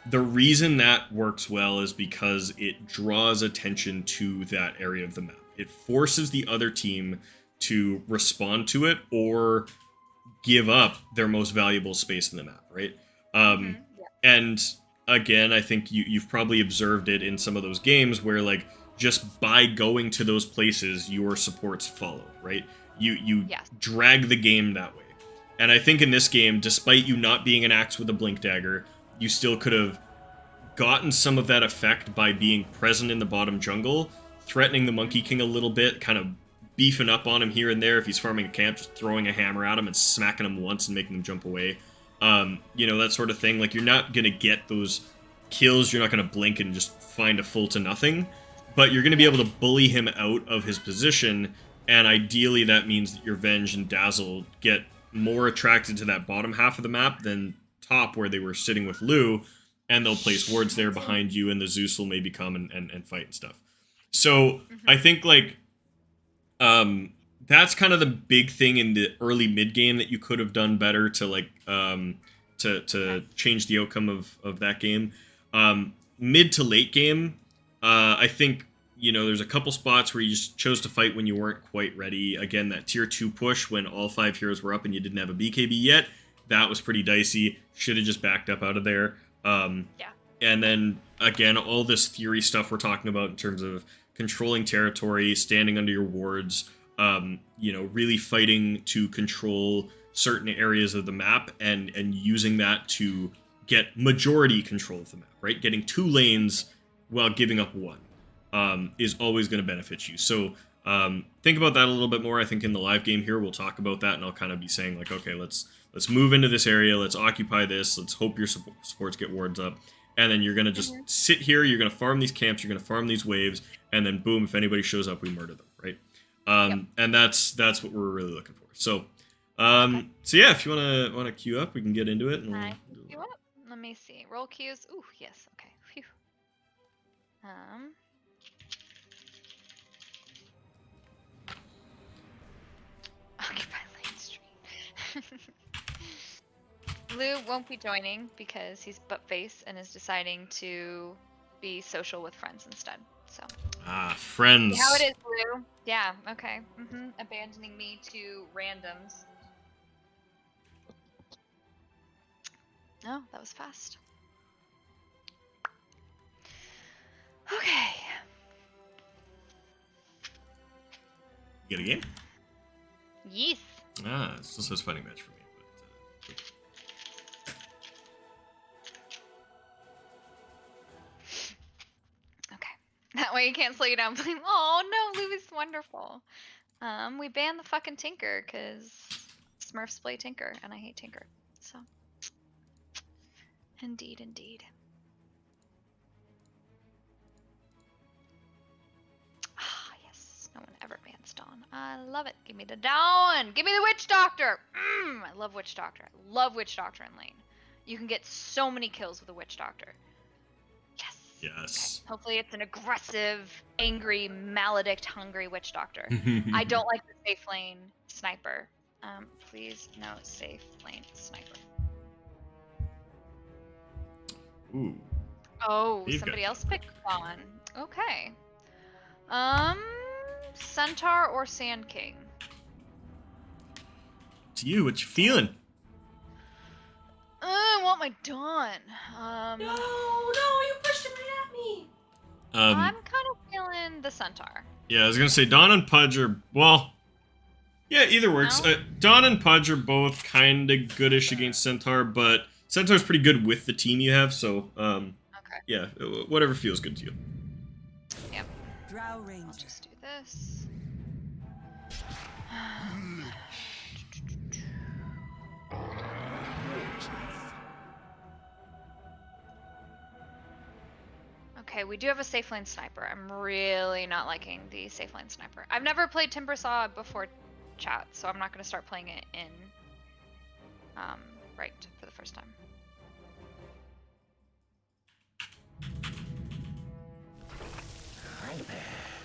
the reason that works well is because it draws attention to that area of the map. It forces the other team to respond to it or give up their most valuable space in the map, right? And again, I think you've probably observed it in some of those games where, like, just by going to those places, your supports follow, right? You drag the game that way. And I think in this game, despite you not being an Axe with a Blink Dagger, you still could have gotten some of that effect by being present in the bottom jungle, threatening the Monkey King a little bit, kind of beefing up on him here and there if he's farming a camp, just throwing a hammer at him and smacking him once and making him jump away. You know, that sort of thing. Like, you're not going to get those kills, you're not going to blink and just find a full to nothing, but you're going to be able to bully him out of his position, and ideally that means that your Venge and Dazzle get more attracted to that bottom half of the map than top where they were sitting with Lou, and they'll place wards there behind you, and the Zeus will maybe come and fight and stuff. So Mhm. I think like that's kind of the big thing in the early mid game that you could have done better to like Okay. to change the outcome of that game. Mid to late game, I think there's a couple spots where you just chose to fight when you weren't quite ready. Again, that tier 2 push when all 5 heroes were up and you didn't have a BKB yet, that was pretty dicey. Should have just backed up out of there. Yeah. And then again, all this theory stuff we're talking about in terms of controlling territory, standing under your wards, really fighting to control certain areas of the map and using that to get majority control of the map, right? Getting 2 lanes while giving up 1 is always going to benefit you. So think about that a little bit more. I think in the live game here we'll talk about that, and I'll kind of be saying like, okay, let's move into this area, let's occupy this, let's hope your supports get wards up, and then you're gonna just Mhm. sit here, you're gonna farm these camps, you're gonna farm these waves, and then boom, if anybody shows up, we murder them, right? Yep. And that's what we're really looking for. So Okay. so yeah, if you wanna queue up, we can get into it, and I we'll can queue up. Let me see. Roll queues. Ooh, yes. Okay. Phew. Um. Occupy Lane Street. Lou won't be joining because he's butt face and is deciding to be social with friends instead. So. See how it friends. is, Lou. Yeah. Okay. Abandoning me to randoms. Oh, that was fast. Okay. You get a game? Yes. It still says fighting match for me, but Okay. That way you can't slow you down. Oh no, Lou is wonderful. We banned the fucking Tinker because Smurfs play Tinker, and I hate Tinker. So, indeed, indeed. Ah, yes. No one ever bans Dawn. I love it. Give me the Dawn. Give me the Witch Doctor. I love Witch Doctor. I love Witch Doctor in lane. You can get so many kills with a Witch Doctor. Yes. yes. Okay. Hopefully it's an aggressive, angry, maledict, hungry Witch Doctor. I don't like the safe lane sniper. Please no safe lane sniper. Ooh, Oh, you've got somebody else coverage. picked Fawn. Okay. Centaur or Sand King? To you, what you feeling? I want my Dawn. No, you pushed it right at me. I'm Um, kind of feeling the Centaur. yeah, I was gonna say Dawn and Pudge are yeah, either works. No? Dawn and Pudge are both kind of goodish against Centaur, but Centaur's pretty good with the team you have. So Okay. yeah, whatever feels good to you. Yep. Drow I'll Ranger. just do this. Okay, we do have a safe lane sniper. I'm really not liking the safe lane sniper. I've never played Timbersaw before chat, so I'm not going to start playing it in right for the first time.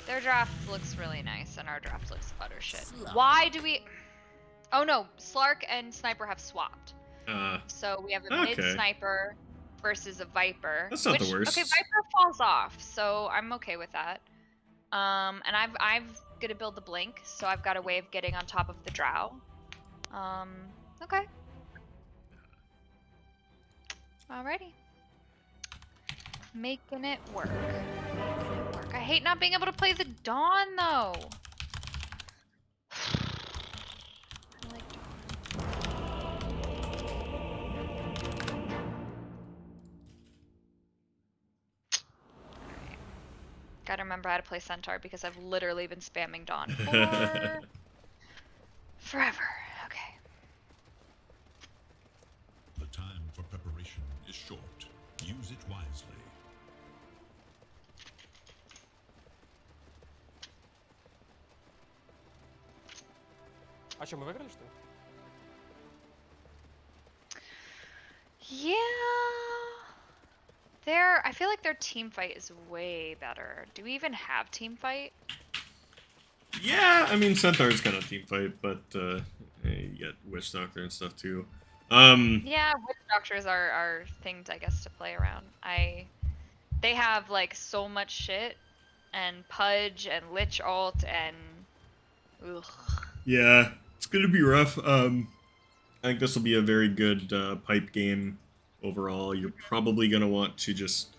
Their draft looks really nice, and our draft looks utter shit. Why do we... Oh no, Slark and Sniper have swapped. So we have a mid Okay, Sniper versus a Viper. that's not the Okay, worst. Viper falls off, so I'm okay with that. And I've gonna build the Blink, so I've got a way of getting on top of the Drow. Okay. Alrighty. Making it work. Making it work. I hate not being able to play the Dawn, though. I like Dawn. Alright. Gotta remember how to play Centaur because I've literally been spamming Dawn for forever. Okay. The time for preparation is short. Use it wisely. А что, мы выиграли, что ли? Yeah. I feel like their team fight is way better. Do we even have team fight? Yeah, I mean Centaur's kind of team fight, but you get Witch Doctor and stuff too. Yeah, witch doctors are things I guess to play around. They have like so much shit and Pudge and Lich alt and ugh. Yeah, it's gonna be rough. I think this will be a very good pipe game overall. You're probably gonna want to just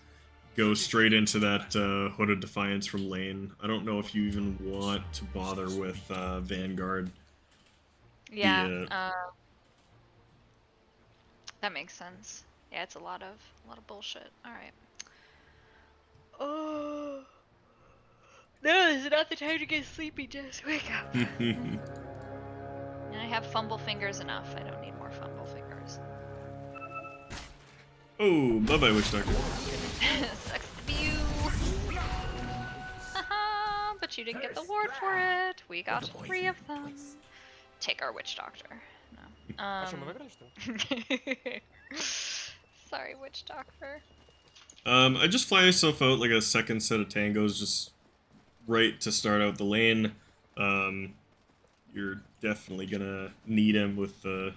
go straight into that Hooded Defiance from lane. I don't know if you even want to bother with Vanguard. Yeah, The that makes sense. Yeah, it's a lot of bullshit. All right. Oh. No, this is not the time to get sleepy. Just wake up. And I have fumble fingers enough. I don't need more fumble fingers. Oh, bye-bye, Witch Doctor. Sucks to be you. Haha, but you didn't get the ward for it. We got 3 of them. Take our witch doctor. No. А что, мы выиграли, что ли? Sorry, witch doctor. I just fly yourself out like a second set of tangos, just right to start out the lane. You're definitely gonna need him with the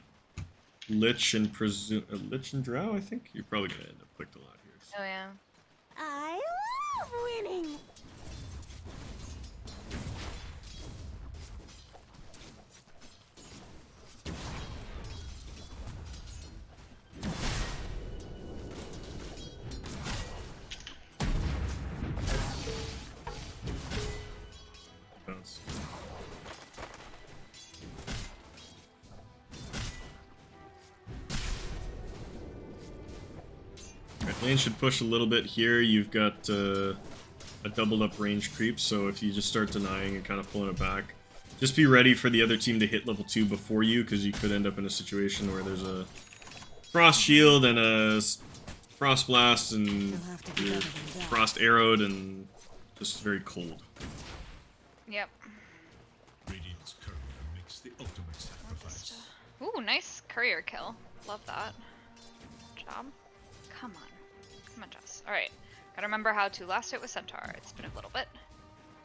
Lich and Lich and Drow. I think you're probably gonna end up clicked a lot here. Oh yeah. I love winning. Bounce. Alright, lane should push a little bit here. You've got a doubled up range creep, so if you just start denying and kind of pulling it back, just be ready for the other team to hit level 2 before you, because you could end up in a situation where there's a Frost Shield and a Frost Blast, and you're Frost Arrowed, and just very cold. Yep. Radiant's courier makes the ultimate sacrifice. Ooh, nice courier kill. Love that. Good job. Come on. Come on, Jess. Alright. Gotta remember how to last hit with Centaur. It's been a little bit.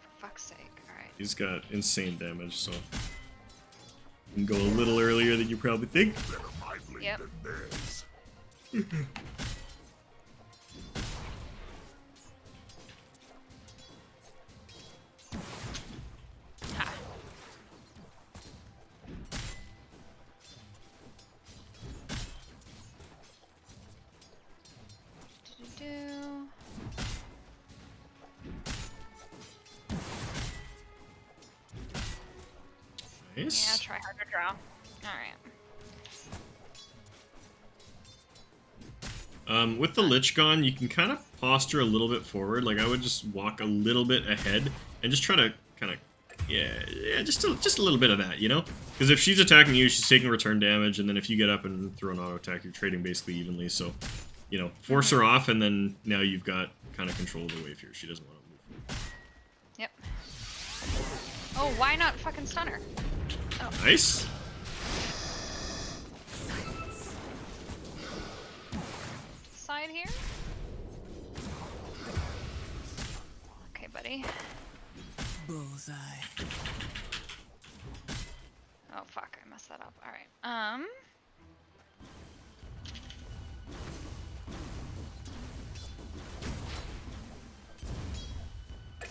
For fuck's sake. Alright. He's got insane damage, so you can go a little earlier than you probably think. Yep. Ha. Do-do-do. Yeah, Nice. try harder draw. Alright. With the Lich gone, you can kind of posture a little bit forward. Like, I would just walk a little bit ahead and just try to kind of, just a little bit of that, you know? Because if she's attacking you, she's taking return damage, and then if you get up and throw an auto attack, you're trading basically evenly. So, you know, force her off, and then now you've got kind of control of the wave here. She doesn't want to move. Yep. Oh, why not fucking stun her? Oh. Nice. Side here. Okay, buddy. Bullseye. Oh fuck, I messed that up. Alright.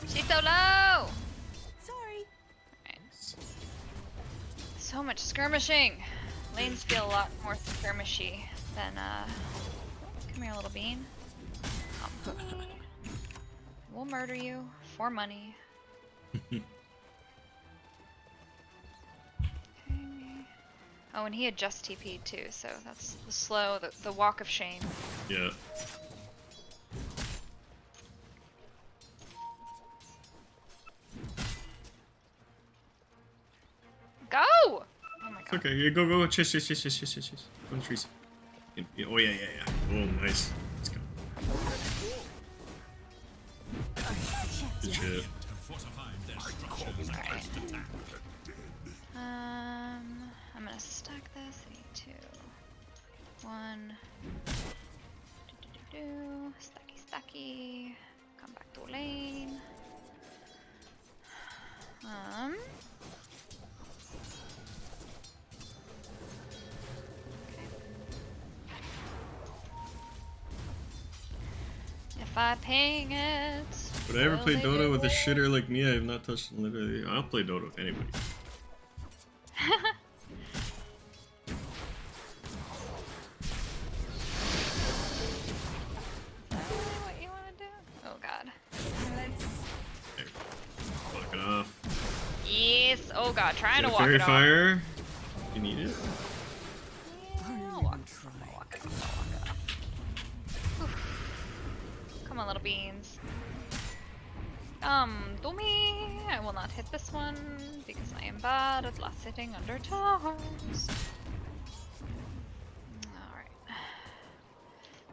She's so low! Sorry. Alright. So much skirmishing. Lanes feel a lot more skirmishy than come here, little bean. Come. We'll murder you for money. Okay. Oh, and he had just TP'd too, so that's the slow, the walk of shame. Yeah. Go! Oh my god. Okay, yeah, go, chase. Go in the trees. Oh, yeah. Oh, nice. Let's go. Good shit. Alright. I'm gonna stack this. I need 2. 1. Stacky, stacky. Come back to lane. If I ping it. Would I ever will play they Dota do with a it? shitter like me? I have not touched literally. I'll play Dota with anybody. What you wanna do? Oh god. Okay. Block it off. Yes. Oh god. Trying to Get a walk fairy it off. fire. You need it. Yeah, I'll walk it off, I'll walk it off, I'll walk it off. Oof. Come on, little beans. To me. I will not hit this one because I am bad at last hitting under towers. Alright.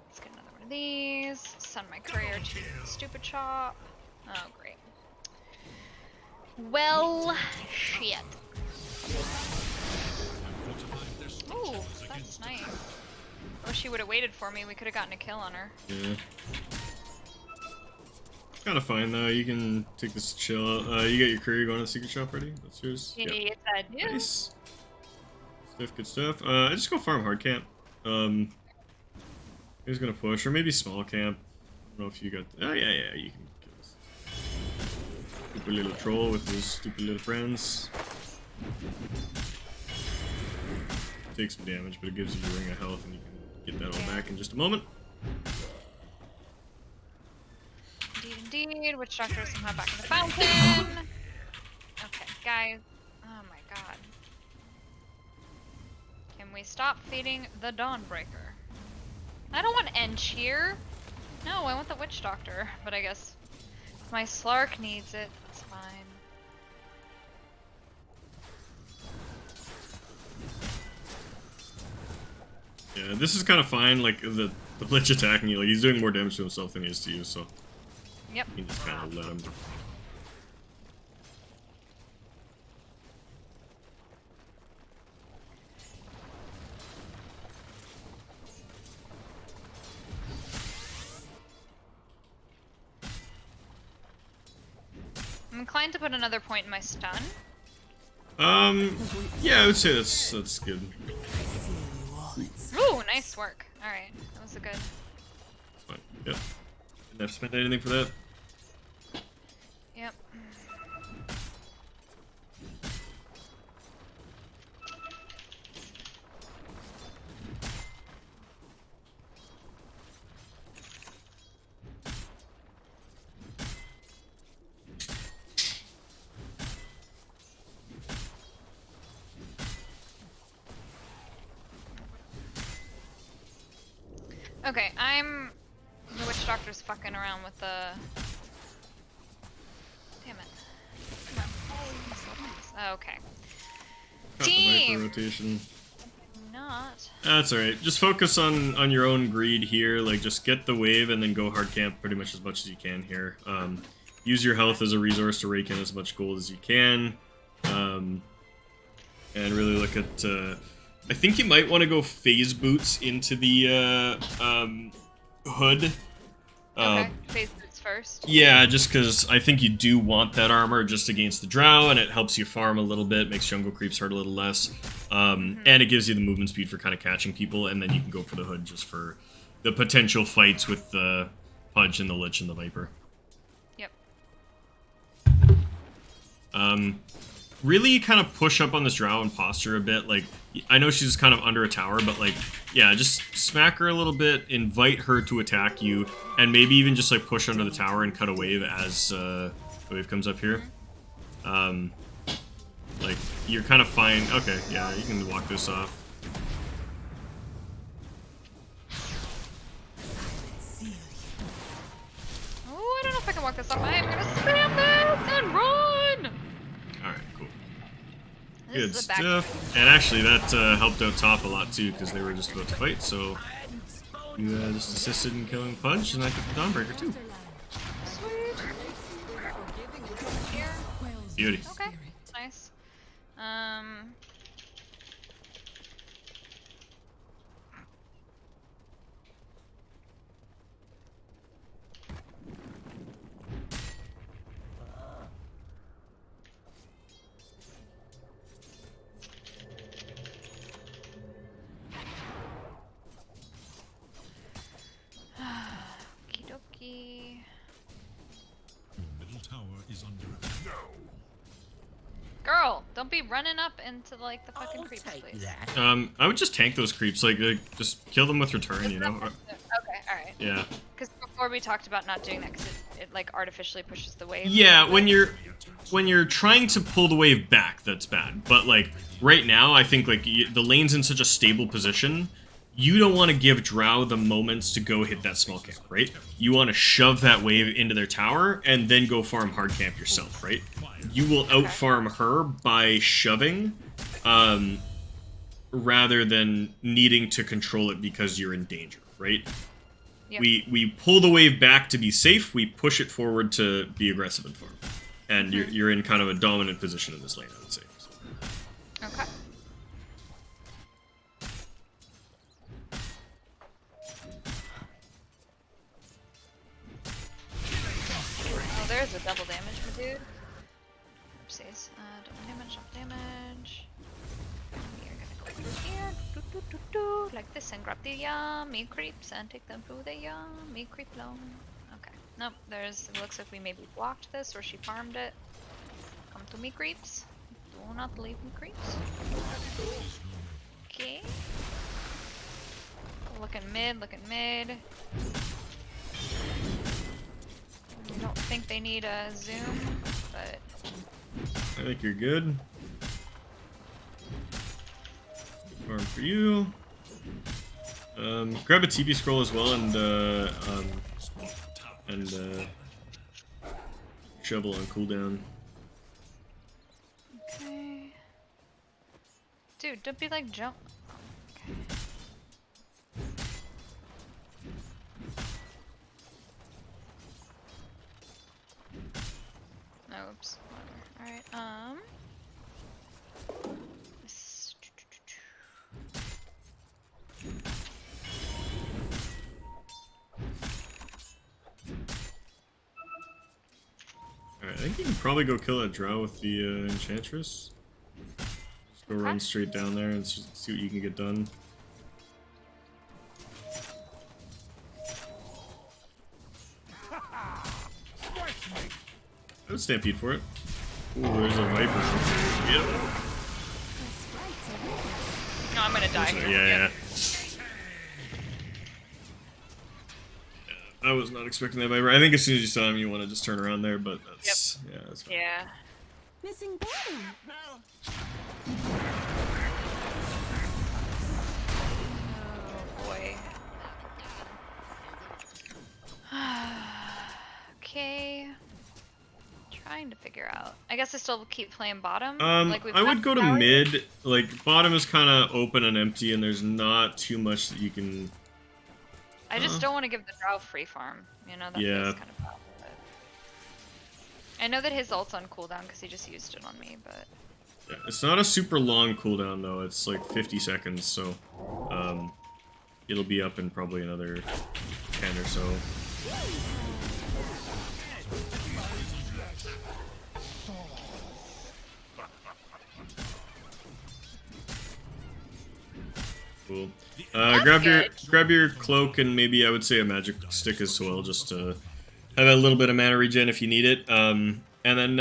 Let's get another one of these. Send my courier to stupid shop. Oh, great. Well, shit. Ooh, that's nice. Wish she would have waited for me. We could have gotten a kill on her. Yeah. Kind of fine though. You can take this chill. You got your courier going to the secret shop ready? That's yours. Yes, I do. Nice. Stuff, good stuff. I just go farm hard camp. Who's gonna push, or maybe small camp. I don't know if you got. Oh yeah, you can kill this stupid little troll with his stupid little friends. Takes some damage, but it gives you a ring of health, and you can get that all back in just a moment. Indeed. Witch Doctor is somehow back in the fountain. Okay, guys. Oh my god. Can we stop feeding the Dawnbreaker? I don't want Ench here. No, I want the Witch Doctor. But I guess if my Slark needs it, that's fine. Yeah, this is kind of fine. Like the Lich attacking you, like he's doing more damage to himself than he is to you, so. Yep. You can just kind of let him. I'm inclined to put another point in my stun. Yeah, I would say that's good. Ooh, nice work. Alright, that was a good. Fine. Yep. Didn't have to spend anything for that. Yep. Okay, the Witch Doctor's fucking around with the. Damn it. Come on. Okay. Got the Team! Viper rotation. Not. That's alright. Just focus on your own greed here. Like, just get the wave and then go hard camp pretty much as much as you can here. Use your health as a resource to rake in as much gold as you can. And really look at... I think you might want to go phase boots into the hood. Okay, phase boots first. Yeah, just because I think you do want that armor just against the drow, and it helps you farm a little bit, makes jungle creeps hurt a little less, and it gives you the movement speed for kind of catching people, and then you can go for the hood just for the potential fights with the Pudge and the Lich and the Viper. Yep. Really kind of push up on this drow and posture a bit. Like, I know she's kind of under a tower, but like, yeah, just smack her a little bit, invite her to attack you, and maybe even just like push under the tower and cut a wave as the wave comes up here. Like, you're kind of fine. Okay, yeah, you can walk this off. Oh, I don't know if I can walk this off. I'm gonna spam this and run! Alright, cool. This Good is a back- stuff. And actually, that helped out top a lot too, because they were just about to fight, so you just assisted in killing Pudge, and I took the Dawnbreaker too. Beauty. Okay, nice. Don't be running up into like the fucking creeps, please. I would just tank those creeps, like just kill them with return, you know? Okay, alright. Yeah. Because before we talked about not doing that because it like artificially pushes the wave. Yeah, when you're trying to pull the wave back, that's bad. But like right now, I think like the lane's in such a stable position, you don't want to give Drow the moments to go hit that small camp, right? You want to shove that wave into their tower and then go farm hard camp yourself, right? You will outfarm her by shoving, rather than needing to control it because you're in danger, right? Yep. We pull the wave back to be safe, we push it forward to be aggressive and farm. And you're in kind of a dominant position in this lane, I would say. Okay. Oh, there's a double damage, my dude. Oopsies. Double damage. We're gonna go through here, like this, and grab the yummy creeps and take them through the yummy creep zone. Okay. Nope. It looks like we maybe blocked this, or she farmed it. Come to me, creeps. Do not leave me, creeps. Okay. Looking mid. I don't think they need a zoom, but I think you're good. Farm for you. Grab a TP scroll as well, and shovel on cooldown. okay. Dude, don't be like jump. Okay. Oops. Alright, Alright, I think you can probably go kill that drow with the enchantress. Just go run straight down there and see what you can get done. I would stampede for it. Ooh, there's a viper. Get him. no, I'm gonna die here. Yeah. I was not expecting that viper. I think as soon as you saw him, you want to just turn around there, but that's yeah, that's fine. Yeah. Missing bottom. Oh boy. Okay. Trying to figure out. I guess I still keep playing bottom. Like we've I would got go to power. mid. Like bottom is kind of open and empty, and there's not too much that you can. I just don't want to give the drow free farm. You know, that Yeah. feels kind of bad. But I know that his ult's on cooldown because he just used it on me, but Yeah, it's not a super long cooldown though. It's like 50 seconds, so it'll be up in probably another 10 or so. Cool. Grab your cloak and maybe I would say a magic stick as well, just to have a little bit of mana regen if you need it. And then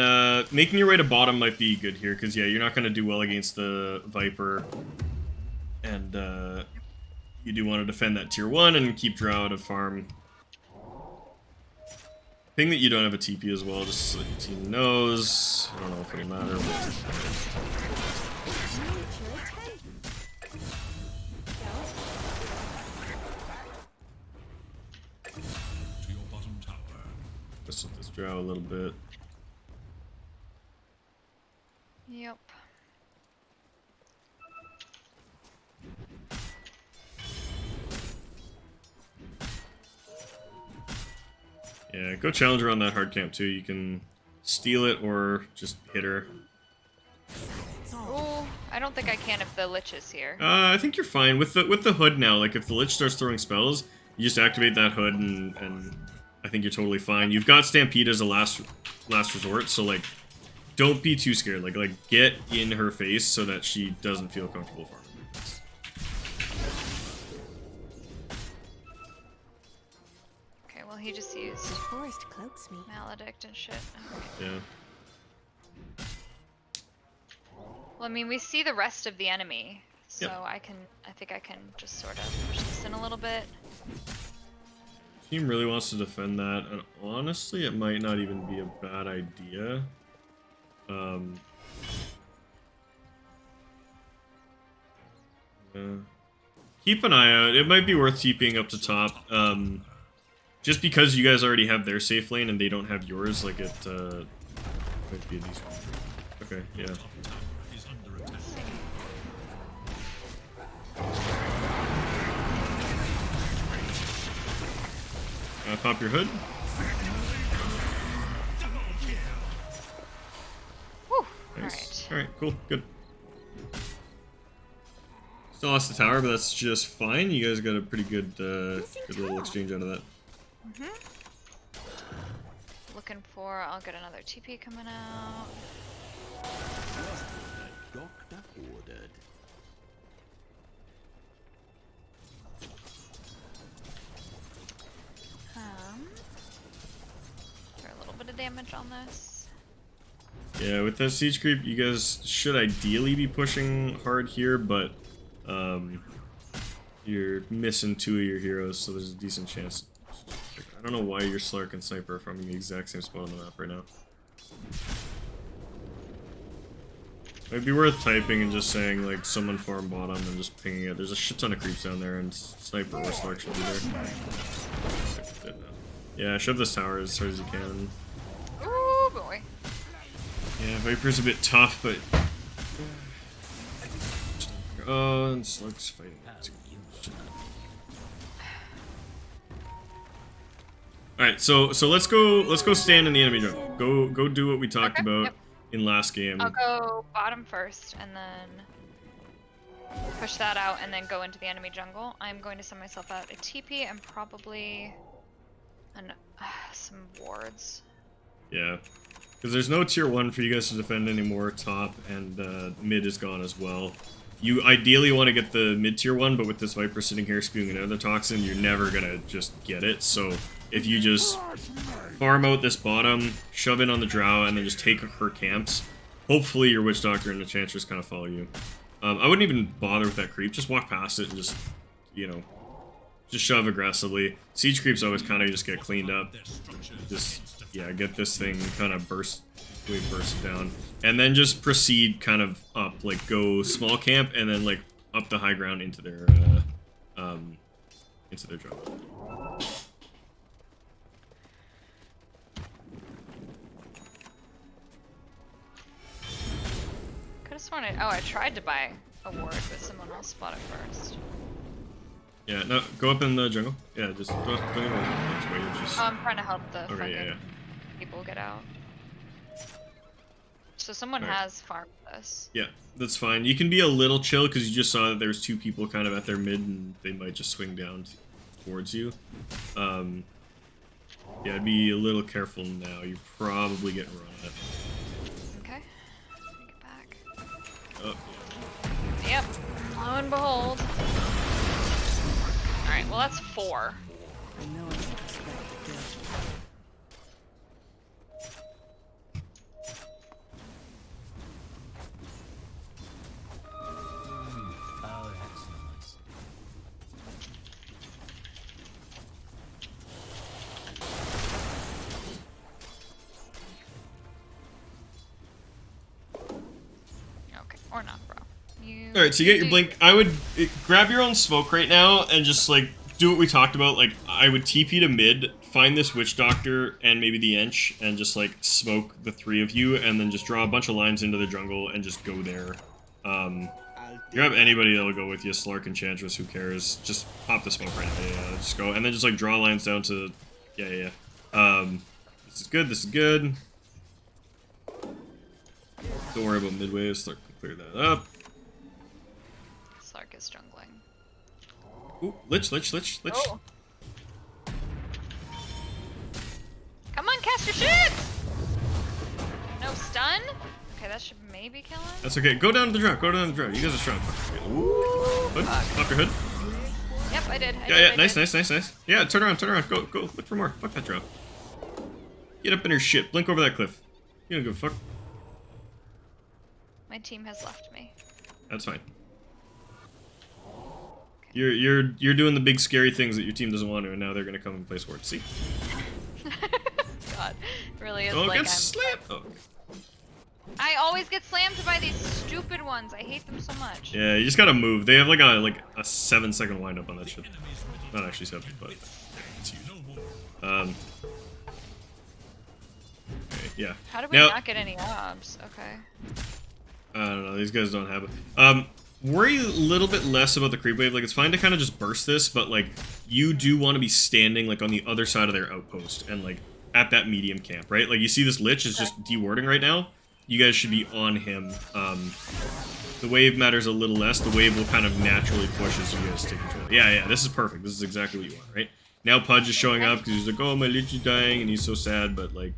making your way to bottom might be good here, because yeah, you're not going to do well against the Viper, and you do want to defend that tier 1 and keep Drow out of farm. Thing that you don't have a TP as well, just so your team knows. I don't know if it'll matter. To your bottom tower. Let's let this Drow a little bit. yep. Yeah, go challenge her on that hard camp too. You can steal it or just hit her. Oh, I don't think I can if the Lich is here. I think you're fine with the hood now. Like if the Lich starts throwing spells, you just activate that hood and I think you're totally fine. You've got Stampede as a last resort, so like don't be too scared. Like get in her face so that she doesn't feel comfortable farming. Okay, well he just used The forest cloaks me. Maledict and shit. Okay. Yeah. Well, I mean, we see the rest of the enemy, so Yep. I think I can just sort of push this in a little bit. Team really wants to defend that, and honestly, it might not even be a bad idea. Yeah. Keep an eye out. It might be worth TPing up to top. Just because you guys already have their safe lane and they don't have yours, like it might be a decent. Okay, yeah. Is under attack. Pop your hood. Whew. Nice. Alright. Alright, cool, good. Still lost the tower, but that's just fine. You guys got a pretty good, good little exchange out of that. Looking for, I'll get another TP coming out. Doctor ordered. For a little bit of damage on this. Yeah, with that siege creep, you guys should ideally be pushing hard here, but you're missing 2 of your heroes, so there's a decent chance. I don't know why your Slark and Sniper are farming the exact same spot on the map right now. Might be worth typing and just saying, like, someone farm bottom and just pinging it. There's a shit ton of creeps down there, and Sniper or Slark should be there. Yeah, shove this tower as hard as you can. Ooh, boy. Yeah, Viper's a bit tough, but... Oh, and Slark's fighting. Alright, so let's go stand in the enemy jungle. Go do what we talked about yep. in last game. I'll go bottom first, and then push that out, and then go into the enemy jungle. I'm going to send myself out a TP and probably some wards. Yeah, because there's no tier 1 for you guys to defend anymore. Top and mid is gone as well. You ideally want to get the mid tier 1, but with this Viper sitting here spewing another toxin, you're never gonna just get it. So if you just farm out this bottom, shove in on the drow, and then just take her camps, hopefully your Witch Doctor and the Enchantress kind of follow you. I wouldn't even bother with that creep. Just walk past it and just, you know, just shove aggressively. Siege creeps always kind of just get cleaned up. Just, yeah, get this thing kind of burst down. And then just proceed kind of up, like go small camp and then like up the high ground into their jungle. Could've sworn I tried to buy a ward, but someone else bought it first. Yeah, no, go up in the jungle. Yeah, just don't even wait. Just... I'm trying to help the okay, people get out. So someone All right. has farmed this. Yeah, that's fine. You can be a little chill because you just saw that there's 2 people kind of at their mid and they might just swing down towards you. Yeah, be a little careful now. You're probably getting run at. Okay. Get back. Oh, Yep. Lo and behold. Alright, well that's 4. I know I should expect death. Oh, that's nice. Okay, or not, bro. Alright, so you get your blink. I would grab your own smoke right now and just like do what we talked about. Like I would TP to mid, find this Witch Doctor and maybe the Ench, and just like smoke the 3 of you, and then just draw a bunch of lines into the jungle and just go there. Grab anybody that'll go with you, Slark, Enchantress, who cares? Just pop the smoke right now. Yeah, just go, and then just like draw lines down to. Yeah. This is good. This is good. Don't worry about midway. Slark can clear that up. Slark is jungling. Ooh, Lich. Oh. Come on, cast your shit! No stun? Okay, that should maybe kill him. That's okay. Go down to the drop. You guys are strong. Ooh. Hood. Pop your hood. Yep, I did. Yeah. Nice. Yeah, turn around. Go. Look for more. Fuck that drop. Get up in your shit. Blink over that cliff. You don't give a fuck. My team has left me. That's fine. You're doing the big scary things that your team doesn't want to, and now they're gonna come and place wards. See? God, really is Oh, like get slammed. Oh. I always get slammed by these stupid ones. I hate them so much. Yeah, you just gotta move. They have like a 7-second windup on that shit. Not actually 7, but it's huge. Okay, yeah. How do we not get any obs? Okay. I don't know. These guys don't have it. Worry a little bit less about the creep wave. Like, it's fine to kind of just burst this, but like, you do want to be standing like on the other side of their outpost and like at that medium camp, right? Like, you see this lich is just dewarding right now. You guys should be on him. The wave matters a little less. The wave will kind of naturally push as you guys take control. Yeah, this is perfect. This is exactly what you want, right? Now Pudge is showing up because he's like, oh, my lich is dying, and he's so sad, but like,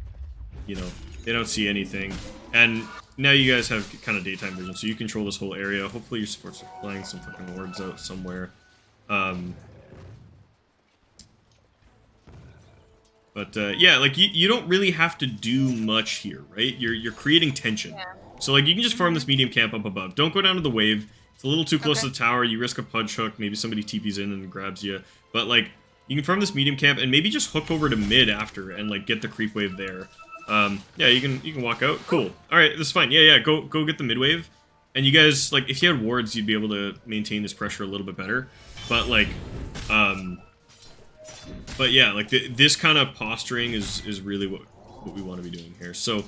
you know, they don't see anything. And now you guys have kind of daytime vision, so you control this whole area. Hopefully your supports are flying some fucking wards out somewhere. Yeah, like you don't really have to do much here, right? You're creating tension. Yeah. So like you can just farm this medium camp up above. Don't go down to the wave. It's a little too close to the tower. You risk a Pudge hook. Maybe somebody TPs in and grabs you. But like you can farm this medium camp and maybe just hook over to mid after and like get the creep wave there. Yeah, you can walk out. Cool. All right, that's fine. Yeah, go get the mid wave. And you guys, like, if you had wards, you'd be able to maintain this pressure a little bit better. But like, but yeah, like this kind of posturing is really what we want to be doing here. So,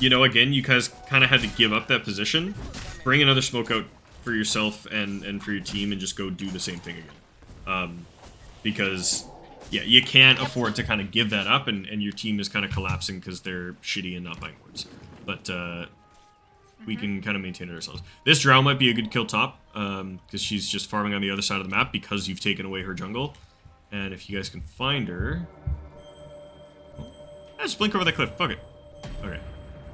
you know, again, you guys kind of had to give up that position, bring another smoke out for yourself and for your team, and just go do the same thing again. Because yeah, you can't afford to kind of give that up, and your team is kind of collapsing because they're shitty and not buying wards. But we can kind of maintain it ourselves. This drow might be a good kill top, because she's just farming on the other side of the map because you've taken away her jungle. And if you guys can find her... just blink over that cliff. Fuck it. Okay.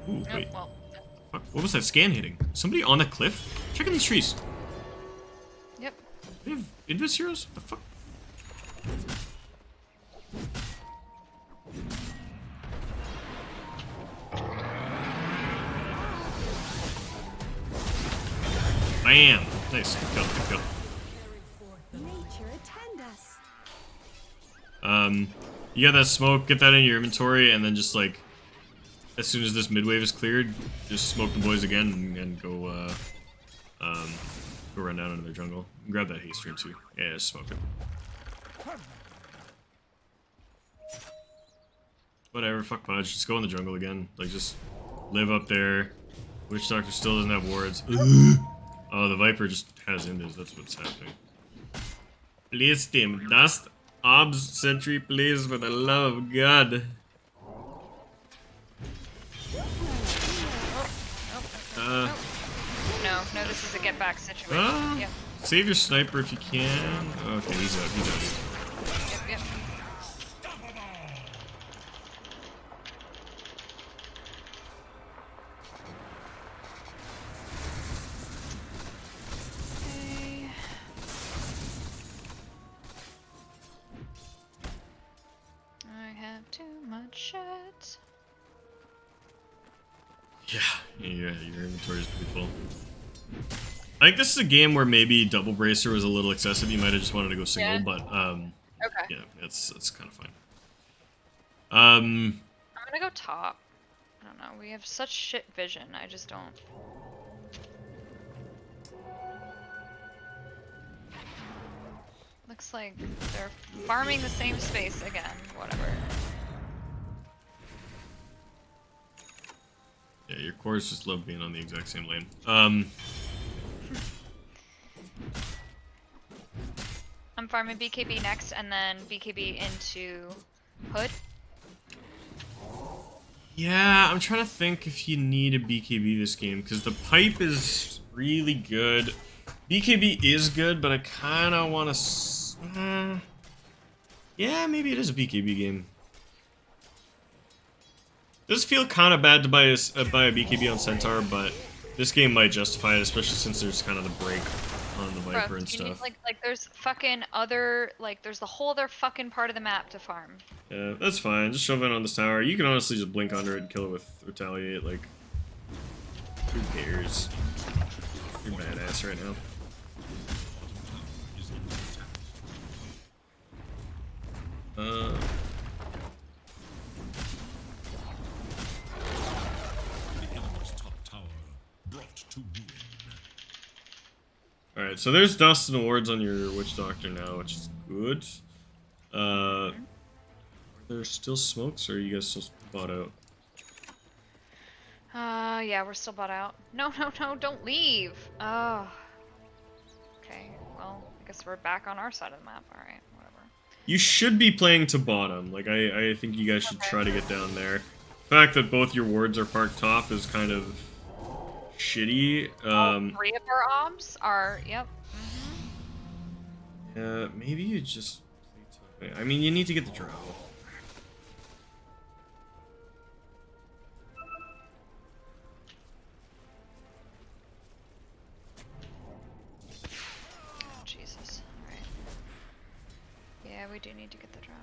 Ooh, wait. Well, Fuck, what was that scan hitting? Somebody on the cliff? Check in these trees. yep. We have invis heroes? What the fuck? Bam! Nice. Good kill, good kill. Nature attend us. You got that smoke, get that in your inventory, and then just like, as soon as this mid wave is cleared, just smoke the boys again and go, go run down into their jungle. Grab that haste stream too. Yeah, just smoke it. Whatever, fuck Pudge, just go in the jungle again. Like, just live up there. Witch Doctor still doesn't have wards. Oh, the Viper just has invis, that's what's happening. Please, team, dust. Obs sentry, please, for the love of God. No, this is a get back situation. Yep. Save your sniper if you can. Okay, he's out. Yep. Okay. I have too much shit. Yeah, your inventory is pretty full. I think this is a game where maybe double bracer was a little excessive. You might have just wanted to go single, but Okay. yeah, it's kind of fine. I'm gonna go top. I don't know. We have such shit vision. I just don't. Looks like they're farming the same space again. Whatever. Yeah, your cores just love being on the exact same lane. I'm farming BKB next, and then BKB into Hood. Yeah, I'm trying to think if you need a BKB this game, because the pipe is really good. BKB is good, but I kind of want to... yeah, maybe it is a BKB game. Does feel kind of bad to buy a BKB on Centaur, but this game might justify it, especially since there's kind of the break on the Viper and stuff. Need, like there's fucking other, like there's the whole other fucking part of the map to farm. Yeah, that's fine. Just shove it on this tower. You can honestly just blink under it and kill it with Retaliate, like... Who cares? You're badass right now. The enemy's top tower brought to ruin. Alright, so there's dust and wards on your Witch Doctor now, which is good. Are there still smokes, or are you guys still bought out? Yeah, we're still bought out. No, no, no, don't leave. Oh. Okay, well, I guess we're back on our side of the map. Alright, whatever. You should be playing to bottom. Like, I think you guys should try to get down there. The fact that both your wards are parked top is kind of shitty. All 3 of our obs are, yep. Yeah, maybe you just play top. I mean, you need to get the draw. Jesus. Alright. Yeah, we do need to get the draw.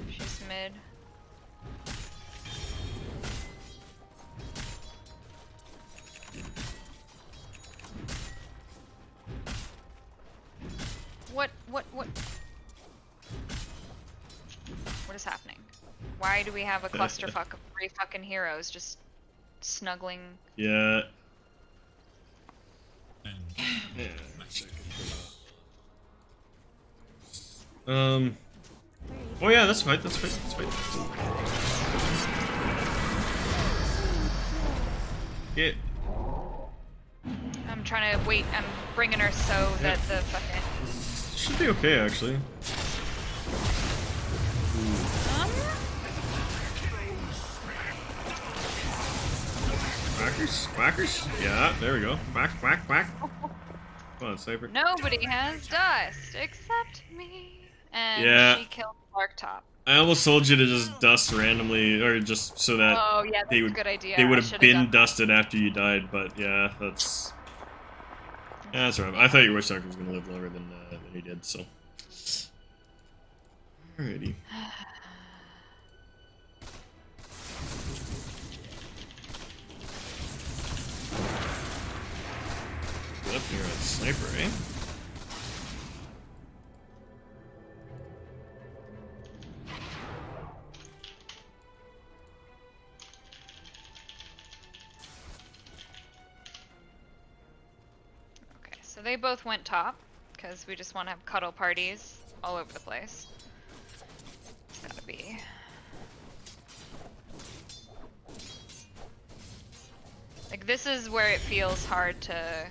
She's mid. What? What is happening? Why do we have a clusterfuck of 3 fucking heroes just snuggling? Yeah. And Yeah. Oh yeah, that's fine. That's fine. That's fine. Yeah. I'm trying to wait. I'm bringing her so that the fucking. Should be okay, actually. Quackers? Quackers? Yeah, there we go. Quack, quack, quack. Come on, sniper. Nobody has dust except me. And Yeah. she killed Clark Top. I almost told you to just dust randomly, or just so that Oh yeah, that's they a would good idea. they would I have should've been done that. dusted after you died. But yeah, that's right. I thought your Witch Doctor was gonna live longer than he did. So, alrighty. Up here on sniper, eh? Okay, so they both went top because we just want to have cuddle parties all over the place. It's gotta be. Like, this is where it feels hard to.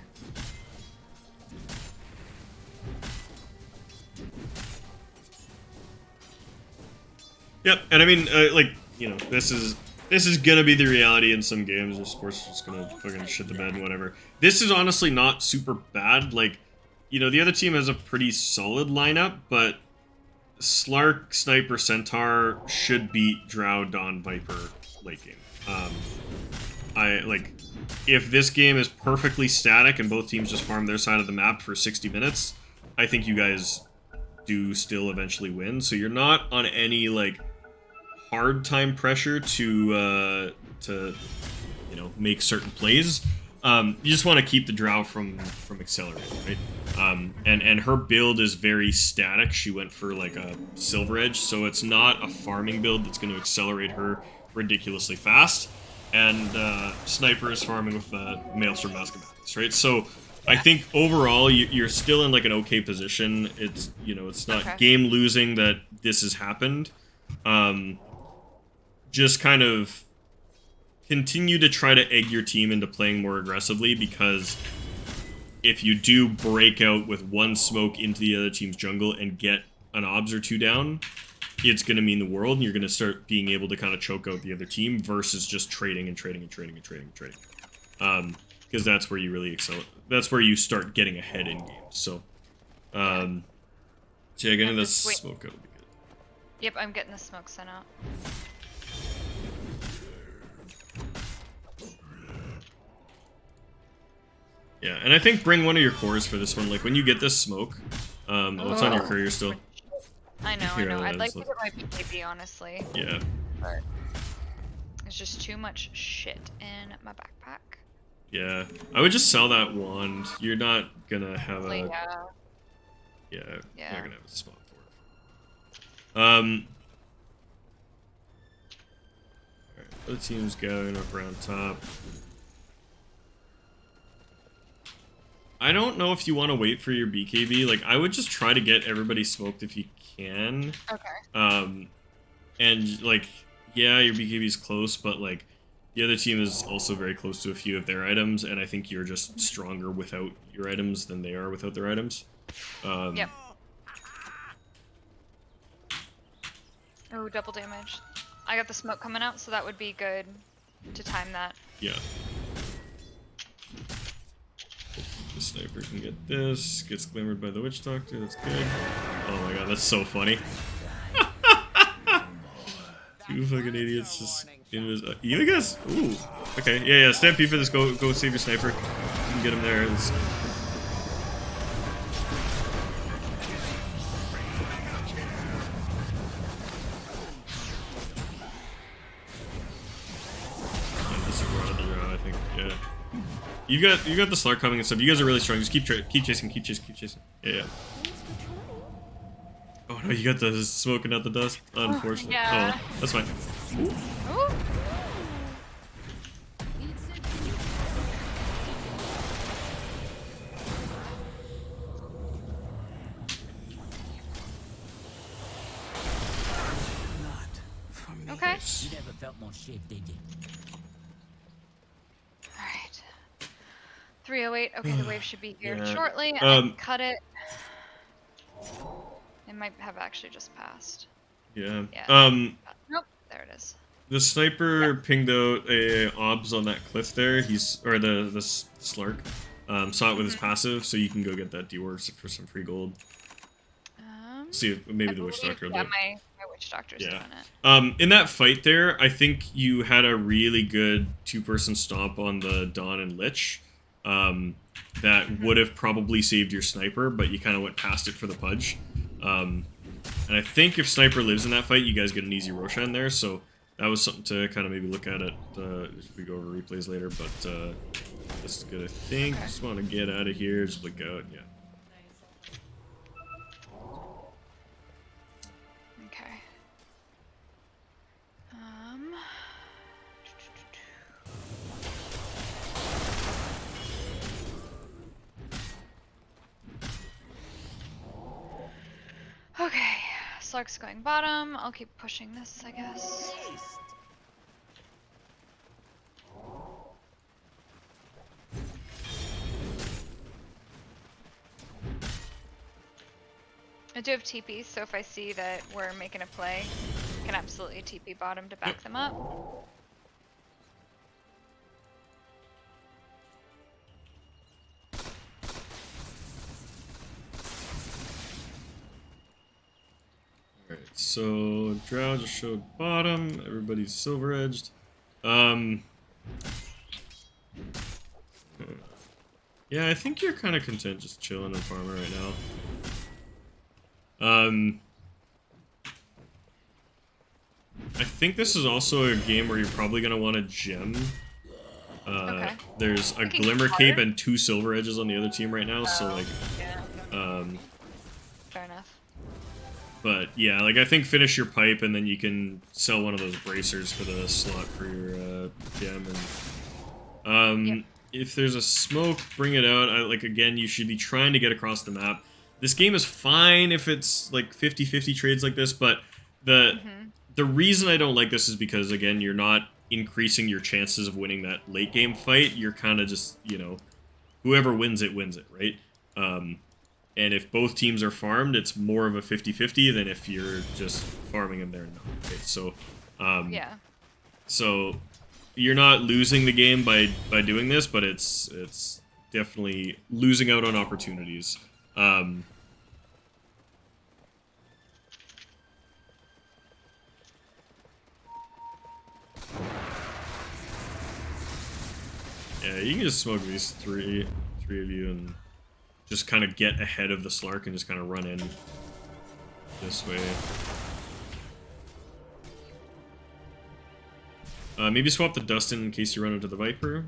Yep, and I mean, like, you know, this is gonna be the reality in some games where sports is just gonna fucking shit the bed and whatever. This is honestly not super bad. Like, you know, the other team has a pretty solid lineup, but Slark, Sniper, Centaur should beat Drow, Dawn, Viper late game. If this game is perfectly static and both teams just farm their side of the map for 60 minutes, I think you guys do still eventually win. So you're not on any, like, hard time pressure to you know, make certain plays. You just want to keep the Drow from accelerating, right? And her build is very static. She went for like a Silver Edge, so it's not a farming build that's going to accelerate her ridiculously fast. And Sniper is farming with Maelstrom Mask of Madness, right? So I think overall you're still in like an okay position. It's, you know, it's not game losing that this has happened. Just kind of continue to try to egg your team into playing more aggressively, because if you do break out with one smoke into the other team's jungle and get an obs or two down, it's going to mean the world, and you're going to start being able to kind of choke out the other team versus just trading and trading and trading and trading and trading. Because that's where you really excel. That's where you start getting ahead in games. So, yeah, getting this smoke out will be good. Yep, I'm getting the smoke sent out. Yeah, and I think bring one of your cores for this one. Like, when you get this smoke, oh, it's on your courier still. I know, I Here, know. I'd like just to get my BKB, honestly. yeah. But there's just too much shit in my backpack. Yeah. I would just sell that wand. You're not gonna have Like, a yeah. yeah, you're Yeah. not gonna have a spot for it. Alright, other teams going up around top. I don't know if you want to wait for your BKB. Like, I would just try to get everybody smoked if you can. Okay. And like, yeah, your BKB is close, but like, the other team is also very close to a few of their items, and I think you're just stronger without your items than they are without their items. Yep. Oh, double damage. I got the smoke coming out, so that would be good to time that. Yeah. The sniper can get this. Gets glimmered by the witch doctor. That's good. Oh my god, that's so funny. Two fucking idiots just in his. You guys. Ooh. Okay. Yeah. Stampede for this. Go save your sniper. You can get him there. It's... I think. Yeah. You got the Slark coming and stuff. You guys are really strong. Just keep chasing. Yeah. Oh no, you got the smoking out the dust. Unfortunately. Yeah. Oh, that's fine. Ooh. Ooh. Okay. You never felt more shit, did you? Alright. 308. Okay, the wave should be here Yeah. shortly. I cut it. It might have actually just passed. Yeah. Yeah. Nope. There it is. The sniper pinged out a obs on that cliff there. The Slark. Saw it with his passive, so you can go get that D-Wars for some free gold. See if maybe the witch doctor will do it. My witch doctor's doing it. In that fight there, I think you had a really good two-person stomp on the Dawn and Lich. That would have probably saved your sniper, but you kind of went past it for the pudge. And I think if sniper lives in that fight, you guys get an easy Roshan there. So that was something to kind of maybe look at if we go over replays later. But this is good, I think. Just want to get out of here. Just blink out. Yeah. Okay. Okay, Slark's going bottom. I'll keep pushing this, I guess. I do have TP, so if I see that we're making a play, I can absolutely TP bottom to back them up. Alright, so Drow just showed bottom. Everybody's silver edged. Yeah, I think you're kind of content just chilling and farming right now. I think this is also a game where you're probably gonna want to gem. Okay. There's a Thinking Glimmer harder? Cape and 2 silver edges on the other team right now, so like, Yeah. Fair enough. but yeah, like I think finish your pipe and then you can sell one of those bracers for the slot for your gem. And Yep. if there's a smoke, bring it out. Like again, you should be trying to get across the map. This game is fine if it's like 50-50 trades like this, but the reason I don't like this is because again, you're not increasing your chances of winning that late game fight. You're kind of just, you know, whoever wins it, right? And if both teams are farmed, it's more of a 50-50 than if you're just farming them there and not. Right? So, Yeah. so you're not losing the game by doing this, but it's definitely losing out on opportunities. Yeah, you can just smoke these three of you and just kind of get ahead of the Slark and just kind of run in. this way. Maybe swap the Dust in case you run into the Viper.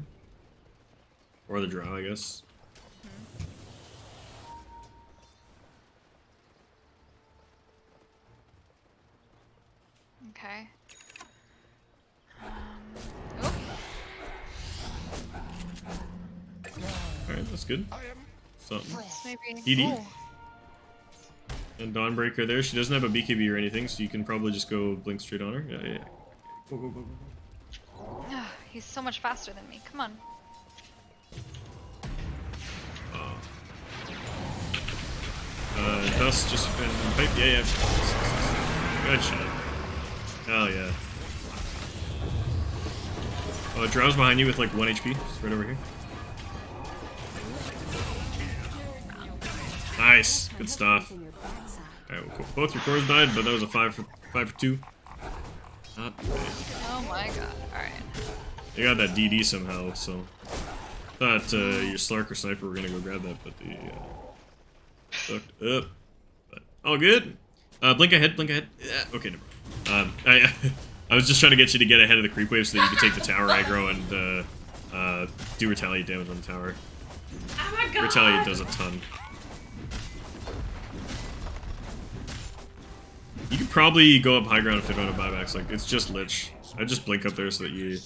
Or the Drow, I guess. Okay. Alright, that's good. Something. Let's maybe. ED. Ooh. And Dawnbreaker there. She doesn't have a BKB or anything, so you can probably just go blink straight on her. Yeah, yeah, yeah. Go, go, go, go, go. He's so much faster than me. Come on. Dust just been pipe. Yeah, yeah. Good shot. Hell yeah. Oh, Drow's behind you with like 1 HP. Just right over here. Nice. Good stuff. Alright, well, cool. Both your cores died, but that was a 5 for 2. Not bad. Oh my god. Alright. They got that DD somehow, so. Thought your Slark or Sniper were gonna go grab that, but they fucked up. But all good. Blink ahead, blink ahead. Yeah, okay, never mind. I was just trying to get you to get ahead of the creep wave so that you could take the tower aggro and do retaliate damage on the tower. Oh my god! Retaliate does a ton. You could probably go up high ground if they don't have buybacks. Like, it's just Lich. I just blink up there so that you,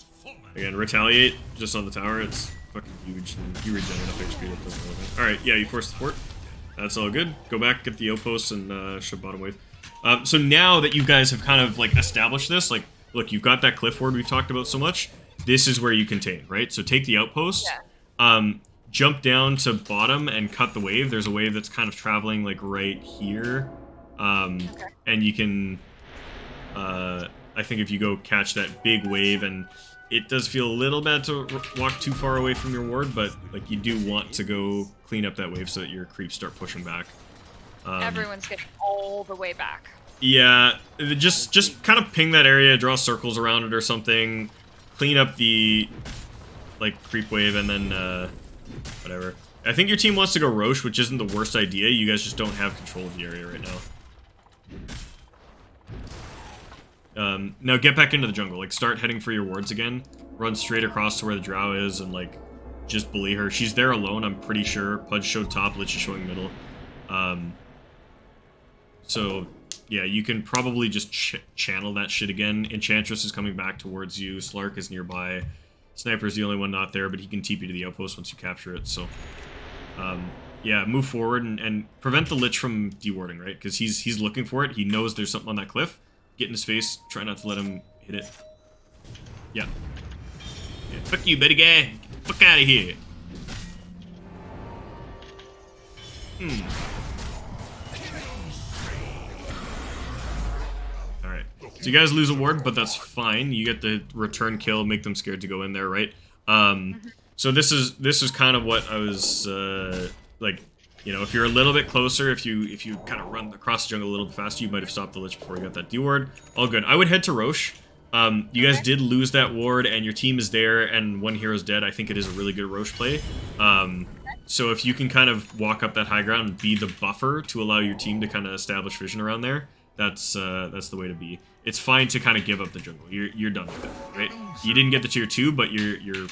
again, retaliate just on the tower. It's fucking huge, and you regen enough HP that doesn't really matter. Alright, yeah, you force the fort. That's all good. Go back, get the outposts, and shove bottom wave. So now that you guys have kind of, like, established this, like, look, you've got that cliff ward we've talked about so much. This is where you contain, right? So take the outpost. Yeah. Jump down to bottom and cut the wave. There's a wave that's kind of traveling, like, right here. Okay. And you can, I think if you go catch that big wave, and it does feel a little bad to walk too far away from your ward, but like you do want to go clean up that wave so that your creeps start pushing back. Everyone's getting all the way back. Yeah, just kind of ping that area, draw circles around it or something, clean up the like creep wave, and then whatever. I think your team wants to go Roche, which isn't the worst idea. You guys just don't have control of the area right now. Now get back into the jungle. Like, start heading for your wards again. Run straight across to where the Drow is and, like, just bully her. She's there alone, I'm pretty sure. Pudge showed top, Lich is showing middle. So, yeah, you can probably just channel that shit again. Enchantress is coming back towards you. Slark is nearby. Sniper's the only one not there, but he can TP to the outpost once you capture it, so... yeah, move forward and prevent the Lich from dewarding, right? Because he's looking for it. He knows there's something on that cliff. Get in his face. Try not to let him hit it. Yeah. Yeah. Fuck you, buddy guy. Fuck out of here. Alright. So you guys lose a ward, but that's fine. You get the return kill, make them scared to go in there, right? So this is kind of what I was like, you know, if you're a little bit closer, if you kind of run across the jungle a little bit faster, you might have stopped the Lich before you got that D-ward. All good. I would head to Roche. You guys did lose that ward, and your team is there, and one hero's dead. I think it is a really good Roche play. So if you can kind of walk up that high ground and be the buffer to allow your team to kind of establish vision around there, that's the way to be. It's fine to kind of give up the jungle. You're done with it, right? You didn't get the tier 2, but you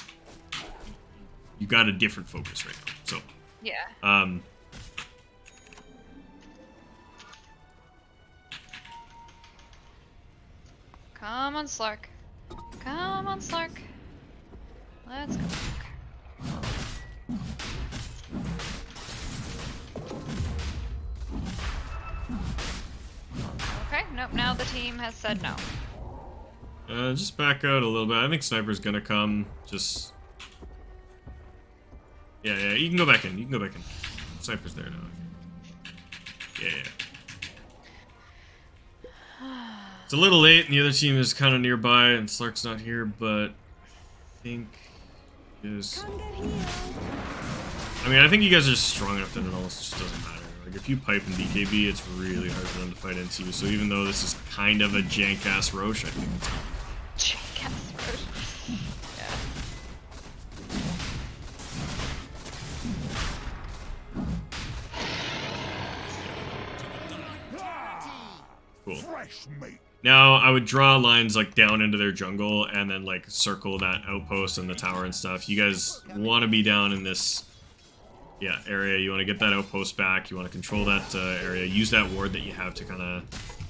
got a different focus right now. So Yeah. Come on, Slark. Come on, Slark. Let's go. Okay, nope, now the team has said no. Just back out a little bit. I think Sniper's gonna come. Just... Yeah, you can go back in. You can go back in. Sniper's there now. Yeah. It's a little late, and the other team is kind of nearby, and Slark's not here, but I think is. I mean, I think you guys are strong enough that it all just doesn't matter. Like, if you pipe in BKB, it's really hard for them to fight into you. So even though this is kind of a jank-ass Roche, I think it's... Jank-ass Roche. Yeah. Cool. Fresh meat. Now, I would draw lines, like, down into their jungle, and then, like, circle that outpost and the tower and stuff. You guys want to be down in this, yeah, area. You want to get that outpost back. You want to control that area. Use that ward that you have to kind of,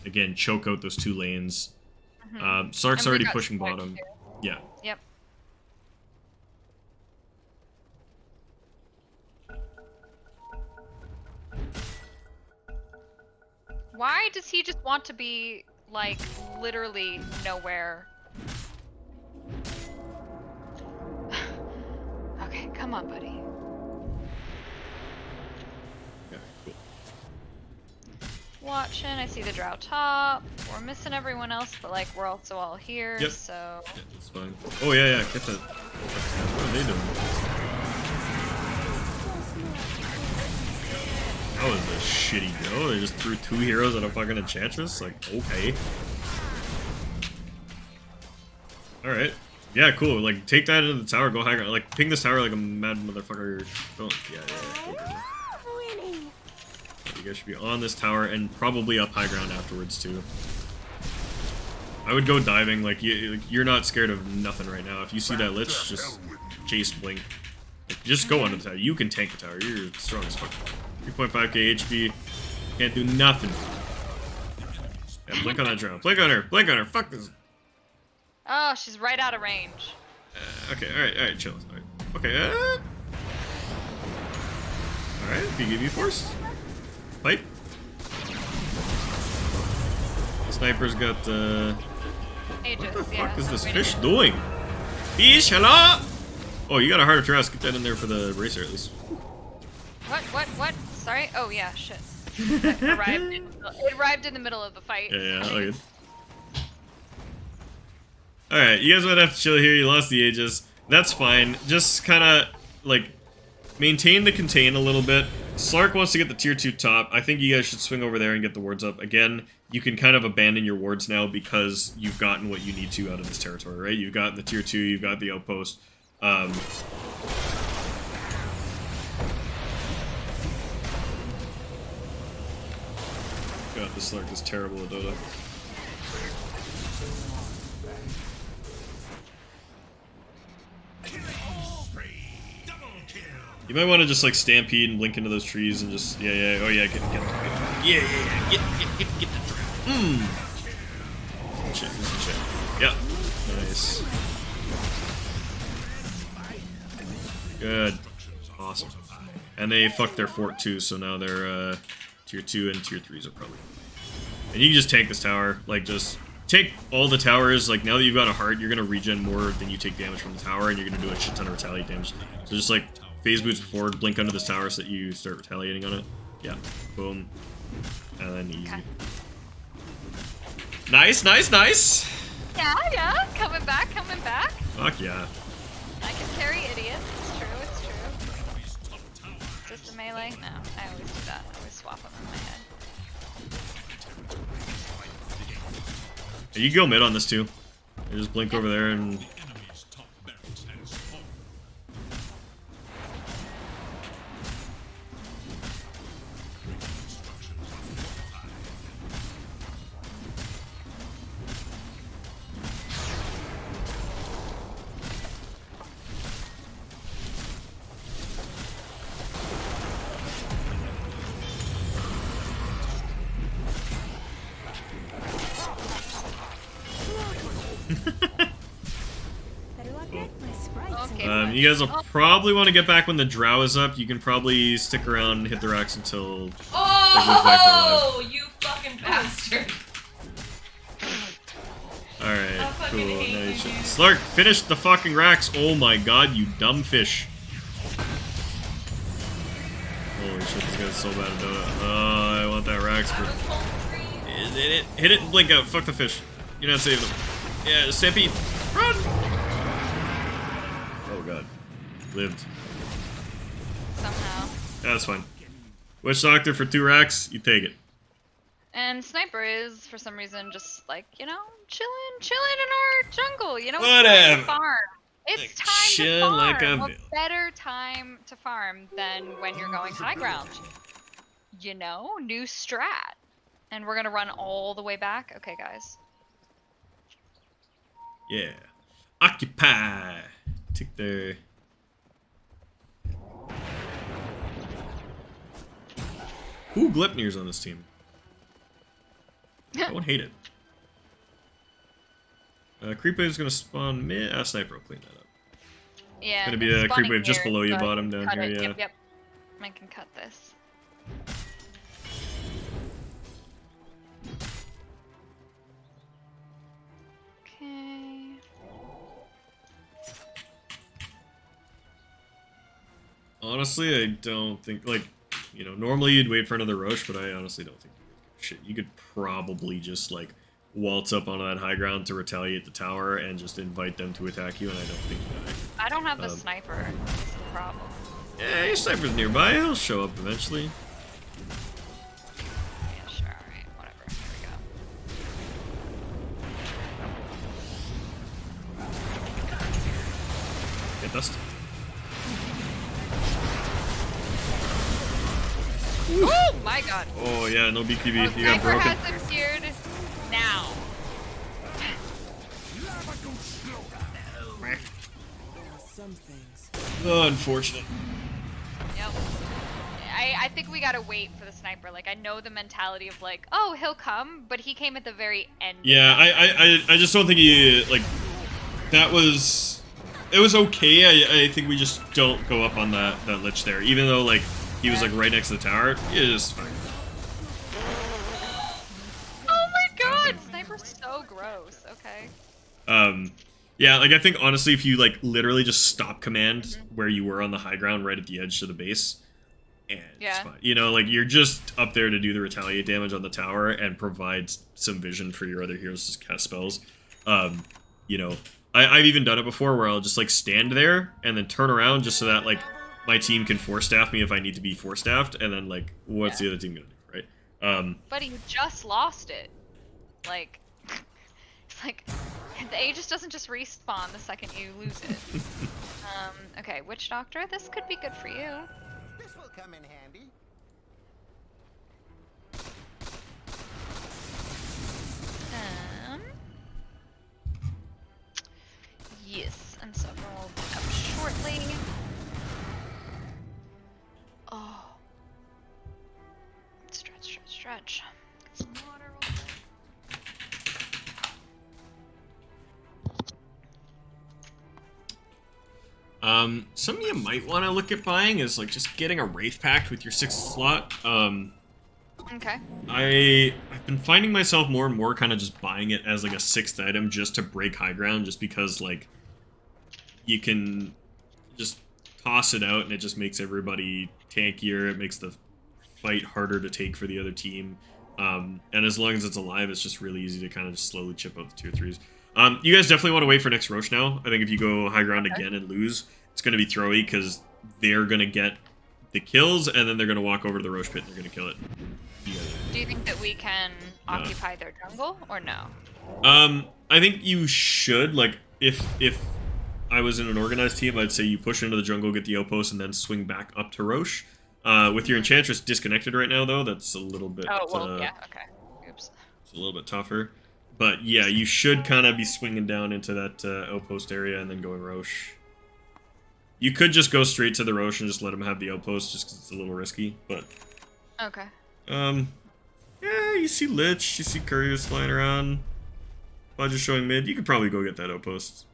again, choke out those 2 lanes. Sark's already pushing bottom. Too. Yeah. Yep. Why does he just want to be, like, literally nowhere? Okay, come on, buddy. Yeah, cool. Watching, I see the drow top. We're missing everyone else, but, like, we're also all here, Yep. so... Yeah, that's fine. Oh, yeah, yeah, get that. What are they doing? That was a shitty go. They just threw 2 heroes at a fucking enchantress? Like, okay. Alright. Yeah, cool. Like, take that into the tower, go high ground. Like, ping this tower like a mad motherfucker. Don't. Yeah, yeah. Winning. You guys should be on this tower and probably up high ground afterwards, too. I would go diving. Like, you're not scared of nothing right now. If you see that lich, just chase blink. Like, just go under the tower. You can tank the tower. You're strong as fuck. 3.5k HP. Can't do nothing. Yeah, blink on that drown. Blink on her. Blink on her. Fuck this. Oh, she's right out of range. Okay, alright, chill. Alright. Okay, alright, BGB force. Pipe. Sniper's got the... Aegis, What the yeah. fuck is this Waiting. fish doing? Fish, hello? Oh, you got a heart of Taras. Get that in there for the racer, at least. What? Sorry? Oh, yeah, shit. It arrived in the middle of the fight. Yeah, all good. Alright, you guys might have to chill here. You lost the Aegis. That's fine. Just kind of, like, maintain the contain a little bit. Slark wants to get the tier 2 top. I think you guys should swing over there and get the wards up. Again, you can kind of abandon your wards now because you've gotten what you need to out of this territory, right? You've got the tier 2, you've got the outpost. God, this Slark is terrible at Dota. You might want to just like stampede and blink into those trees and just oh yeah, get the drown. Shit. Yep. Nice. Good. Awesome. And they fucked their fort too, so now they're tier 2 and tier 3s are probably. And you can just tank this tower, like just take all the towers. Like now that you've got a heart, you're gonna regen more than you take damage from the tower, and you're gonna do a shit ton of retaliate damage. So just like phase boots forward, blink under this tower so that you start retaliating on it. Yeah, boom, and then easy. Okay. Nice. Yeah, coming back. Fuck yeah. I can carry idiots. It's true. Just a melee? No, I always do that. I always swap them in my head. You go mid on this too. You just blink over there and. Okay, You guys will probably want to get back when the drow is up. You can probably stick around and hit the racks until they move back to Oh, you fucking bastard! Alright, cool. Nice. Slark, finish the fucking racks. Oh my god, you dumb fish. Holy shit, this guy's so bad at Dota. Oh, I want that racks for... Hit it and blink out. Fuck the fish. You're not saving them. Yeah, stampede. Run! Oh god. Lived. somehow. Yeah, that's fine. Witch Doctor for 2 racks, you take it. And Sniper is, for some reason, just like, you know, chilling in our jungle, you know? Whatever. It's time to farm. It's Like, time to chill farm. like a What villain. better time to farm than when you're going high ground? You know, new strat. And we're gonna run all the way back? Okay, guys. Yeah. Occupy. Take their... Ooh, Glepnir's on this team. I won't hate it. Creep wave's gonna spawn mid. Sniper will clean that up. Yeah. It's gonna be a creep spawning wave just here, below you, so I bottom can down cut here, it. yeah. Yep. I can cut this. Okay. Honestly, I don't think, like, you know, normally you'd wait for another rush, but I honestly don't think you would give a shit. You could probably just, like, waltz up onto that high ground to retaliate the tower and just invite them to attack you, and I don't think that. I don't have the sniper. That's the problem. Yeah, your sniper's nearby. He'll show up eventually. Yeah, sure. Alright, whatever. Here we go. Get dust. Oh my god. Oh, yeah, no BKB. Oh, You got sniper broken. has appeared now. Some things. Oh, unfortunate. Yep. I think we gotta wait for the sniper. Like, I know the mentality of like, oh, he'll come, but he came at the very end. Yeah, I just don't think he, like, that was, it was okay. I think we just don't go up on that lich there, even though, like, he was, like, right next to the tower. It is fine. Oh my god, sniper's so gross. Okay. Yeah, like, I think, honestly, if you, like, literally just stop command where you were on the high ground right at the edge to the base, and it's fine. You know, like, you're just up there to do the retaliate damage on the tower and provide some vision for your other heroes to cast spells. You know, I've even done it before where I'll just, like, stand there and then turn around just so that, like, my team can force staff me if I need to be force staffed, and then, like, what's the other team gonna do, right? But you just lost it. Like, it's like, the Aegis doesn't just respawn the second you lose it. Okay, Witch Doctor, this could be good for you. This will come in handy. Yes, and so we'll pick up shortly. Oh. Stretch, stretch, stretch. Get some water real quick. Something you might want to look at buying is, like, just getting a Wraith Pact with your 6th slot. Okay. I've been finding myself more and more kind of just buying it as, like, a 6th item just to break high ground, just because, like, you can just toss it out and it just makes everybody tankier. It makes the fight harder to take for the other team. And as long as it's alive, it's just really easy to kind of just slowly chip out the tier 3s. You guys definitely want to wait for next Roche now. I think if you go high ground again and lose, it's going to be throwy because they're going to get the kills and then they're going to walk over to the Roche pit and they're going to kill it. Do you think that we can occupy their jungle or no? I think you should. Like, if I was in an organized team, I'd say you push into the jungle, get the outpost, and then swing back up to Roche. With your Enchantress disconnected right now, though, that's a little bit... Oh, well, yeah, okay. Oops. It's a little bit tougher. But, yeah, you should kind of be swinging down into that outpost area and then going Roche. You could just go straight to the Roche and just let him have the outpost, just because it's a little risky, but... Okay. Yeah, you see Lich, you see Couriers flying around. Budget showing mid, you could probably go get that outpost.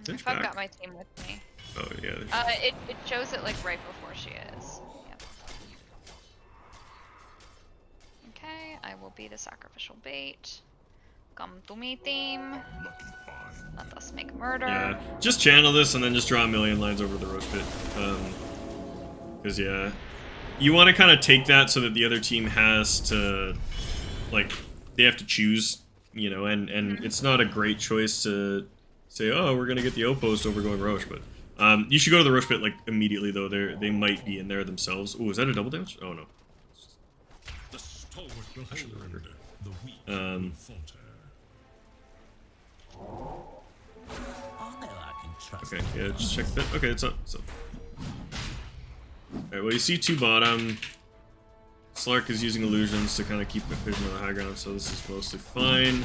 If I've got my team with me. Oh, yeah. It shows it, like, right before she is. Yep. Okay, I will be the sacrificial bait. Come to me, team. Let us make murder. Yeah, just channel this and then just draw a million lines over the Roche pit. Because, yeah, you want to kind of take that so that the other team has to, like, they have to choose, you know, and it's not a great choice to say, oh, we're going to get the outpost over going Roche, but you should go to the Roche pit, like, immediately, though. They might be in there themselves. Oh, is that a double damage? Oh, no. The stalwart behold, the weak Um, falter. Okay, yeah, just check that. Okay, it's up. It's up. Alright, well, you see 2 bottom. Slark is using illusions to kind of keep vision on the high ground, so this is mostly fine.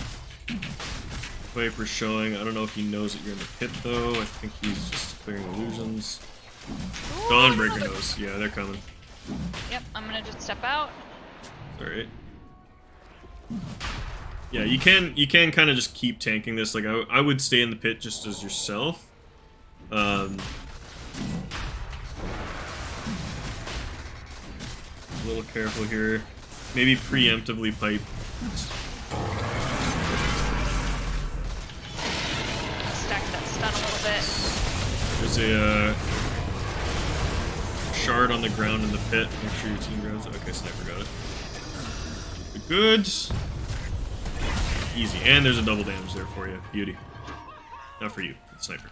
Viper's showing. I don't know if he knows that you're in the pit, though. I think he's just clearing illusions. Dawnbreaker knows. Yeah, they're coming. Yep, I'm gonna just step out. Alright. Yeah, you can kind of just keep tanking this. Like, I would stay in the pit just as yourself. A little careful here. Maybe preemptively pipe. Stack that stun a little bit. There's a shard on the ground in the pit. Make sure your team grabs it. Okay, Sniper got it. Good. Easy. And there's a double damage there for you. Beauty. Not for you. For the Sniper.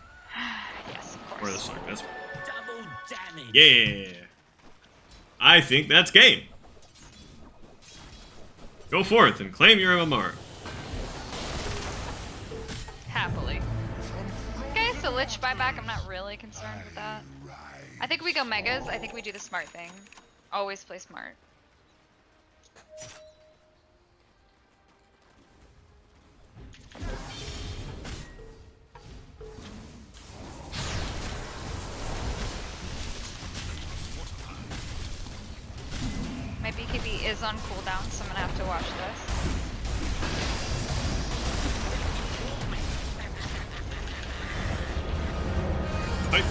Yes, of Or course. the Sniper. That's fine. Double damage. Yeah. I think that's game. Go forth and claim your MMR. Happily. Okay, so Lich buyback, I'm not really concerned with that. I think we go Megas. I think we do the smart thing. Always play smart. My BKB is on cooldown, so I'm gonna have to watch this. Pipe.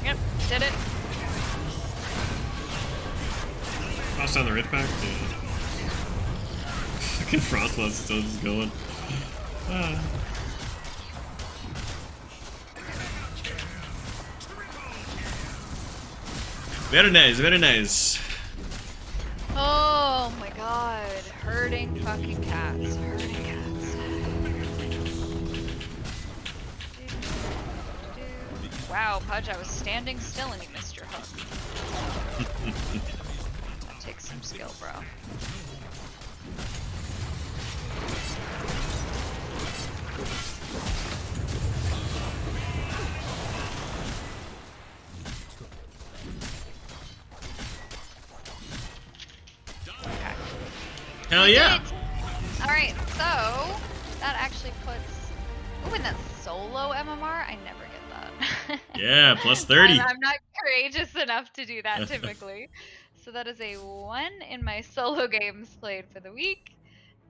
Yep, did it. Toss down the red pack. Yeah. Fucking Frostlass still just going. Ah. Very nice, very nice. Oh my god. Hurting fucking cats. Hurting cats. Wow, Pudge, I was standing still and you missed your hook. That takes some skill, bro. Okay. Hell yeah. Alright, so that actually puts. Ooh, and that solo MMR? I never get that. Yeah, plus 30. I'm not courageous enough to do that typically. So that is a 1 in my solo games played for the week.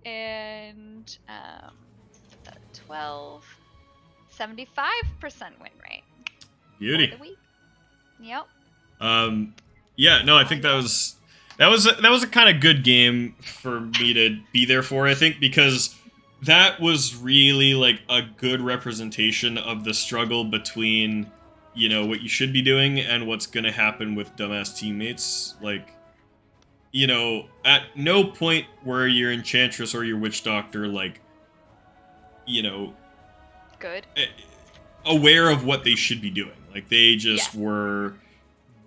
And 12. 75% win rate. Beauty. For the week. Yep. Yeah, no, I think that was a kind of good game for me to be there for, I think, because that was really like a good representation of the struggle between, you know, what you should be doing and what's gonna happen with dumbass teammates. Like, you know, at no point were your Enchantress or your Witch Doctor, like, you know, Good. aware of what they should be doing. Like, they just were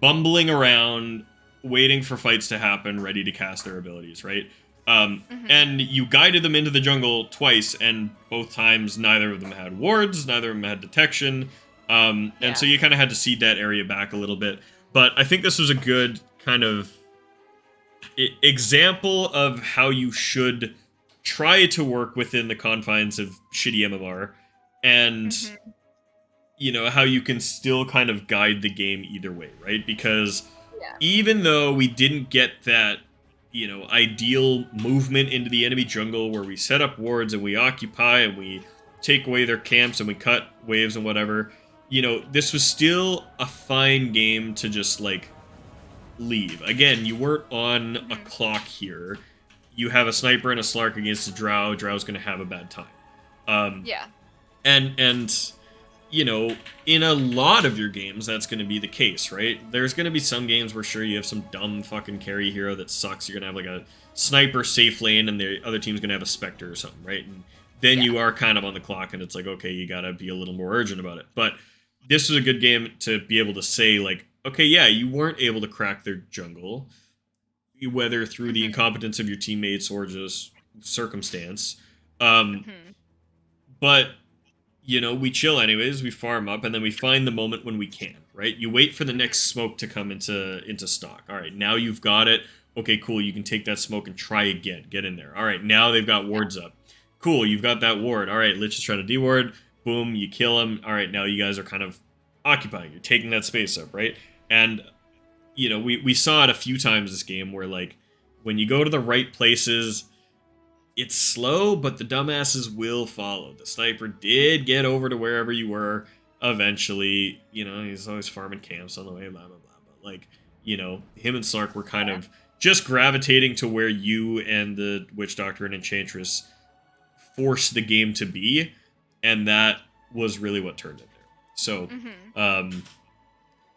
bumbling around, waiting for fights to happen, ready to cast their abilities, right? And you guided them into the jungle twice, and both times neither of them had wards, neither of them had detection, and so you kind of had to seed that area back a little bit. But I think this was a good kind of example of how you should try to work within the confines of shitty MMR, and you know, how you can still kind of guide the game either way, right? Because even though we didn't get that, you know, ideal movement into the enemy jungle where we set up wards and we occupy and we take away their camps and we cut waves and whatever, you know, this was still a fine game to just, like, leave. Again, you weren't on a clock here. You have a sniper and a Slark against a Drow. Drow's going to have a bad time. And you know, in a lot of your games, that's going to be the case, right? There's going to be some games where, sure, you have some dumb fucking carry hero that sucks. You're going to have, like, a sniper safe lane, and the other team's going to have a Spectre or something, right? And then you are kind of on the clock, and it's like, okay, you got to be a little more urgent about it. But this was a good game to be able to say, like, okay, yeah, you weren't able to crack their jungle, whether through the incompetence of your teammates or just circumstance. But you know, we chill anyways, we farm up, and then we find the moment when we can, right? You wait for the next smoke to come into stock. All right, now you've got it. Okay, cool. You can take that smoke and try again. Get in there. All right, now they've got wards up. Cool, you've got that ward. All right, let's just try to deward. Boom, you kill him. All right, now you guys are kind of occupying. You're taking that space up, right? And, you know, we saw it a few times this game where, like, when you go to the right places, it's slow, but the dumbasses will follow. The sniper did get over to wherever you were eventually. You know, he's always farming camps on the way, blah, blah, blah. But, like, you know, him and Slark were kind of just gravitating to where you and the Witch Doctor and Enchantress forced the game to be, and that was really what turned it there. So,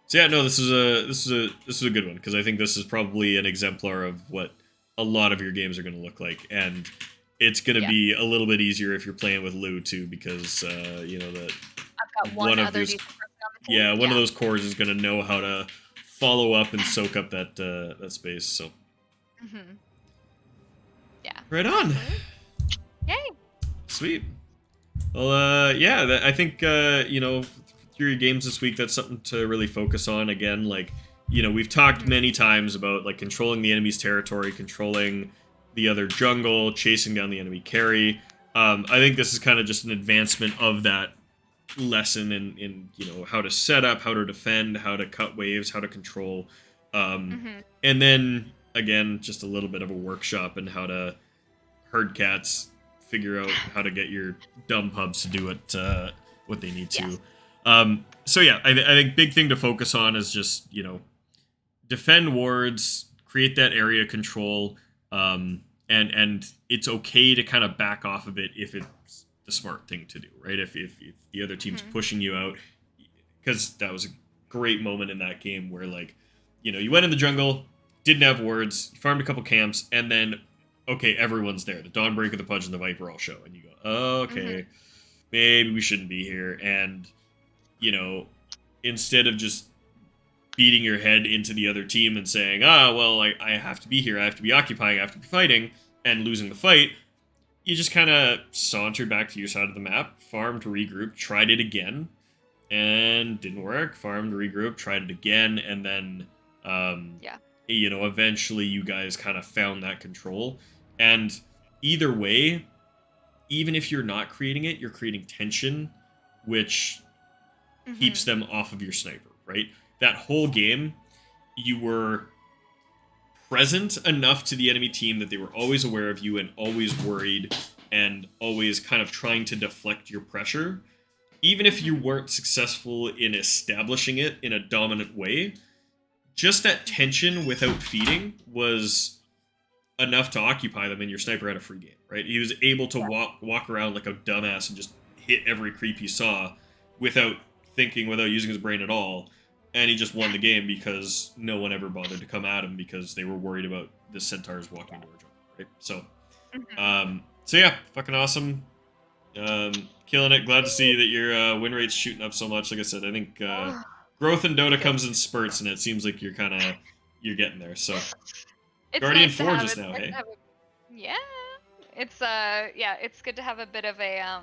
so yeah, no, this is a good one, because I think this is probably an exemplar of what a lot of your games are going to look like, and it's going to be a little bit easier if you're playing with Lou too, because you know that I've got one other decent person on the team. one of those cores is going to know how to follow up and soak up that that space. So, yeah, right on. Yay. Sweet. Well, yeah, I think, you know, through your games this week, that's something to really focus on. Again, like, you know, we've talked many times about, like, controlling the enemy's territory, controlling the other jungle, chasing down the enemy carry. I think this is kind of just an advancement of that lesson in, you know, how to set up, how to defend, how to cut waves, how to control. And then, again, just a little bit of a workshop in how to herd cats, figure out how to get your dumb pubs to do what they need to. So yeah, I think big thing to focus on is just, you know, defend wards, create that area control, and it's okay to kind of back off of it if it's the smart thing to do, right? If the other team's pushing you out, because that was a great moment in that game where, like, you know, you went in the jungle, didn't have wards, you farmed a couple camps, and then okay, everyone's there. The Dawnbreaker, the Pudge, and the Viper all show. And you go, oh, okay, maybe we shouldn't be here. And, you know, instead of just beating your head into the other team and saying, well, I have to be here, I have to be occupying, I have to be fighting, and losing the fight, you just kind of sauntered back to your side of the map, farmed, regrouped, tried it again, and didn't work. Farmed, regrouped, tried it again, and then, you know, eventually you guys kind of found that control. And either way, even if you're not creating it, you're creating tension, which keeps them off of your sniper, right? That whole game, you were present enough to the enemy team that they were always aware of you and always worried and always kind of trying to deflect your pressure. Even if you weren't successful in establishing it in a dominant way, just that tension without feeding was enough to occupy them, and your sniper had a free game, right? He was able to walk around like a dumbass and just hit every creep he saw without thinking, without using his brain at all, and he just won the game because no one ever bothered to come at him because they were worried about the centaurs walking into our jungle, right? So, so yeah, fucking awesome. Killing it. Glad to see that your win rate's shooting up so much. Like I said, I think growth in Dota comes in spurts, and it seems like you're getting there. So, it's Guardian nice 4 just now, hey? It's good to have a bit of a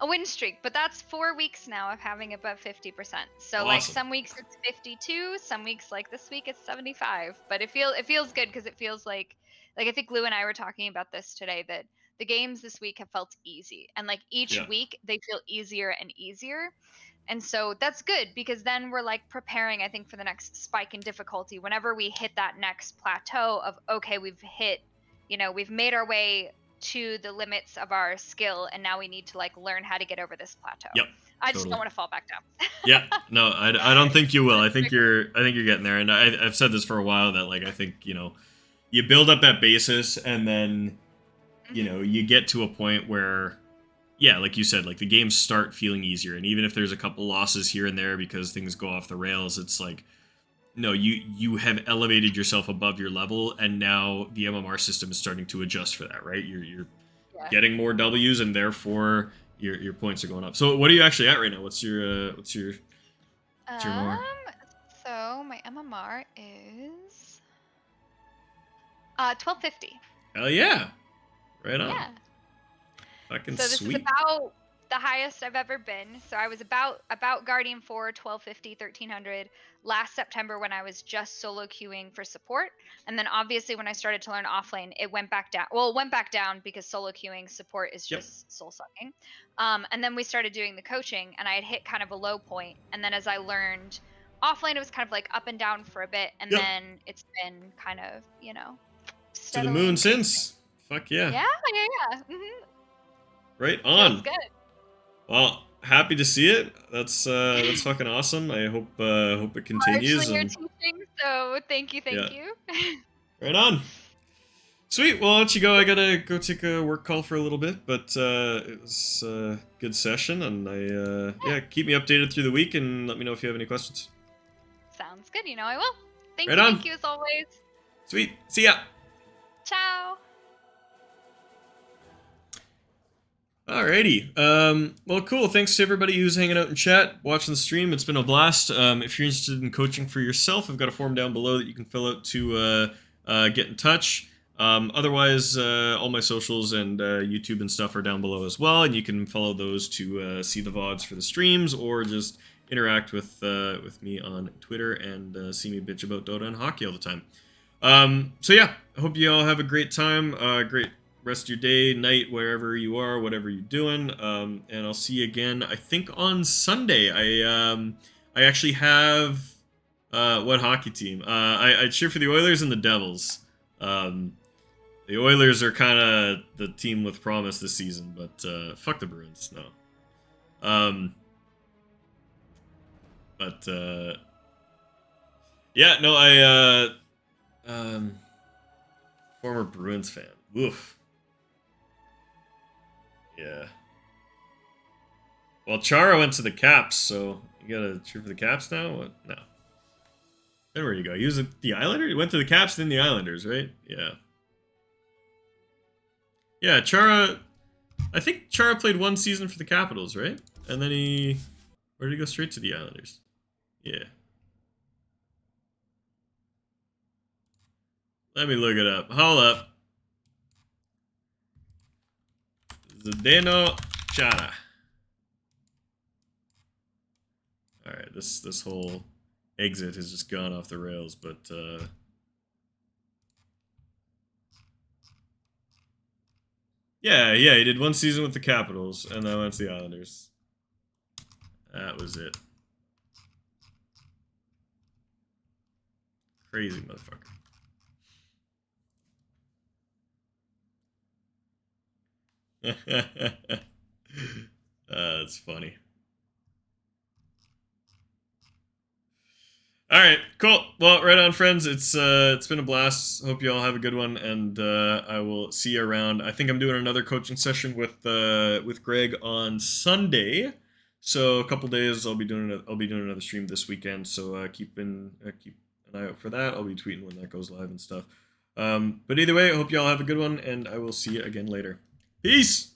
win streak, but that's 4 weeks now of having above 50%. So awesome. Like some weeks it's 52, some weeks like this week it's 75. But it feels good because it feels like I think Lou and I were talking about this today, that the games this week have felt easy, and like each week they feel easier and easier. And so that's good, because then we're like preparing, I think, for the next spike in difficulty whenever we hit that next plateau of, okay, we've hit, you know, we've made our way to the limits of our skill, and now we need to like learn how to get over this plateau. I just don't want to fall back down. No, I don't think you will. I think you're getting there, and I've said this for a while that, like, I think, you know, you build up that basis, and then, you know, you get to a point where, yeah, like you said, like the games start feeling easier, and even if there's a couple losses here and there because things go off the rails, it's like, no, you have elevated yourself above your level, and now the MMR system is starting to adjust for that, right? You're getting more W's, and therefore your points are going up. So what are you actually at right now? What's your MMR? So my MMR is 1250. Hell yeah. Right on. Yeah. Fucking so this sweet. is about the highest I've ever been. So I was about Guardian 4, 1250, 1300 last September when I was just solo queuing for support. And then obviously when I started to learn offlane, it went back down. Well, it went back down because solo queuing support is Yep. just soul sucking. And then we started doing the coaching and I had hit kind of a low point. And then as I learned offlane, it was kind of like up and down for a bit. And Yep. then it's been kind of, you know, To the steadily moon increasing. since. Fuck yeah. Yeah. Right Feels on. good. Well, happy to see it. That's fucking awesome. I hope it continues. Largely your And teaching, so thank you. Yeah. You. right on. Sweet. Well, I'll let you go. I gotta go take a work call for a little bit, but it was a good session, and yeah, keep me updated through the week, and let me know if you have any questions. Sounds good. I will. Right on. Thank you as always. Sweet. See ya. Ciao. Alrighty. Well, cool. Thanks to everybody who's hanging out in chat, watching the stream. It's been a blast. If you're interested in coaching for yourself, I've got a form down below that you can fill out to get in touch. Otherwise, all my socials and YouTube and stuff are down below as well, and you can follow those to see the VODs for the streams, or just interact with me on Twitter and see me bitch about Dota and hockey all the time. So yeah, I hope you all have a great time, great rest of your day, night, wherever you are, whatever you're doing, and I'll see you again, I think, on Sunday. I actually have, what hockey team? I cheer for the Oilers and the Devils. The Oilers are kind of the team with promise this season, but fuck the Bruins, no. Yeah, no, former Bruins fan. Oof. Yeah. Well, Chara went to the Caps, so you gotta cheer for the Caps now? What? No. Then where do you go? He was at the Islanders? He went to the Caps, then the Islanders, right? Yeah. Yeah, Chara... I think Chara played one season for the Capitals, right? And then he... Where did he go? Straight to the Islanders. Yeah. Let me look it up. Hold up. Zdeno Chara. Alright, this whole exit has just gone off the rails, but yeah, he did one season with the Capitals, and then went to the Islanders. That was it. Crazy motherfucker. That's funny. All right, cool. Well, right on, friends. It's been a blast. Hope you all have a good one, and I will see you around. I think I'm doing another coaching session with Greg on Sunday. So a couple days, I'll be doing another stream this weekend. So keep an eye out for that. I'll be tweeting when that goes live and stuff. But either way, I hope you all have a good one, and I will see you again later. Peace.